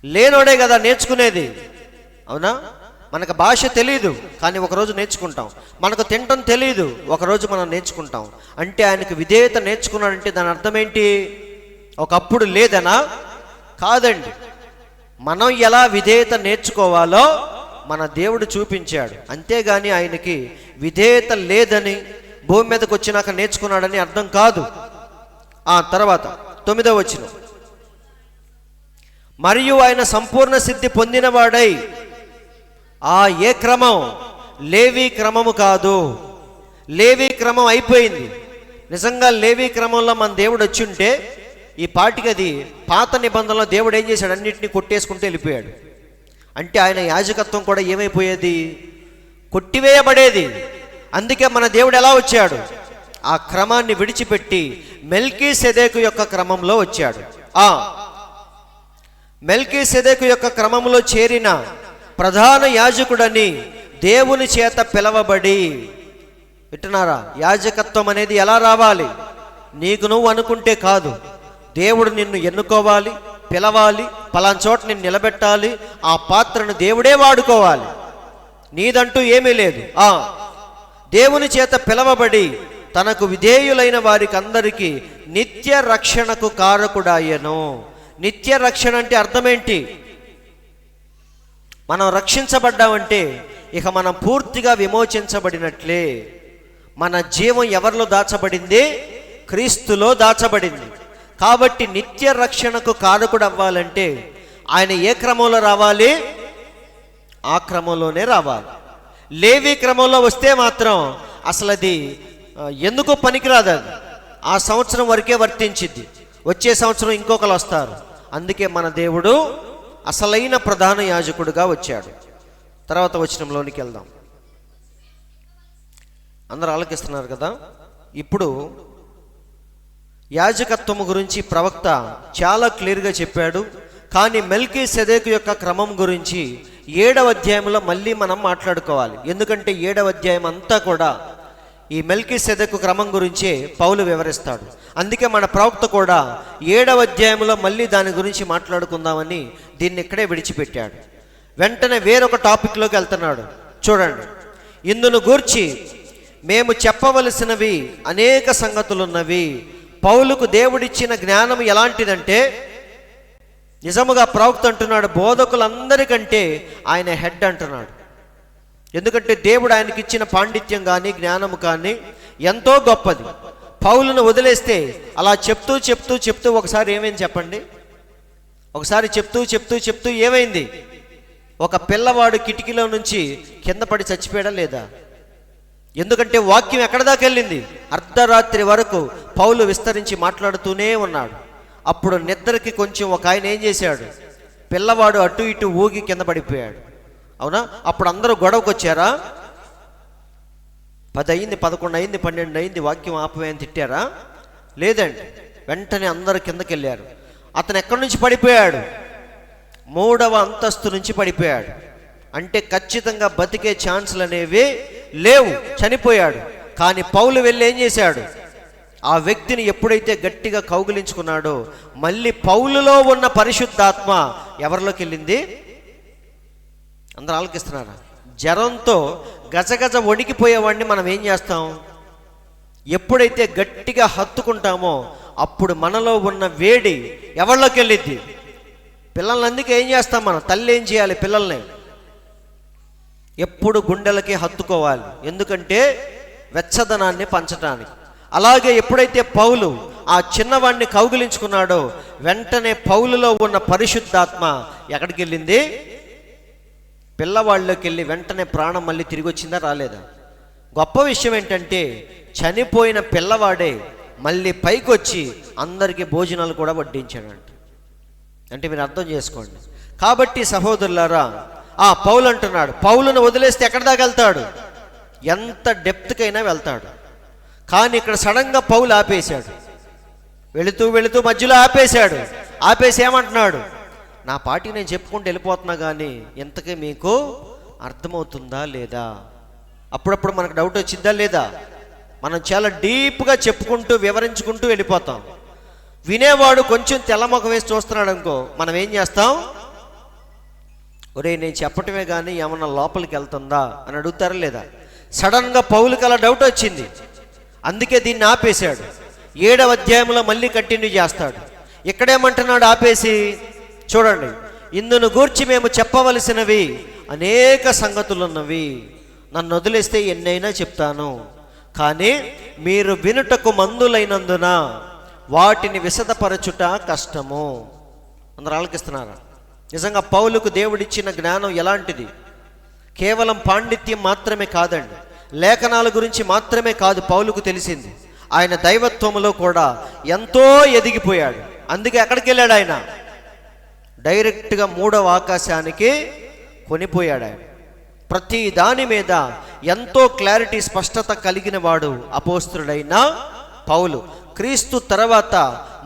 లేనోడే కదా నేర్చుకునేది, అవునా? మనకు భాష తెలీదు, కానీ ఒకరోజు నేర్చుకుంటాం. మనకు తినటం తెలీదు, ఒకరోజు మనం నేర్చుకుంటాం. అంటే ఆయనకు విధేయత నేర్చుకున్నాడంటే దాని అర్థం ఏంటి? ఒకప్పుడు లేదనా? కాదండి. మనం ఎలా విధేయత నేర్చుకోవాలో మన దేవుడు చూపించాడు. అంతేగాని ఆయనకి విధేయత లేదని భూమి మీదకి వచ్చినాక నేర్చుకున్నాడని అర్థం కాదు. తర్వాత 9వ వచనం, మరియు ఆయన సంపూర్ణ సిద్ధి పొందినవాడై. ఏ క్రమం? లేవీ క్రమము కాదు. లేవీ క్రమం అయిపోయింది. నిజంగా లేవీ క్రమంలో మన దేవుడు వచ్చి ఉంటే ఈ పాటికి అది పాత నిబంధనలో దేవుడు ఏం చేశాడు, అన్నింటినీ కొట్టేసుకుంటూ వెళ్ళిపోయాడు. అంటే ఆయన యాజకత్వం కూడా ఏమైపోయేది, కొట్టివేయబడేది. అందుకే మన దేవుడు ఎలా వచ్చాడు, ఆ క్రమాన్ని విడిచిపెట్టి మెల్కీసెదెకు యొక్క క్రమంలో వచ్చాడు. మెల్కీసెదెకు యొక్క క్రమంలో చేరిన ప్రధాన యాజకుడని దేవుని చేత పిలవబడి. వింటున్నారా? యాజకత్వం అనేది ఎలా రావాలి? నీకు నువ్వు అనుకుంటే కాదు. దేవుడు నిన్ను ఎన్నుకోవాలి, పిలవాలి, పలానా చోట నిన్ను నిలబెట్టాలి. ఆ పాత్రను దేవుడే వాడుకోవాలి, నీదంటూ ఏమీ లేదు. దేవుని చేత పిలవబడి తనకు విధేయులైన వారికి అందరికీ నిత్య రక్షణకు కారకుడాయను. నిత్య రక్షణ అంటే అర్థమేంటి? మనం రక్షించబడ్డామంటే ఇక మనం పూర్తిగా విమోచించబడినట్లే. మన జీవం ఎవరిలో దాచబడింది? క్రీస్తులో దాచబడింది. కాబట్టి నిత్య రక్షణకు కారకుడు అవ్వాలంటే ఆయన ఏ క్రమంలో రావాలి? ఆ క్రమంలోనే రావాలి. లేవి క్రమంలో వస్తే మాత్రం అసలు అది ఎందుకు పనికిరాదు. అది ఆ సంవత్సరం వరకే వర్తించిద్ది, వచ్చే సంవత్సరం ఇంకొకరు వస్తారు. అందుకే మన దేవుడు అసలైన ప్రధాన యాజకుడిగా వచ్చాడు. తర్వాత వచనంలోనికి వెళ్దాం. అందరూ ఆలకిస్తున్నారు కదా. ఇప్పుడు యాజకత్వము గురించి ప్రవక్త చాలా క్లియర్గా చెప్పాడు. కానీ మెల్కీసెదెకు యొక్క క్రమం గురించి 7వ అధ్యాయంలో మళ్ళీ మనం మాట్లాడుకోవాలి. ఎందుకంటే 7వ అధ్యాయం అంతా కూడా ఈ మెల్కీసెదెకు క్రమం గురించే పౌలు వివరిస్తాడు. అందుకే మన ప్రవక్త కూడా 7వ అధ్యాయంలో మళ్ళీ దాని గురించి మాట్లాడుకుందామని దీన్ని ఇక్కడే విడిచిపెట్టాడు. వెంటనే వేరొక టాపిక్లోకి వెళ్తున్నాడు. చూడండి, ఇందును గూర్చి మేము చెప్పవలసినవి అనేక సంగతులున్నవి. పౌలుకు దేవుడిచ్చిన జ్ఞానం ఎలాంటిదంటే, నిజముగా ప్రవక్త అంటున్నాడు, బోధకులందరికంటే ఆయన హెడ్ అంటున్నాడు. ఎందుకంటే దేవుడు ఆయనకి ఇచ్చిన పాండిత్యం కానీ జ్ఞానము కానీ ఎంతో గొప్పది. పౌలును వదిలేస్తే అలా చెప్తూ చెప్తూ చెప్తూ ఒకసారి ఏమైంది చెప్పండి? ఒకసారి చెప్తూ చెప్తూ చెప్తూ ఏమైంది? ఒక పిల్లవాడు కిటికీలో నుంచి కింద పడి చచ్చిపోయాడా లేదా? ఎందుకంటే వాక్యం ఎక్కడ దాకా వెళ్ళింది? అర్ధరాత్రి వరకు పౌలు విస్తరించి మాట్లాడుతూనే ఉన్నాడు. అప్పుడు నిద్రకి కొంచెం ఒక ఆయన ఏం చేశాడు? పిల్లవాడు అటు ఇటు ఊగి కింద పడిపోయాడు. అవునా? అప్పుడు అందరూ గొడవకు వచ్చారా? 10 అయింది, 11 అయింది, 12 అయింది, వాక్యం ఆపవేయని తిట్టారా? లేదండి. వెంటనే అందరూ కిందకి వెళ్ళారు. అతను ఎక్కడి నుంచి పడిపోయాడు? 3వ అంతస్తు నుంచి పడిపోయాడు. అంటే ఖచ్చితంగా బతికే ఛాన్సులు అనేవి లేవు, చనిపోయాడు. కానీ పౌలు వెళ్ళి ఏం చేశాడు? ఆ వ్యక్తిని ఎప్పుడైతే గట్టిగా కౌగిలించుకున్నాడో మళ్ళీ పౌలులో ఉన్న పరిశుద్ధాత్మ ఎవరిలోకి వెళ్ళింది? అందరూ ఆలకిస్తున్నారా? జ్వరంతో గజగజ వణికిపోయేవాడిని మనం ఏం చేస్తాం? ఎప్పుడైతే గట్టిగా హత్తుకుంటామో అప్పుడు మనలో ఉన్న వేడి ఎవరిలోకి వెళ్ళిద్ది? పిల్లల్ని. అందుకే ఏం చేస్తాం మనం? తల్లి ఏం చేయాలి? పిల్లల్ని ఎప్పుడు గుండెలకి హత్తుకోవాలి. ఎందుకంటే వెచ్చదనాన్ని పంచటానికి. అలాగే ఎప్పుడైతే పౌలు ఆ చిన్నవాడిని కౌగిలించుకున్నాడో వెంటనే పౌలులో ఉన్న పరిశుద్ధాత్మ ఎక్కడికి వెళ్ళింది? పిల్లవాళ్ళకి వెళ్ళి వెంటనే ప్రాణం మళ్ళీ తిరిగి వచ్చిందా రాలేదా? గొప్ప విషయం ఏంటంటే చనిపోయిన పిల్లవాడే మళ్ళీ పైకి వచ్చి అందరికీ భోజనాలు కూడా వడ్డించాడంట. అంటే మీరు అర్థం చేసుకోండి. కాబట్టి సహోదరులారా, పౌలు అంటున్నాడు, పౌలును వదిలేస్తే ఎక్కడి దాకా వెళ్తాడు? ఎంత డెప్త్కైనా వెళ్తాడు. కానీ ఇక్కడ సడన్గా పౌలు ఆపేశాడు. వెళుతూ వెళుతూ మధ్యలో ఆపేశాడు. ఆపేసి ఏమంటున్నాడు? నా పార్టీ నేను చెప్పుకుంటూ వెళ్ళిపోతున్నా, కానీ ఇంతకీ మీకు అర్థమవుతుందా లేదా? అప్పుడప్పుడు మనకు డౌట్ వచ్చిందా లేదా? మనం చాలా డీప్గా చెప్పుకుంటూ వివరించుకుంటూ వెళ్ళిపోతాం. వినేవాడు కొంచెం తెల్లముఖం వేసి చూస్తున్నాడు అనుకో, మనం ఏం చేస్తాం? ఒరే, నేను చెప్పటమే కానీ ఏమన్నా లోపలికి వెళ్తుందా అని అడుగుతారా లేదా? సడన్గా పౌలుకి అలా డౌట్ వచ్చింది. అందుకే దీన్ని ఆపేశాడు. 7వ అధ్యాయంలో మళ్ళీ కంటిన్యూ చేస్తాడు. ఇక్కడేమంటున్నాడు ఆపేసి? చూడండి, ఇందును గూర్చి మేము చెప్పవలసినవి అనేక సంగతులున్నవి. నన్ను వదిలేస్తే ఎన్నైనా చెప్తాను, కానీ మీరు వినుటకు మందులైనందున వాటిని విశదపరచుట కష్టము. అందరూ ఆలకిస్తున్నారా? నిజంగా పౌలుకు దేవుడిచ్చిన జ్ఞానం ఎలాంటిది? కేవలం పాండిత్యం మాత్రమే కాదండి, లేఖనాల గురించి మాత్రమే కాదు పౌలుకు తెలిసింది. ఆయన దైవత్వములో కూడా ఎంతో ఎదిగిపోయాడు. అందుకే ఎక్కడికి వెళ్ళాడు? ఆయన డైరెక్ట్గా 3వ ఆకాశానికి కొనిపోయాడు. ఆయన ప్రతి దాని మీద ఎంతో క్లారిటీ, స్పష్టత కలిగిన వాడు అపోస్తలుడైన పౌలు. క్రీస్తు తర్వాత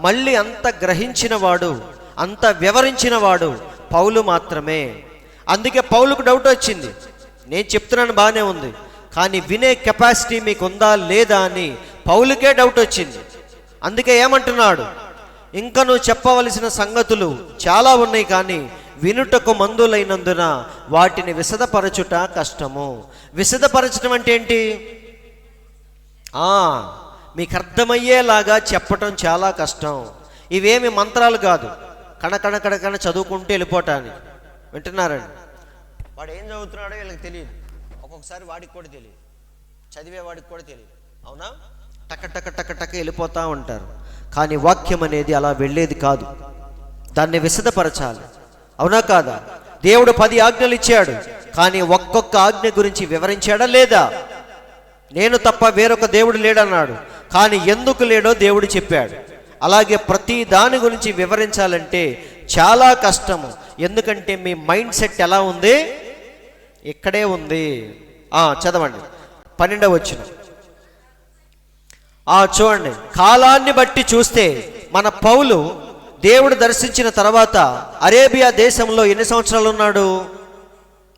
మళ్ళీ అంత గ్రహించిన వాడు, అంత వివరించిన వాడు పౌలు మాత్రమే. అందుకే పౌలుకు డౌట్ వచ్చింది. నేను చెప్తున్నాను బాగానే ఉంది, కానీ వినే కెపాసిటీ మీకు ఉందా లేదా అని పౌలుకే డౌట్ వచ్చింది. అందుకే ఏమంటున్నాడు? ఇంకా నువ్వు చెప్పవలసిన సంగతులు చాలా ఉన్నాయి, కానీ వినుటకు మందులైనందున వాటిని విశదపరచుట కష్టము. విశదపరచడం అంటే ఏంటి? మీకు అర్థమయ్యేలాగా చెప్పటం చాలా కష్టం. ఇవేమి మంత్రాలు కాదు, కణ చదువుకుంటూ వెళ్ళిపోవటానికి. వింటున్నారండి? వాడు ఏం చదువుతున్నాడో వీళ్ళకి తెలియదు. ఒక్కొక్కసారి వాడికి కూడా తెలియదు, చదివేవాడికి కూడా తెలియదు. అవునా? టక వెళ్ళిపోతూ ఉంటారు. కానీ వాక్యం అనేది అలా వెళ్ళేది కాదు, దాన్ని విశదపరచాలి. అవునా కాదా? దేవుడు 10 ఆజ్ఞలు ఇచ్చాడు, కానీ ఒక్కొక్క ఆజ్ఞ గురించి వివరించాడా లేదా? నేను తప్ప వేరొక దేవుడు లేడన్నాడు, కానీ ఎందుకు లేడో దేవుడు చెప్పాడు. అలాగే ప్రతి దాని గురించి వివరించాలంటే చాలా కష్టము. ఎందుకంటే మీ మైండ్ సెట్ ఎలా ఉంది? ఇక్కడే ఉంది. చదవండి 12వ వచనం. చూడండి, కాలాన్ని బట్టి చూస్తే మన పౌలు దేవుడు దర్శించిన తర్వాత అరేబియా దేశంలో ఎన్ని సంవత్సరాలు ఉన్నాడు?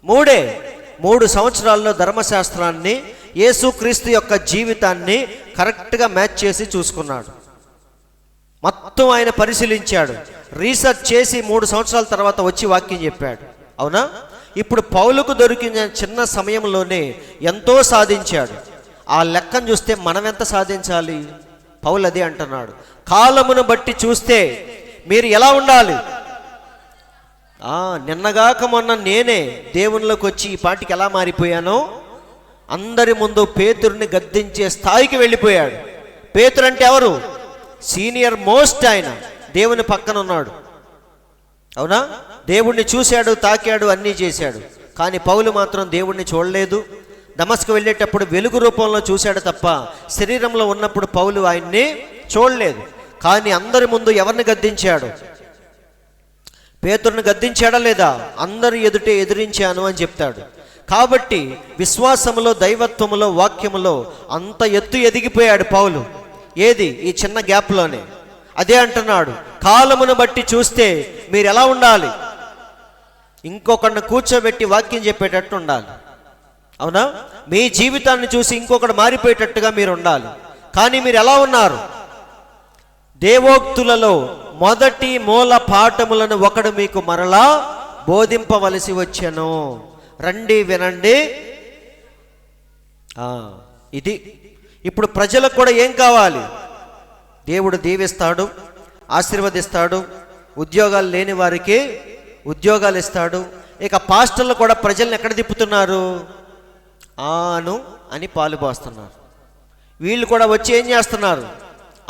3 సంవత్సరాల్లో ధర్మశాస్త్రాన్ని, యేసుక్రీస్తు యొక్క జీవితాన్ని కరెక్ట్గా మ్యాచ్ చేసి చూసుకున్నాడు. మొత్తం ఆయన పరిశీలించాడు, రీసెర్చ్ చేసి 3 సంవత్సరాల తర్వాత వచ్చి వాక్యం చెప్పాడు. అవునా? ఇప్పుడు పౌలుకు దొరికిన చిన్న సమయంలోనే ఎంతో సాధించాడు. ఆ లెక్కను చూస్తే మనం ఎంత సాధించాలి? పౌలు అదే అంటున్నాడు, కాలమును బట్టి చూస్తే మీరు ఎలా ఉండాలి? నిన్నగాక మొన్న నేనే దేవునిలోకి వచ్చి ఈ పాటికి ఎలా మారిపోయానో, అందరి ముందు పేతురుని గద్దించే స్థాయికి వెళ్ళిపోయాడు. పేతురు అంటే ఎవరు? Senior most. ఆయన దేవుని పక్కన ఉన్నాడు. అవునా? దేవుణ్ణి చూశాడు, తాకాడు, అన్నీ చేశాడు. కానీ పౌలు మాత్రం దేవుణ్ణి చూడలేదు. దమస్కు వెళ్ళేటప్పుడు వెలుగు రూపంలో చూశాడు తప్ప శరీరంలో ఉన్నప్పుడు పౌలు ఆయన్ని చూడలేదు. కానీ అందరి ముందు ఎవరిని గద్దించాడు? పేతురుని గద్దించాడా లేదా? అందరి ఎదుటే ఎదిరించాను అని చెప్తాడు. కాబట్టి విశ్వాసములో, దైవత్వములో, వాక్యములో అంత ఎత్తు ఎదిగిపోయాడు పౌలు. ఏది? ఈ చిన్న గ్యాప్లోనే. అదే అంటున్నాడు, కాలమును బట్టి చూస్తే మీరు ఎలా ఉండాలి? ఇంకొకరిని కూర్చోబెట్టి వాక్యం చెప్పేటట్టు ఉండాలి. అవునా? మీ జీవితాన్ని చూసి ఇంకొకటి మారిపోయేటట్టుగా మీరు ఉండాలి. కానీ మీరు ఎలా ఉన్నారు? దేవోక్తులలో మొదటి మూల పాఠములను ఒకడు మీకు మరలా బోధింపవలసి వచ్చెను. రండి, వినండి. ఇది ఇప్పుడు ప్రజలకు కూడా ఏం కావాలి? దేవుడు దీవిస్తాడు, ఆశీర్వదిస్తాడు, ఉద్యోగాలు లేని వారికి ఉద్యోగాలు ఇస్తాడు. ఇక పాస్టర్లు కూడా ప్రజల్ని ఎక్కడ తిప్పుతున్నారు? ఆను అని పాలు పోస్తున్నారు. వీళ్ళు కూడా వచ్చి ఏం చేస్తున్నారు?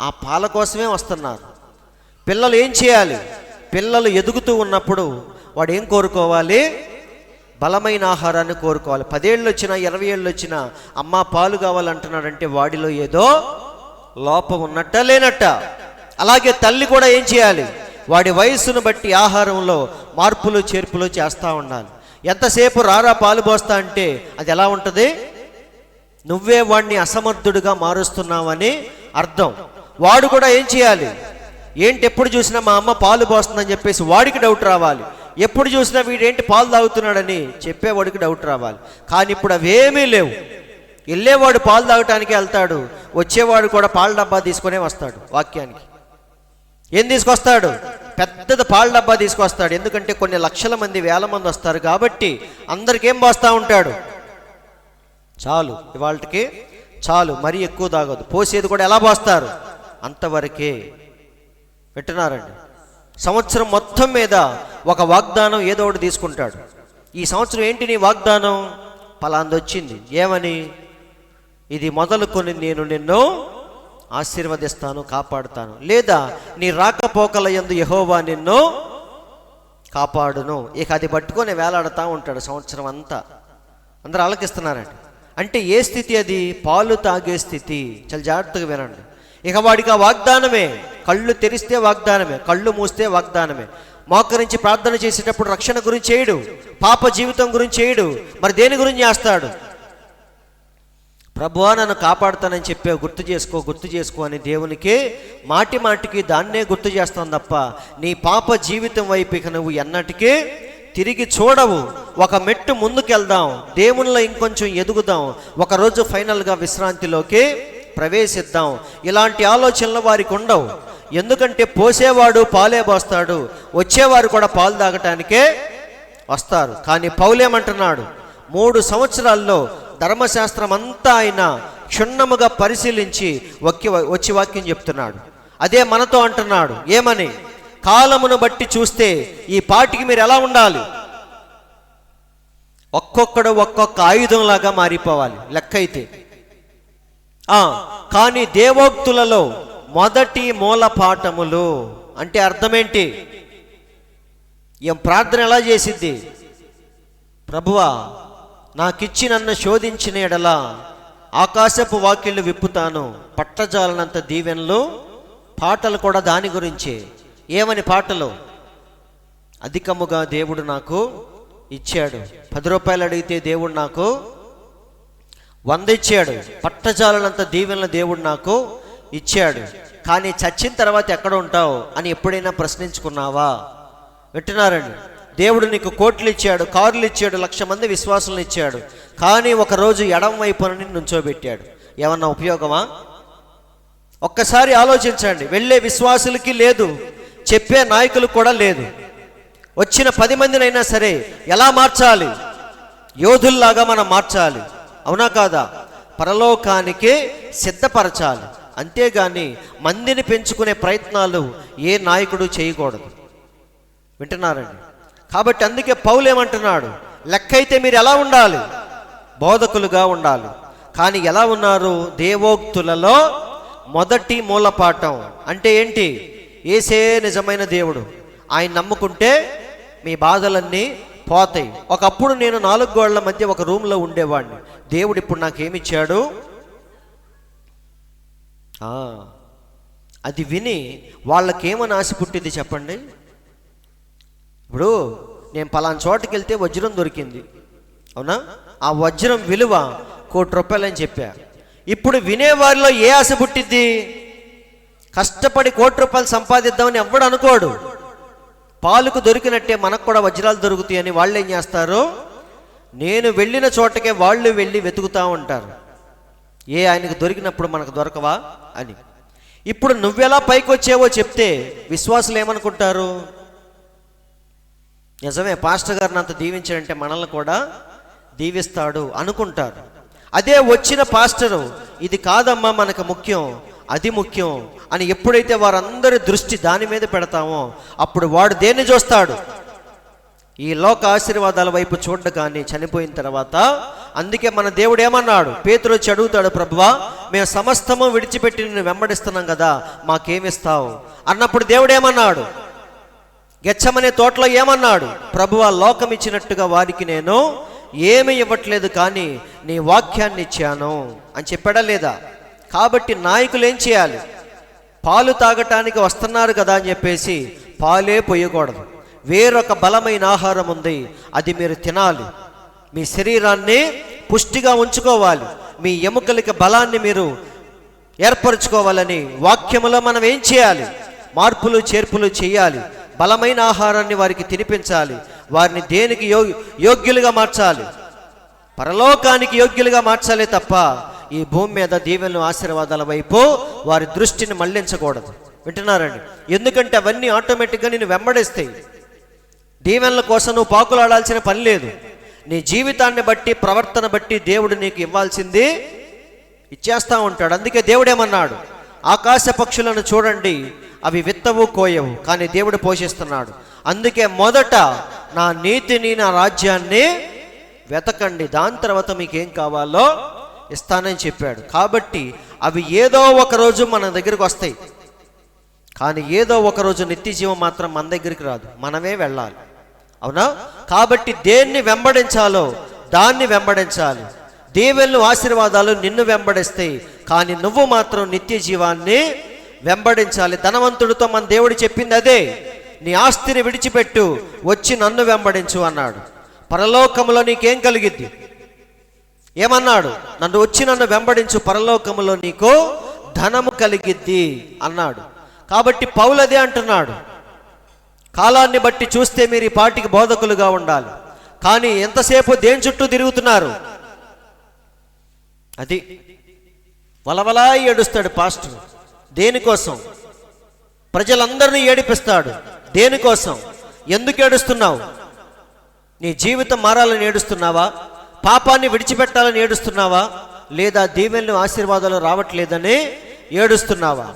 ఆ పాల కోసమే వస్తున్నారు. పిల్లలు ఏం చేయాలి? పిల్లలు ఎదుగుతూ ఉన్నప్పుడు వాడు ఏం కోరుకోవాలి? బలమైన ఆహారాన్ని కోరుకోవాలి. 10 ఏళ్ళు వచ్చినా 20 ఏళ్ళు వచ్చినా అమ్మ పాలు కావాలంటున్నాడంటే వాడిలో ఏదో లోపం ఉన్నట్ట లేనట్ట. అలాగే తల్లి కూడా ఏం చేయాలి? వాడి వయస్సును బట్టి ఆహారంలో మార్పులు చేర్పులు చేస్తూ ఉండాలి. ఎంతసేపు రారా పాలు పోస్తా అంటే అది ఎలా ఉంటుంది? నువ్వే వాడిని అసమర్థుడిగా మారుస్తున్నావని అర్థం. వాడు కూడా ఏం చేయాలి? ఏంటి ఎప్పుడు చూసినా మా అమ్మ పాలు పోస్తుందని చెప్పేసి వాడికి డౌట్ రావాలి. ఎప్పుడు చూసినా వీడేంటి పాలు తాగుతున్నాడని చెప్పేవాడికి డౌట్ రావాలి. కానీ ఇప్పుడు అవేమీ లేవు. వెళ్ళేవాడు పాలు తాగటానికి వెళ్తాడు, వచ్చేవాడు కూడా పాల డబ్బా తీసుకునే వస్తాడు. వాక్యానికి ఏం తీసుకొస్తాడు? పెద్దది పాల డబ్బా తీసుకొస్తాడు. ఎందుకంటే కొన్ని లక్షల మంది, వేల మంది వస్తారు కాబట్టి అందరికి ఏం పోస్తూ ఉంటాడు? చాలు, ఇవాళకి చాలు, మరీ ఎక్కువ తాగదు. పోసేది కూడా ఎలా పోస్తారు? అంతవరకే పెట్టినారండి. సంవత్సరం మొత్తం మీద ఒక వాగ్దానం ఏదో ఒకటి తీసుకుంటాడు. ఈ సంవత్సరం ఏంటి నీ వాగ్దానం? పలాంది వచ్చింది. ఏమని? ఇది మొదలుకొని నేను నిన్ను ఆశీర్వదిస్తాను, కాపాడుతాను, లేదా నీ రాకపోకల యందు యెహోవా నిన్ను కాపాడును. ఇక అది పట్టుకొని వేలాడుతూ ఉంటాడు సంవత్సరం అంతా. అందరూ ఆలకిస్తున్నారండి. అంటే ఏ స్థితి అది? పాలు తాగే స్థితి. చాలా జాగ్రత్తగా వినండి. ఇక వాడికి ఆ వాగ్దానమే. కళ్ళు తెరిస్తే వాగ్దానమే, కళ్ళు మూస్తే వాగ్దానమే. మోకరించి ప్రార్థన చేసేటప్పుడు రక్షణ గురించి చేయడు, పాప జీవితం గురించి చేయడు. మరి దేని గురించి చేస్తాడు? ప్రభువా నన్ను కాపాడుతానని చెప్పే గుర్తు చేసుకో అని దేవునికి మాటి మాటికి దాన్నే గుర్తు చేస్తాను తప్ప నీ పాప జీవితం వైపు ఇక నువ్వు ఎన్నటికీ తిరిగి చూడవు. ఒక మెట్టు ముందుకెళ్దాం, దేవునిలో ఇంకొంచెం ఎదుగుదాం, ఒకరోజు ఫైనల్గా విశ్రాంతిలోకి ప్రవేశిద్దాం. ఇలాంటి ఆలోచనలు వారికి ఉండవు. ఎందుకంటే పోసేవాడు పాలే పోస్తాడు, వచ్చేవారు కూడా పాలు తాగటానికే వస్తారు. కానీ పౌలేమంటున్నాడు? 3 సంవత్సరాల్లో ధర్మశాస్త్రం అంతా ఆయన క్షుణ్ణముగా పరిశీలించి వచ్చి వాక్యం చెప్తున్నాడు. అదే మనతో అంటున్నాడు. ఏమని? కాలమును బట్టి చూస్తే ఈ పాటికి మీరు ఎలా ఉండాలి? ఒక్కొక్కడు ఒక్కొక్క ఆయుధంలాగా మారిపోవాలి లెక్క అయితే. కానీ దేవోక్తులలో మొదటి మూల పాఠములు అంటే అర్థమేంటి? ఏం ప్రార్థన ఎలా చేసిద్ది? ప్రభువా నాకిచ్చి నన్ను శోధించిన ఎడల ఆకాశపు వాకిళ్ళు విప్పుతాను, పట్టజాలనంత దీవెనలు. పాటలు కూడా దాని గురించే. ఏమని పాటలు? అధికముగా దేవుడు నాకు ఇచ్చాడు. 10 రూపాయలు అడిగితే దేవుడు నాకు 100 ఇచ్చాడు. పట్టజాలనంత దీవెనల దేవుడు నాకు ఇచ్చాడు. కానీ చచ్చిన తర్వాత ఎక్కడ ఉంటావు అని ఎప్పుడైనా ప్రశ్నించుకున్నావా? వింటున్నారండి? దేవుడు నీకు కోట్లు ఇచ్చాడు, కార్లు ఇచ్చాడు, 1,00,000 మంది విశ్వాసులను ఇచ్చాడు. కానీ ఒకరోజు ఎడం వైపునని నుంచోబెట్టాడు. ఏమన్నా ఉపయోగమా? ఒక్కసారి ఆలోచించండి. వెళ్ళే విశ్వాసులకి లేదు, చెప్పే నాయకులకు కూడా లేదు. వచ్చిన 10 మందినైనా సరే ఎలా మార్చాలి? యోధుల్లాగా మనం మార్చాలి. అవునా కాదా? పరలోకానికి సిద్ధపరచాలి. అంతేగాని మందిని పెంచుకునే ప్రయత్నాలు ఏ నాయకుడు చేయకూడదు. వింటున్నారండి? కాబట్టి అందుకే పౌలు ఏమంటున్నాడు? లెక్క అయితే మీరు ఎలా ఉండాలి? బోధకులుగా ఉండాలి. కానీ ఎలా ఉన్నారు? దేవోక్తులలో మొదటి మూలపాఠం అంటే ఏంటి? యేసే నిజమైన దేవుడు. ఆయన నమ్ముకుంటే మీ బాధలన్నీ పోతాయి. ఒకప్పుడు నేను 4 గోడల మధ్య ఒక రూమ్లో ఉండేవాడిని. దేవుడు ఇప్పుడు నాకేమిచ్చాడు? అది విని వాళ్ళకేమని ఆశ పుట్టింది చెప్పండి? ఇప్పుడు నేను పలానా చోటుకి వెళ్తే వజ్రం దొరికింది, అవునా? ఆ వజ్రం విలువ 1 కోటి రూపాయలు అని చెప్పా. ఇప్పుడు వినేవారిలో ఏ ఆశ పుట్టిద్ది? కష్టపడి 1 కోటి రూపాయలు సంపాదిద్దామని ఎవ్వడు అనుకోడు. పాలుకు దొరికినట్టే మనకు కూడా వజ్రాలు దొరుకుతాయని వాళ్ళు ఏం చేస్తారు? నేను వెళ్ళిన చోటకే వాళ్ళు వెళ్ళి వెతుకుతూ ఉంటారు. ఆయనకు దొరికినప్పుడు మనకు దొరకవా అని. ఇప్పుడు నువ్వెలా పైకి వచ్చావో చెప్తే విశ్వాసులు ఏమనుకుంటారు? నిజమే, పాస్టర్ గారిని అంత దీవించాడంటే మనల్ని కూడా దీవిస్తాడు అనుకుంటారు. అదే వచ్చిన పాస్టరు ఇది కాదమ్మా మనకు ముఖ్యం, అది ముఖ్యం అని ఎప్పుడైతే వారందరి దృష్టి దాని మీద పెడతామో అప్పుడు వాడు దేన్ని చూస్తాడు? ఈ లోక ఆశీర్వాదాల వైపు చూడ కానీ చనిపోయిన తర్వాత. అందుకే మన దేవుడు ఏమన్నాడు? పేతురు వచ్చి అడుగుతాడు, ప్రభువా మేము సమస్తము విడిచిపెట్టి నిన్ను వెంబడిస్తున్నాం కదా, మాకేమిస్తావు అన్నప్పుడు దేవుడు ఏమన్నాడు? గెచ్చమనే తోటలో ఏమన్నాడు? ప్రభువా లోకం ఇచ్చినట్టుగా వారికి నేను ఏమీ ఇవ్వట్లేదు, కానీ నీ వాక్యాన్ని ఇచ్చాను అని చెప్పాడా లేదా? కాబట్టి నాయకులు ఏం చేయాలి? పాలు తాగటానికి వస్తున్నారు కదా అని చెప్పేసి పాలే పోయకూడదు. వేరొక బలమైన ఆహారం ఉంది, అది మీరు తినాలి. మీ శరీరాన్ని పుష్టిగా ఉంచుకోవాలి, మీ ఎముకలకి బలాన్ని మీరు ఏర్పరచుకోవాలని వాక్యములో మనం ఏం చేయాలి? మార్పులు చేర్పులు చేయాలి. బలమైన ఆహారాన్ని వారికి తినిపించాలి. వారిని దేనికి యోగ్యులుగా మార్చాలి? పరలోకానికి యోగ్యులుగా మార్చాలే తప్ప ఈ భూమి మీద దీవెనలు ఆశీర్వాదాల వైపు వారి దృష్టిని మళ్లించకూడదు. వింటున్నారండి? ఎందుకంటే అవన్నీ ఆటోమేటిక్గా నేను వెంబడిస్తాయి. దీవెనల కోసం నువ్వు పాకులాడాల్సిన పని లేదు. నీ జీవితాన్ని బట్టి ప్రవర్తన బట్టి దేవుడు నీకు ఇవ్వాల్సింది ఇచ్చేస్తూ ఉంటాడు. అందుకే దేవుడేమన్నాడు? ఆకాశ పక్షులను చూడండి, అవి విత్తవు కోయవు, కానీ దేవుడు పోషిస్తున్నాడు. అందుకే మొదట నా నీతిని నా రాజ్యాన్ని వెతకండి, దాని తర్వాత మీకేం కావాలో ఇస్తానని చెప్పాడు. కాబట్టి అవి ఏదో ఒకరోజు మన దగ్గరికి వస్తాయి, కానీ ఏదో ఒకరోజు నిత్య జీవం మాత్రం మన దగ్గరికి రాదు, మనమే వెళ్ళాలి. అవునా? కాబట్టి దేన్ని వెంబడించాలో దాన్ని వెంబడించాలి. దీవెనలు ఆశీర్వాదాలు నిన్ను వెంబడిస్తాయి, కానీ నువ్వు మాత్రం నిత్య జీవాన్ని వెంబడించాలి. ధనవంతుడితో మన దేవుడు చెప్పింది అదే, నీ ఆస్తిని విడిచిపెట్టు, వచ్చి నన్ను వెంబడించు అన్నాడు. పరలోకములో నీకేం కలిగిద్ది? ఏమన్నాడు? నన్ను వచ్చి నన్ను వెంబడించు, పరలోకములో నీకు ధనము కలిగిద్ది అన్నాడు. కాబట్టి పౌలు అదే అంటున్నాడు. కాలాన్ని బట్టి చూస్తే మీరు ఈ పాటికి బోధకులుగా ఉండాలి, కానీ ఎంతసేపు దేని చుట్టూ తిరుగుతున్నారు? అది వలవలా ఏడుస్తాడు పాస్టర్. దేనికోసం? ప్రజలందరినీ ఏడిపిస్తాడు. దేనికోసం? ఎందుకు ఏడుస్తున్నావు? నీ జీవితం మారాలని ఏడుస్తున్నావా? పాపాన్ని విడిచిపెట్టాలని ఏడుస్తున్నావా? లేదా దీవెనలు ఆశీర్వాదాలు రావట్లేదని ఏడుస్తున్నావా?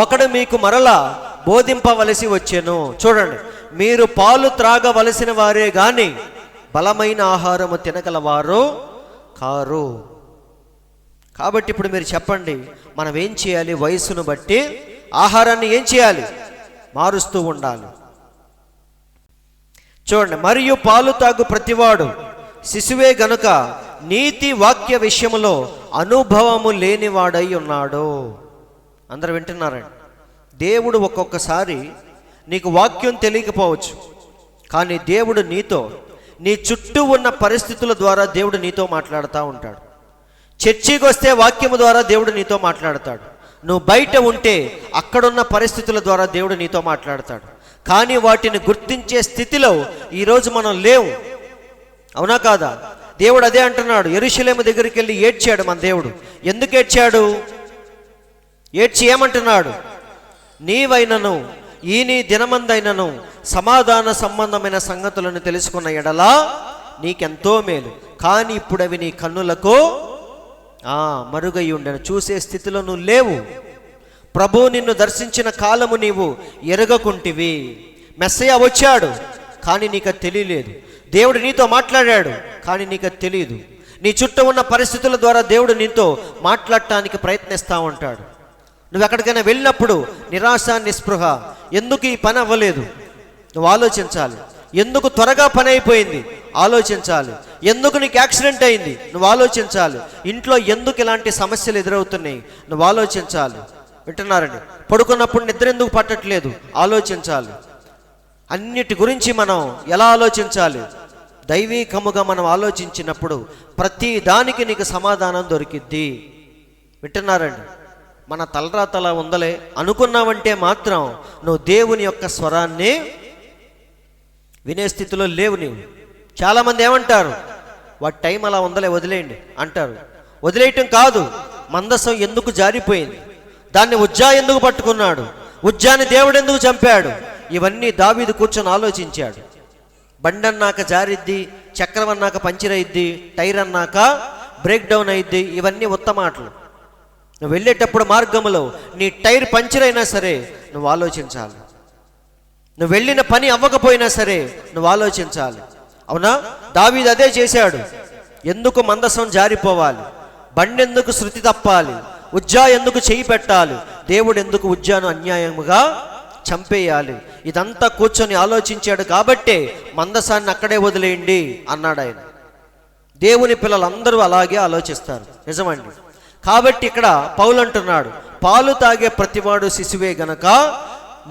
ఒకడు మీకు మరలా బోధింపవలసి వచ్చెను. చూడండి, మీరు పాలు త్రాగవలసిన వారే గాని బలమైన ఆహారము తినగలవారు కారు. కాబట్టి ఇప్పుడు మీరు చెప్పండి, మనం ఏం చేయాలి? వయసును బట్టి ఆహారాన్ని ఏం చేయాలి? మారుస్తూ ఉండాలి. చూడండి, మరియు పాలు తాగు ప్రతివాడు శిశువే గనుక నీతి వాక్య విషయములో అనుభవము లేనివాడై ఉన్నాడు. అందరూ వింటున్నారండి? దేవుడు ఒక్కొక్కసారి నీకు వాక్యం తెలియకపోవచ్చు, కానీ దేవుడు నీతో, నీ చుట్టూ ఉన్న పరిస్థితుల ద్వారా దేవుడు నీతో మాట్లాడుతూ ఉంటాడు. చర్చికి వస్తే వాక్యము ద్వారా దేవుడు నీతో మాట్లాడతాడు. నువ్వు బయట ఉంటే అక్కడున్న పరిస్థితుల ద్వారా దేవుడు నీతో మాట్లాడతాడు. కానీ వాటిని గుర్తించే స్థితిలో ఈరోజు మనం లేవు. అవునా కాదా? దేవుడు అదే అంటున్నాడు. యెరూషలేము దగ్గరికి వెళ్ళి ఏడ్చాడు మన దేవుడు. ఎందుకు ఏడ్చాడు? ఏడ్చి ఏమంటున్నాడు? నీవైనను ఈ నీ దినమందైనను సమాధాన సంబంధమైన సంగతులను తెలుసుకున్న ఎడలా నీకెంతో మేలు, కానీ ఇప్పుడు అవి నీ కన్నులకు మరుగై ఉండను. చూసే స్థితిలో నువ్వు లేవు. ప్రభువు నిన్ను దర్శించిన కాలము నీవు ఎరగకుంటివి. మెస్సయ్య వచ్చాడు, కానీ నీకు అది తెలియలేదు. దేవుడు నీతో మాట్లాడాడు, కానీ నీకు అది తెలియదు. నీ చుట్టూ ఉన్న పరిస్థితుల ద్వారా దేవుడు నీతో మాట్లాడటానికి ప్రయత్నిస్తూ ఉంటాడు. నువ్వు ఎక్కడికైనా వెళ్ళినప్పుడు నిరాశ, నిస్పృహ, ఎందుకు ఈ పని అవ్వలేదు నువ్వు ఆలోచించాలి. ఎందుకు త్వరగా పని అయిపోయింది ఆలోచించాలి. ఎందుకు నీకు యాక్సిడెంట్ అయింది నువ్వు ఆలోచించాలి. ఇంట్లో ఎందుకు ఇలాంటి సమస్యలు ఎదురవుతున్నాయి నువ్వు ఆలోచించాలి. వింటున్నారండి? పడుకున్నప్పుడు నిద్ర ఎందుకు పట్టట్లేదు ఆలోచించాలి. అన్నిటి గురించి మనం ఎలా ఆలోచించాలి? దైవీకముగా మనం ఆలోచించినప్పుడు ప్రతి దానికి నీకు సమాధానం దొరికిద్ది. వింటున్నారండి? మన తలరాతల ఉందలే అనుకున్నావంటే మాత్రం నువ్వు దేవుని యొక్క స్వరాన్ని వినే స్థితిలో లేవు. నీవు చాలామంది ఏమంటారు? వాటి టైం అలా ఉందలే, వదిలేయండి అంటారు. వదిలేయటం కాదు, మందసం ఎందుకు జారిపోయింది, దాన్ని ఉజ్జా ఎందుకు పట్టుకున్నాడు, ఉజ్జాని దేవుడు ఎందుకు చంపాడు, ఇవన్నీ దావీదు కూర్చొని ఆలోచించాడు. బండి అన్నాక జారిద్ది, చక్రం అన్నాక పంచర్ అయిద్ది, టైర్ అన్నాక బ్రేక్ డౌన్ అయిద్ది, ఇవన్నీ ఉత్తమ మాటలు. నువ్వు వెళ్ళేటప్పుడు మార్గంలో నీ టైర్ పంచర్ అయినా సరే నువ్వు ఆలోచించాలి. నువ్వు వెళ్ళిన పని అవ్వకపోయినా సరే నువ్వు ఆలోచించాలి. అవునా? దావీదు అదే చేశాడు. ఎందుకు మందసం జారిపోవాలి, బండి ఎందుకు శృతి తప్పాలి, ఉజ్జా ఎందుకు చెయ్యి పెట్టాలి, దేవుడు ఎందుకు ఉజ్జాను అన్యాయముగా చంపేయాలి, ఇదంతా కూర్చొని ఆలోచించాడు. కాబట్టే మందసాన్ని అక్కడే వదిలేయండి అన్నాడు ఆయన. దేవుని పిల్లలందరూ అలాగే ఆలోచిస్తారు, నిజమండి. కాబట్టి ఇక్కడ పౌలు అంటున్నాడు, పాలు తాగే ప్రతివాడు శిశువే గనక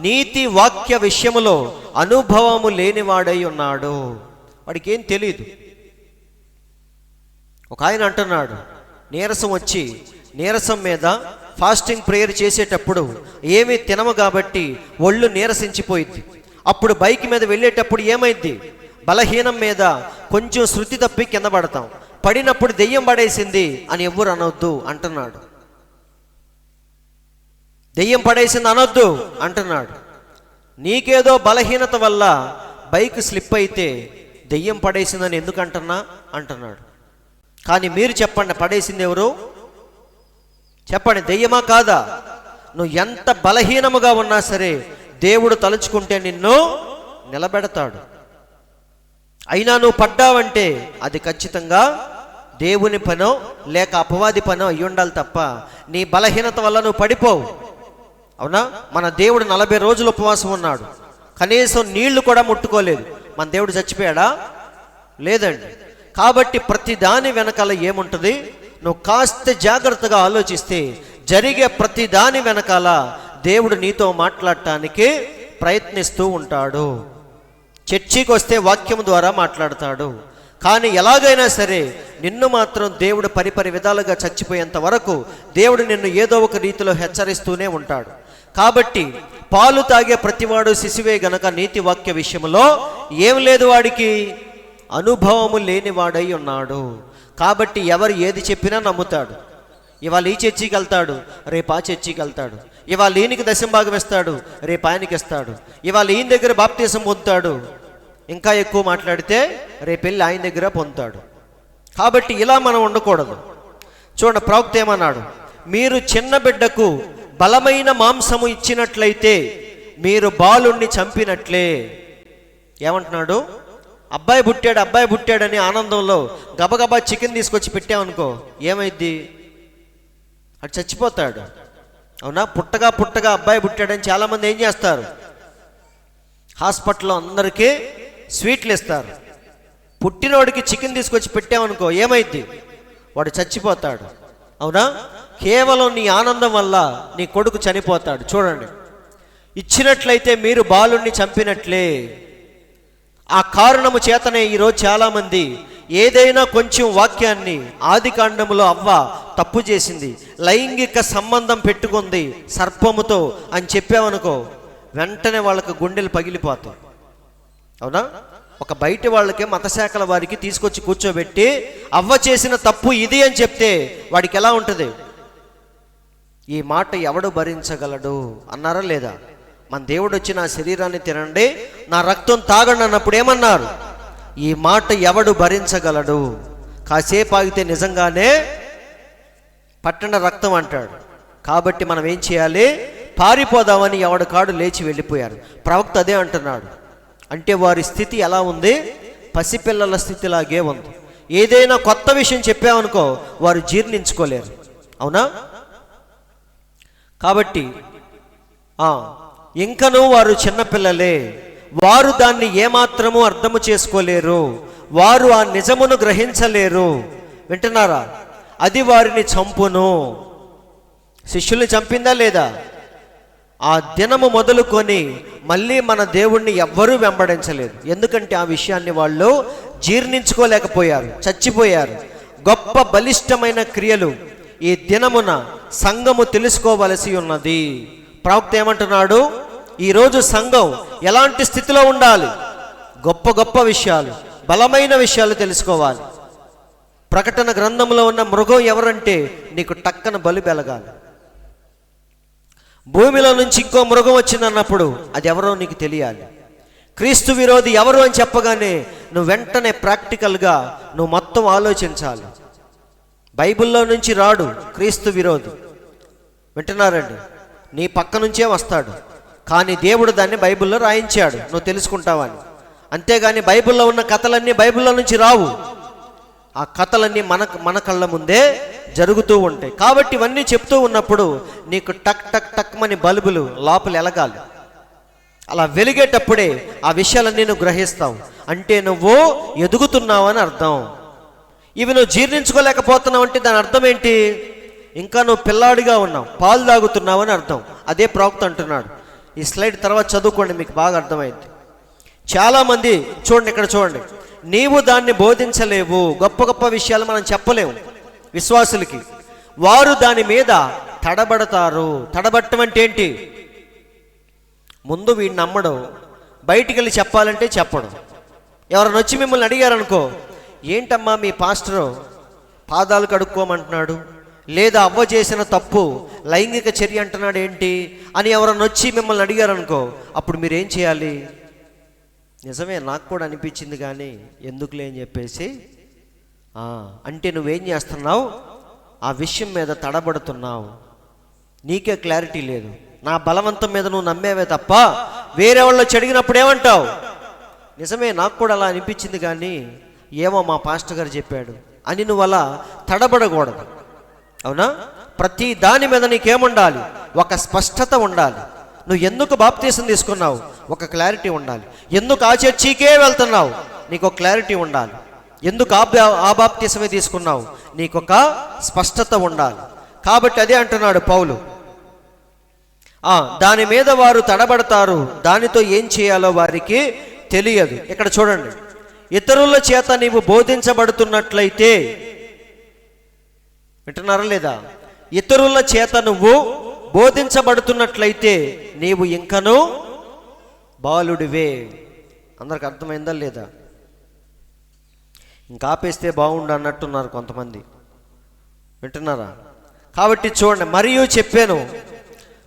నీతి వాక్య విషయములో అనుభవము లేనివాడై ఉన్నాడు. వాడికి ఏం తెలియదు. ఒక ఆయన అంటున్నాడు, నీరసం వచ్చి నీరసం మీద ఫాస్టింగ్ ప్రేయర్ చేసేటప్పుడు ఏమీ తినము కాబట్టి ఒళ్ళు నీరసించిపోయింది. అప్పుడు బైక్ మీద వెళ్ళేటప్పుడు ఏమైంది, బలహీనం మీద కొంచెం శృతి తప్పి కింద పడతాం. పడినప్పుడు దెయ్యం పడేసింది అని ఎవ్వరు అనొద్దు అంటున్నాడు. దెయ్యం పడేసింది అనొద్దు అంటున్నాడు. నీకేదో బలహీనత వల్ల బైక్ స్లిప్ అయితే దెయ్యం పడేసిందని ఎందుకు అంటున్నాడు. కానీ మీరు చెప్పండి, పడేసింది ఎవరు? చెప్పండి, దెయ్యమా కాదా? నువ్వు ఎంత బలహీనముగా ఉన్నా సరే దేవుడు తలుచుకుంటే నిన్ను నిలబెడతాడు. అయినా నువ్వు పడ్డావంటే అది ఖచ్చితంగా దేవుని పనో లేక అపవాది పనో అయి ఉండాలి తప్ప నీ బలహీనత వల్ల నువ్వు పడిపోవు. అవునా? మన దేవుడు 40 రోజులు ఉపవాసం ఉన్నాడు, కనీసం నీళ్లు కూడా ముట్టుకోలేదు. మన దేవుడు చచ్చిపోయాడా? లేదండి. కాబట్టి ప్రతి దాని వెనకాల ఏముంటుంది? నువ్వు కాస్త జాగ్రత్తగా ఆలోచిస్తే జరిగే ప్రతి దాని వెనకాల దేవుడు నీతో మాట్లాడటానికి ప్రయత్నిస్తూ ఉంటాడు. చర్చికి వస్తే వాక్యం ద్వారా మాట్లాడతాడు, కానీ ఎలాగైనా సరే నిన్ను మాత్రం దేవుడు పరిపరి విధాలుగా చచ్చిపోయేంత వరకు దేవుడు నిన్ను ఏదో ఒక రీతిలో హెచ్చరిస్తూనే ఉంటాడు. కాబట్టి పాలు తాగే ప్రతివాడు శిశువే గనక నీతి వాక్య విషయంలో ఏం లేదు, వాడికి అనుభవము లేనివాడై ఉన్నాడు. కాబట్టి ఎవరు ఏది చెప్పినా నమ్ముతాడు. ఇవాళ ఈ చర్చికి వెళ్తాడు, రేపు ఆ చర్చికి వెళ్తాడు. ఇవాళ ఈయనకి దశంభాగం ఇస్తాడు, రేపు ఆయనకి ఇస్తాడు. ఇవాళ ఈయన దగ్గర బాప్తీసం పొందుతాడు, ఇంకా ఎక్కువ మాట్లాడితే రేపు వెళ్ళి ఆయన దగ్గర పొందుతాడు. కాబట్టి ఇలా మనం ఉండకూడదు. చూడండి, ప్రవక్త ఏమన్నాడు? మీరు చిన్న బిడ్డకు బలమైన మాంసము ఇచ్చినట్లయితే మీరు బాలుణ్ణి చంపినట్లే. ఏమంటున్నాడు? అబ్బాయి పుట్టాడని ఆనందంలో గబగబా చికెన్ తీసుకొచ్చి పెట్టామనుకో, ఏమైద్ది? అటు చచ్చిపోతాడు. అవునా? పుట్టగా అబ్బాయి పుట్టాడని చాలామంది ఏం చేస్తారు? హాస్పిటల్లో అందరికీ స్వీట్లు ఇస్తారు. పుట్టినోడికి చికెన్ తీసుకొచ్చి పెట్టామనుకో, ఏమైద్ది? వాడు చచ్చిపోతాడు. అవునా? కేవలం నీ ఆనందం వల్ల నీ కొడుకు చనిపోతాడు. చూడండి, ఇచ్చినట్లయితే మీరు బాలుణ్ణి చంపినట్లే. ఆ కారణము చేతనే ఈరోజు చాలామంది ఏదైనా కొంచెం వాక్యాన్ని, ఆది కాండములో అవ్వ తప్పు చేసింది, లైంగిక సంబంధం పెట్టుకుంది సర్పముతో అని చెప్పామనుకో, వెంటనే వాళ్ళకు గుండెలు పగిలిపోతాయి. అవునా? ఒక బయట వాళ్ళకే మతశాఖల వారికి తీసుకొచ్చి కూర్చోబెట్టి అవ్వ చేసిన తప్పు ఇది అని చెప్తే వాడికి ఎలా ఉంటుంది? ఈ మాట ఎవడు భరించగలడు అన్నారా లేదా? మన దేవుడు వచ్చి నా శరీరాన్ని తినండి, నా రక్తం తాగండి అన్నప్పుడు ఏమన్నారు? ఈ మాట ఎవడు భరించగలడు? కాసేపు ఆగితే నిజంగానే పట్టణ రక్తం అంటాడు. కాబట్టి మనం ఏం చేయాలి? పారిపోదామని ఎవడి కాడు లేచి వెళ్ళిపోయారు. ప్రవక్త అదే అంటున్నాడు. అంటే వారి స్థితి ఎలా ఉంది? పసిపిల్లల స్థితిలాగే ఉంది. ఏదైనా కొత్త విషయం చెప్పామనుకో వారు జీర్ణించుకోలేరు. అవునా? కాబట్టి ఇంకనూ వారు చిన్నపిల్లలే, వారు దాన్ని ఏమాత్రము అర్థము చేసుకోలేరు, వారు ఆ నిజమును గ్రహించలేరు. వింటున్నారా? అది వారిని చంపును. శిష్యుల్ని చంపిందా లేదా? ఆ దినము మొదలుకొని మళ్ళీ మన దేవుణ్ణి ఎవ్వరూ వెంబడించలేదు. ఎందుకంటే ఆ విషయాన్ని వాళ్ళు జీర్ణించుకోలేకపోయారు, చచ్చిపోయారు. గొప్ప బలిష్టమైన క్రియలు ఈ దినమున సంఘము తెలుసుకోవలసి ఉన్నది. ప్రవక్త ఏమంటున్నాడు? ఈరోజు సంఘం ఎలాంటి స్థితిలో ఉండాలి? గొప్ప గొప్ప విషయాలు, బలమైన విషయాలు తెలుసుకోవాలి. ప్రకటన గ్రంథంలో ఉన్న మృగం ఎవరంటే నీకు టక్కన బలి బెలగాలి. భూమిలో నుంచి ఇంకో మృగం వచ్చిందన్నప్పుడు అది ఎవరో నీకు తెలియాలి. క్రీస్తు విరోధి ఎవరు అని చెప్పగానే నువ్వు వెంటనే ప్రాక్టికల్గా నువ్వు మొత్తం ఆలోచించాలి. బైబిల్లో నుంచి రాడు క్రీస్తు విరోధి. వింటున్నారండి? నీ పక్క నుంచే వస్తాడు, కానీ దేవుడు దాన్ని బైబిల్లో రాయించాడు, నువ్వు తెలుసుకుంటావని. అంతేగాని బైబిల్లో ఉన్న కథలన్నీ బైబిల్లో నుంచి రావు. ఆ కథలన్నీ మన కళ్ళ ముందే జరుగుతూ ఉంటాయి. కాబట్టి ఇవన్నీ చెప్తూ ఉన్నప్పుడు నీకు టక్ టక్ టక్ మని బల్బులు లోపల ఎలగాలి. అలా వెలిగేటప్పుడే ఆ విషయాలన్నీ నువ్వు గ్రహిస్తావు. అంటే నువ్వు ఎదుగుతున్నావు అని అర్థం. ఇవి నువ్వు జీర్ణించుకోలేకపోతున్నావు అంటే దాని అర్థం ఏంటి? ఇంకా నువ్వు పిల్లాడిగా ఉన్నావు, పాలు తాగుతున్నావు అని అర్థం. అదే ప్రవక్త అంటున్నాడు. ఈ స్లైడ్ తర్వాత చదువుకోండి, మీకు బాగా అర్థమైంది. చాలామంది చూడండి, ఇక్కడ చూడండి, నీవు దాన్ని బోధించలేవు. గొప్ప గొప్ప విషయాలు మనం చెప్పలేము విశ్వాసులకి. వారు దాని మీద తడబడతారు. తడబట్టం అంటే ఏంటి? ముందు వీడిని నమ్మడం, బయటికి వెళ్ళి చెప్పాలంటే చెప్పడం. ఎవరైనా వచ్చి మిమ్మల్ని అడిగారనుకో, ఏంటమ్మా మీ పాస్టరు పాదాలు కడుక్కోమంటున్నాడు, లేదా అవ్వ చేసిన తప్పు లైంగిక చర్య అంటున్నాడు ఏంటి అని ఎవరైనా వచ్చి మిమ్మల్ని అడిగారనుకో, అప్పుడు మీరేం చేయాలి? నిజమే, నాకు కూడా అనిపించింది కానీ ఎందుకులే అని చెప్పేసి అంటే నువ్వేం చేస్తున్నావు? ఆ విషయం మీద తడబడుతున్నావు. నీకే క్లారిటీ లేదు. నా బలవంతం మీద నువ్వు నమ్మేవే తప్ప వేరే వాళ్ళు చెడిగినప్పుడు ఏమంటావు? నిజమే, నాకు కూడా అలా అనిపించింది కానీ ఏమో మా పాస్టర్ గారు చెప్పాడు అని నువ్వు అలా తడబడకూడదు. అవునా? ప్రతి దాని మీద నీకేముండాలి? ఒక స్పష్టత ఉండాలి. నువ్వు ఎందుకు బాప్తీసం తీసుకున్నావు? ఒక క్లారిటీ ఉండాలి. ఎందుకు ఆ చర్చికే వెళ్తున్నావు? నీకు ఒక క్లారిటీ ఉండాలి. ఎందుకు ఆ బాప్తీసమే తీసుకున్నావు? నీకొక స్పష్టత ఉండాలి. కాబట్టి అదే అంటున్నాడు పౌలు, దాని మీద వారు తడబడతారు, దానితో ఏం చేయాలో వారికి తెలియదు. ఇక్కడ చూడండి, ఇతరుల చేత నీవు బోధించబడుతున్నట్లయితే, వింటున్నారా లేదా? ఇతరుల చేత నువ్వు బోధించబడుతున్నట్లయితే నీవు ఇంకనూ బాలుడివే. అందరికి అర్థమైందా లేదా? ఇంకా ఆపేస్తే బాగుండు అన్నట్టున్నారు కొంతమంది. వింటున్నారా? కాబట్టి చూడండి, మరియు చెప్పాను,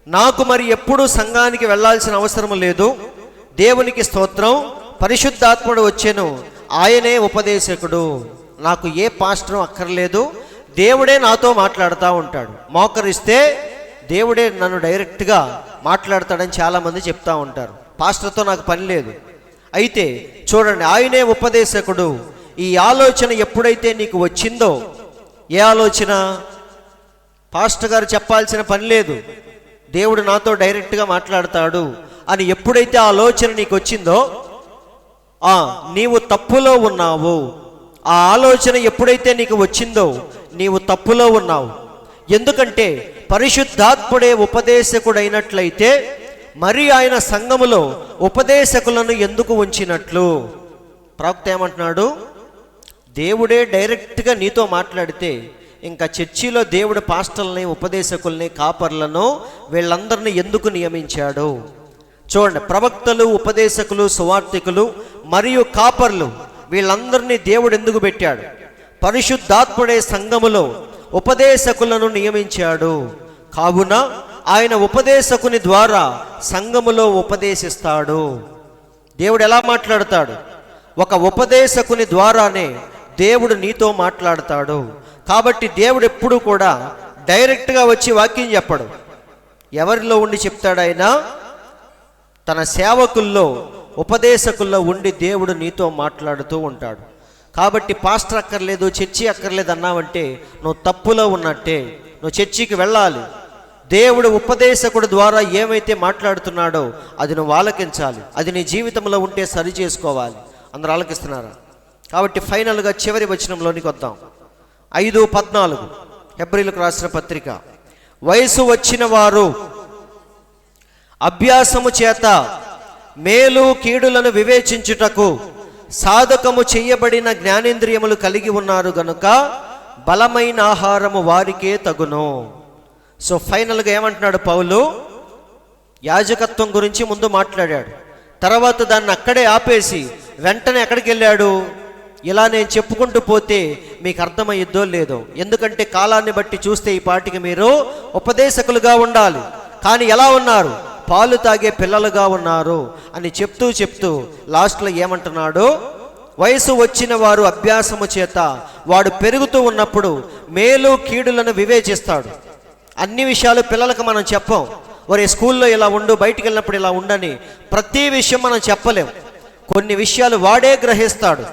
నాకు మరి ఎప్పుడూ సంఘానికి వెళ్ళాల్సిన అవసరం లేదు. దేవునికి స్తోత్రం, పరిశుద్ధాత్ముడు వచ్చెను, ఆయనే ఉపదేశకుడు. నాకు ఏ పాస్టరు అక్కర్లేదు, దేవుడే నాతో మాట్లాడుతూ ఉంటాడు. మోకరిస్తే దేవుడే నన్ను డైరెక్ట్గా మాట్లాడతాడని చాలామంది చెప్తూ ఉంటారు. పాస్టర్తో నాకు పని లేదు. అయితే చూడండి, ఆయనే ఉపదేశకుడు. ఈ ఆలోచన ఎప్పుడైతే నీకు వచ్చిందో, ఏ ఆలోచన? పాస్టర్ గారు చెప్పాల్సిన పని లేదు, దేవుడు నాతో డైరెక్ట్గా మాట్లాడతాడు అని ఎప్పుడైతే ఆలోచన నీకు వచ్చిందో, నీవు తప్పులో ఉన్నావు. ఆ ఆలోచన ఎప్పుడైతే నీకు వచ్చిందో నీవు తప్పులో ఉన్నావు. ఎందుకంటే పరిశుద్ధాత్ముడే ఉపదేశకుడైనట్లయితే మరి ఆయన సంఘములో ఉపదేశకులను ఎందుకు ఉంచినట్లు? ప్రవక్త ఏమంటున్నాడు, దేవుడే డైరెక్ట్గా నీతో మాట్లాడితే ఇంకా చర్చిలో దేవుడు పాస్టర్లని, ఉపదేశకుల్ని, కాపర్లను వీళ్ళందరినీ ఎందుకు నియమించాడు? చూడండి, ప్రవక్తలు, ఉపదేశకులు, సువార్తికులు మరియు కాపర్లు వీళ్ళందరినీ దేవుడు ఎందుకు పెట్టాడు? పరిశుద్ధాత్ముడే సంఘములో ఉపదేశకులను నియమించాడు. కావున ఆయన ఉపదేశకుని ద్వారా సంఘములో ఉపదేశిస్తాడు. దేవుడు ఎలా మాట్లాడతాడు? ఒక ఉపదేశకుని ద్వారానే దేవుడు నీతో మాట్లాడతాడు. కాబట్టి దేవుడు ఎప్పుడు కూడా డైరెక్ట్గా వచ్చి వాక్యం చెప్పడు. ఎవరిలో ఉండి చెప్తాడు? ఆయన తన సేవకుల్లో, ఉపదేశకుల్లో ఉండి దేవుడు నీతో మాట్లాడుతూ ఉంటాడు. కాబట్టి పాస్టర్ అక్కర్లేదు, చర్చి అక్కర్లేదు అన్నావంటే నువ్వు తప్పులో ఉన్నట్టే. నువ్వు చర్చికి వెళ్ళాలి. దేవుడు ఉపదేశకుడు ద్వారా ఏమైతే మాట్లాడుతున్నాడో అది నువ్వు ఆలకించాలి. అది నీ జీవితంలో ఉంటే సరి చేసుకోవాలి. అందరూ ఆలకిస్తున్నారా? కాబట్టి ఫైనల్గా చివరి వచనంలోనికి వద్దాం. 5:14 హెబ్రీలకు రాసిన పత్రిక. వయసు వచ్చిన వారు అభ్యాసము చేత మేలు కీడులను వివేచించుటకు సాధకము చేయబడిన జ్ఞానేంద్రియములు కలిగి ఉన్నారు గనుక బలమైన ఆహారము వారికే తగును. సో ఫైనల్గా ఏమంటున్నాడు పౌలు? యాజకత్వం గురించి ముందు మాట్లాడాడు, తర్వాత దాన్ని అక్కడే ఆపేసి వెంటనే ఎక్కడికి వెళ్ళాడు? ఇలా నేను చెప్పుకుంటూ పోతే మీకు అర్థమయ్యిద్దో లేదో, ఎందుకంటే కాలాన్ని బట్టి చూస్తే ఈ పాటికి మీరు ఉపదేశకులుగా ఉండాలి, కానీ ఎలా ఉన్నారు? పాలు తాగే పిల్లలుగా ఉన్నారు అని చెప్తూ లాస్ట్లో ఏమంటున్నాడు? వయసు వచ్చిన వారు అభ్యాసము చేత, వాడు పెరుగుతూ ఉన్నప్పుడు మేలు కీడులను వివేచిస్తాడు. అన్ని విషయాలు పిల్లలకు మనం చెప్పం. ఒరే స్కూల్లో ఇలా ఉండు, బయటికి వెళ్ళినప్పుడు ఇలా ఉండని ప్రతి విషయం మనం చెప్పలేం. కొన్ని విషయాలు వాడే గ్రహిస్తాడు.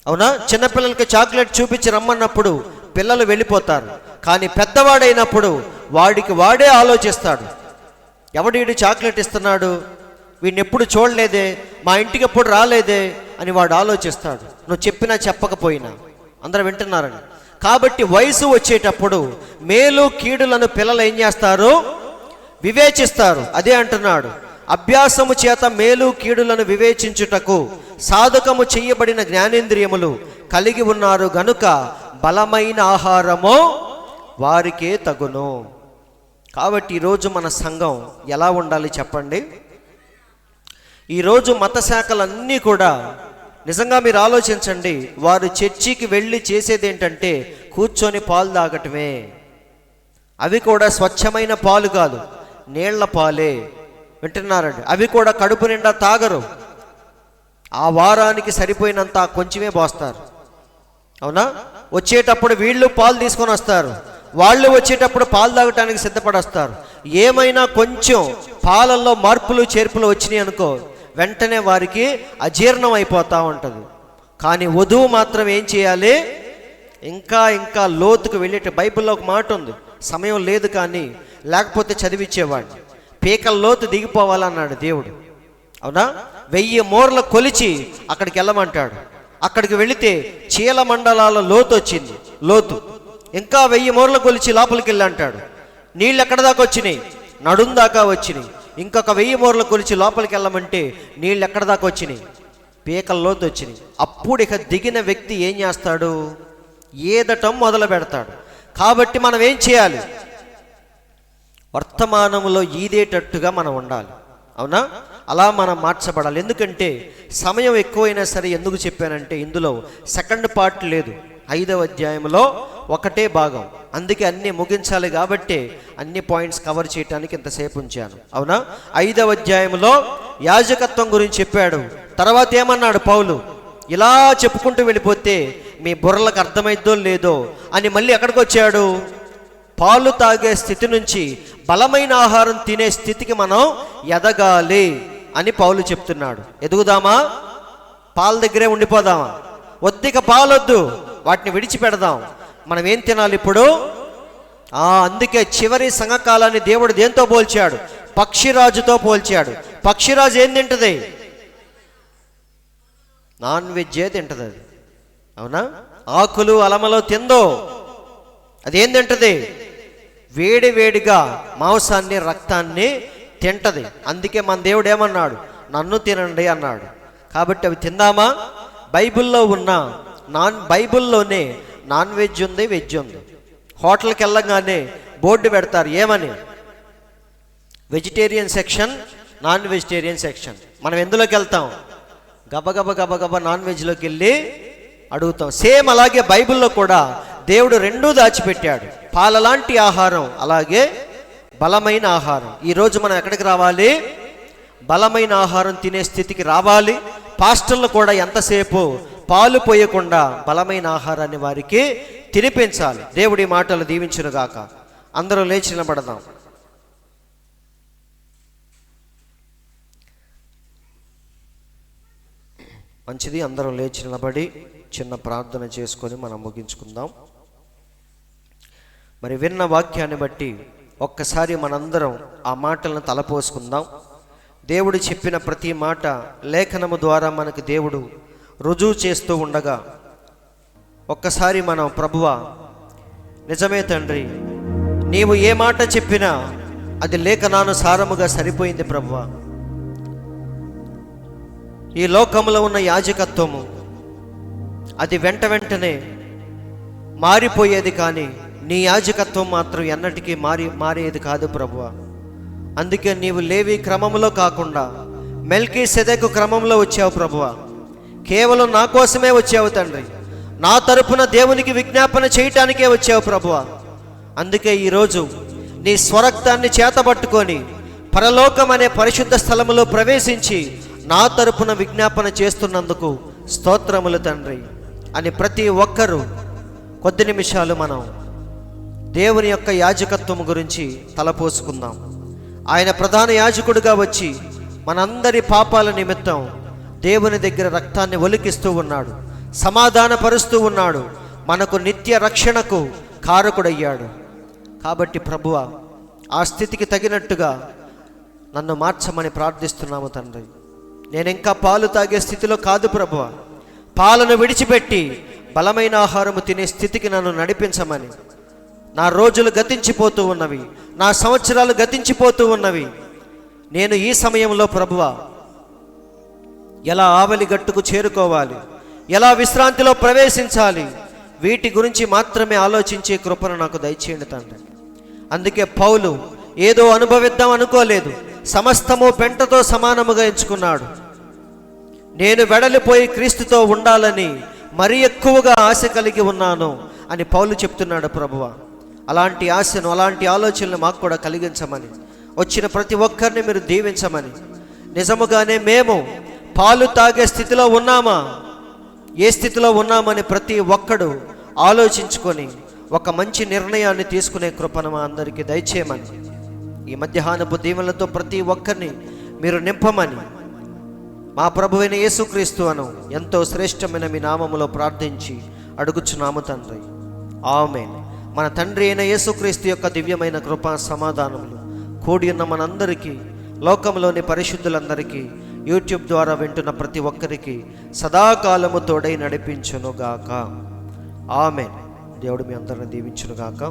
అవునా? చిన్నపిల్లలకి చాక్లెట్ చూపించి రమ్మన్నప్పుడు పిల్లలు వెళ్ళిపోతారు, కానీ పెద్దవాడైనప్పుడు వాడికి వాడే ఆలోచిస్తాడు. ఎవడీడు చాక్లెట్ ఇస్తున్నాడు, వీడిని ఎప్పుడు చూడలేదే, మా ఇంటికి ఎప్పుడు రాలేదే అని వాడు ఆలోచిస్తాడు, నువ్వు చెప్పినా చెప్పకపోయినా. అందరూ వింటున్నారని. కాబట్టి వయసు వచ్చేటప్పుడు మేలు కీడులను పిల్లలు ఏం చేస్తారు? వివేచిస్తారు. అదే అంటున్నాడు, అభ్యాసము చేత మేలు కీడులను వివేచించుటకు సాధకము చేయబడిన జ్ఞానేంద్రియములు కలిగి ఉన్నారు గనుక బలమైన ఆహారము వారికే తగును. కాబట్టి ఈరోజు మన సంఘం ఎలా ఉండాలి చెప్పండి? ఈరోజు మత శాఖలన్నీ కూడా నిజంగా మీరు ఆలోచించండి, వారు చర్చికి వెళ్ళి చేసేది ఏంటంటే కూర్చొని పాలు తాగటమే. అవి కూడా స్వచ్ఛమైన పాలు కాదు, నీళ్ల పాలే. వింటున్నారండి? అవి కూడా కడుపు నిండా తాగరు. ఆ వారానికి సరిపోయినంత కొంచెమే పోస్తారు. అవునా? వచ్చేటప్పుడు వీళ్ళు పాలు తీసుకొని వస్తారు, వాళ్ళు వచ్చేటప్పుడు పాలు తాగటానికి సిద్ధపడొస్తారు. ఏమైనా కొంచెం పాలల్లో మార్పులు చేర్పులు వచ్చినాయి అనుకో, వెంటనే వారికి అజీర్ణం అయిపోతూ ఉంటుంది. కానీ వధువు మాత్రం ఏం చేయాలి? ఇంకా లోతుకు వెళ్ళేట. బైబిల్లో ఒక మాట ఉంది, సమయం లేదు కానీ లేకపోతే చదివించేవాడిని. పీకల లోతు దిగిపోవాలన్నాడు దేవుడు. అవునా? 1000 మూరలు కొలిచి అక్కడికి వెళ్ళమంటాడు. అక్కడికి వెళితే చీల మండలాల లోతు వచ్చింది. లోతు ఇంకా 1000 మూరలు కొలిచి లోపలికి వెళ్ళి అంటాడు. నీళ్ళు ఎక్కడ దాకా వచ్చినాయి? నడుం దాకా వచ్చినాయి. ఇంకొక 1000 మూరలు కొలిచి లోపలికి వెళ్ళమంటే నీళ్ళు ఎక్కడ దాకా వచ్చినాయి? పీకల లోతు వచ్చినాయి. అప్పుడు ఇక దిగిన వ్యక్తి ఏం చేస్తాడు? ఏదటం మొదలు పెడతాడు. కాబట్టి మనం ఏం చేయాలి? వర్తమానంలో ఈదేటట్టుగా మనం ఉండాలి. అవునా? అలా మనం మార్చబడాలి. ఎందుకంటే సమయం ఎక్కువైనా సరే. ఎందుకు చెప్పానంటే ఇందులో సెకండ్ పార్ట్ లేదు, 5వ అధ్యాయంలో ఒకటే భాగం. అందుకే అన్నీ ముగించాలి కాబట్టి అన్ని పాయింట్స్ కవర్ చేయడానికి ఇంతసేపు ఉంచాను. అవునా? 5వ అధ్యాయంలో యాజకత్వం గురించి చెప్పాడు. తర్వాత ఏమన్నాడు పౌలు? ఇలా చెప్పుకుంటూ వెళ్ళిపోతే మీ బుర్రలకు అర్థమైద్దో లేదో అని మళ్ళీ ఎక్కడికి వచ్చాడు? పాలు తాగే స్థితి నుంచి బలమైన ఆహారం తినే స్థితికి మనం ఎదగాలి అని పౌలు చెప్తున్నాడు. ఎదుగుదామా? పాల దగ్గరే ఉండిపోదామా? వద్దిక పాలొద్దు, వాటిని విడిచిపెడదాం. మనం ఏం తినాలి ఇప్పుడు? అందుకే చివరి సంఘకాలాన్ని దేవుడు దేంతో పోల్చాడు? పక్షిరాజుతో పోల్చాడు. పక్షిరాజు ఏం తింటది? నాన్ వెజ్జే తింటది అది. అవునా? ఆకులు అలమలో తిందో. అదేం తింటది? వేడి వేడిగా మాంసాన్ని, రక్తాన్ని తింటది. అందుకే మన దేవుడు ఏమన్నాడు? నన్ను తినండి అన్నాడు. కాబట్టి అవి తిందామా? బైబిల్లోనే నాన్ వెజ్ ఉంది, వెజ్ ఉంది. హోటల్కి వెళ్ళగానే బోర్డు పెడతారు, ఏమని? Vegetarian section, non vegetarian section. మనం ఎందులోకి వెళ్తాం? గబగబ నాన్ వెజ్లోకి వెళ్ళి అడుగుతాం. సేమ్ అలాగే బైబిల్లో కూడా దేవుడు రెండూ దాచిపెట్టాడు. పాలలాంటి ఆహారం, అలాగే బలమైన ఆహారం. ఈరోజు మనం ఎక్కడికి రావాలి? బలమైన ఆహారం తినే స్థితికి రావాలి. పాస్టర్లు కూడా ఎంతసేపు పాలు పోయకుండా బలమైన ఆహారాన్ని వారికి తినిపించాలి. దేవుడి మాటలు దీవించునుగాక. అందరూ లేచి నిలబడదాం. మంచిది, అందరూ లేచి నిలబడి చిన్న ప్రార్థన చేసుకొని మనం ముగించుకుందాం. మరి విన్న వాక్యాన్ని బట్టి ఒక్కసారి మనందరం ఆ మాటలను తలపోసుకుందాం. దేవుడు చెప్పిన ప్రతి మాట లేఖనము ద్వారా మనకు దేవుడు రుజువు చేస్తూ ఉండగా ఒక్కసారి మనం, ప్రభువా నిజమే తండ్రి, నీవు ఏ మాట చెప్పినా అది లేఖనానుసారముగా సరిపోయింది ప్రభువా. ఈ లోకంలో ఉన్న యాజకత్వము అది వెంటనే మారిపోయేది, కానీ నీ యాజకత్వం మాత్రం ఎన్నటికీ మారేది కాదు ప్రభువా. అందుకే నీవు లేవి క్రమంలో కాకుండా మెల్కీసెదెకు క్రమంలో వచ్చావు ప్రభువా. కేవలం నా కోసమే వచ్చావు తండ్రి, నా తరపున దేవునికి విజ్ఞాపన చేయటానికే వచ్చావు ప్రభువా. అందుకే ఈరోజు నీ స్వరక్తాన్ని చేతబట్టుకొని పరలోకం అనే పరిశుద్ధ స్థలములో ప్రవేశించి నా తరపున విజ్ఞాపన చేస్తున్నందుకు స్తోత్రములు తండ్రి అని ప్రతి ఒక్కరూ కొద్ది నిమిషాలు మనం దేవుని యొక్క యాజకత్వం గురించి తలపోసుకుందాం. ఆయన ప్రధాన యాజకుడిగా వచ్చి మనందరి పాపాల నిమిత్తం దేవుని దగ్గర రక్తాన్ని ఒలికిస్తూ ఉన్నాడు, సమాధానపరుస్తూ ఉన్నాడు, మనకు నిత్య రక్షణకు కారకుడయ్యాడు. కాబట్టి ప్రభువా, ఆ స్థితికి తగినట్టుగా నన్ను మార్చమని ప్రార్థిస్తున్నాము తండ్రి. నేను ఇంకా పాలు తాగే స్థితిలో కాదు ప్రభువా, పాలను విడిచిపెట్టి బలమైన ఆహారము తినే స్థితికి నన్ను నడిపించమని. నా రోజులు గతించిపోతూ ఉన్నవి, నా సంవత్సరాలు గతించిపోతూ ఉన్నవి. నేను ఈ సమయంలో ప్రభువా ఎలా ఆవలి గట్టుకు చేరుకోవాలి, ఎలా విశ్రాంతిలో ప్రవేశించాలి, వీటి గురించి మాత్రమే ఆలోచించే కృపను నాకు దయచేయండి తండ్రి. అందుకే పౌలు ఏదో అనుభవిద్దాం అనుకోలేదు, సమస్తము పెంటతో సమానముగా ఎంచుకున్నాడు. నేను వెడలిపోయి క్రీస్తుతో ఉండాలని మరి ఎక్కువగా ఆశ కలిగి ఉన్నాను అని పౌలు చెప్తున్నాడు ప్రభువా. అలాంటి ఆశను, అలాంటి ఆలోచనలు మాకు కూడా కలిగించమని, వచ్చిన ప్రతి ఒక్కరిని మీరు దీవించమని. నిజముగానే మేము పాలు తాగే స్థితిలో ఉన్నామా, ఏ స్థితిలో ఉన్నామని ప్రతి ఒక్కడు ఆలోచించుకొని ఒక మంచి నిర్ణయాన్ని తీసుకునే కృపను మా అందరికీ దయచేయమని, ఈ మధ్యాహ్నపు దీవెనలతో ప్రతి ఒక్కరిని మీరు నింపమని మా ప్రభువైన యేసుక్రీస్తు అను ఎంతో శ్రేష్టమైన మీ నామములో ప్రార్థించి అడుగుచున్నాము తండ్రి, ఆమేన్. మన తండ్రి అయిన యేసుక్రీస్తు యొక్క దివ్యమైన కృపా సమాధానములు కూడి ఉన్న మనందరికీ, లోకంలోని పరిశుద్ధులందరికీ, యూట్యూబ్ ద్వారా వింటున్న ప్రతి ఒక్కరికి సదాకాలము తోడై నడిపించునుగాక. ఆమేన్. దేవుడు మీ అందరిని దీవించునుగాక.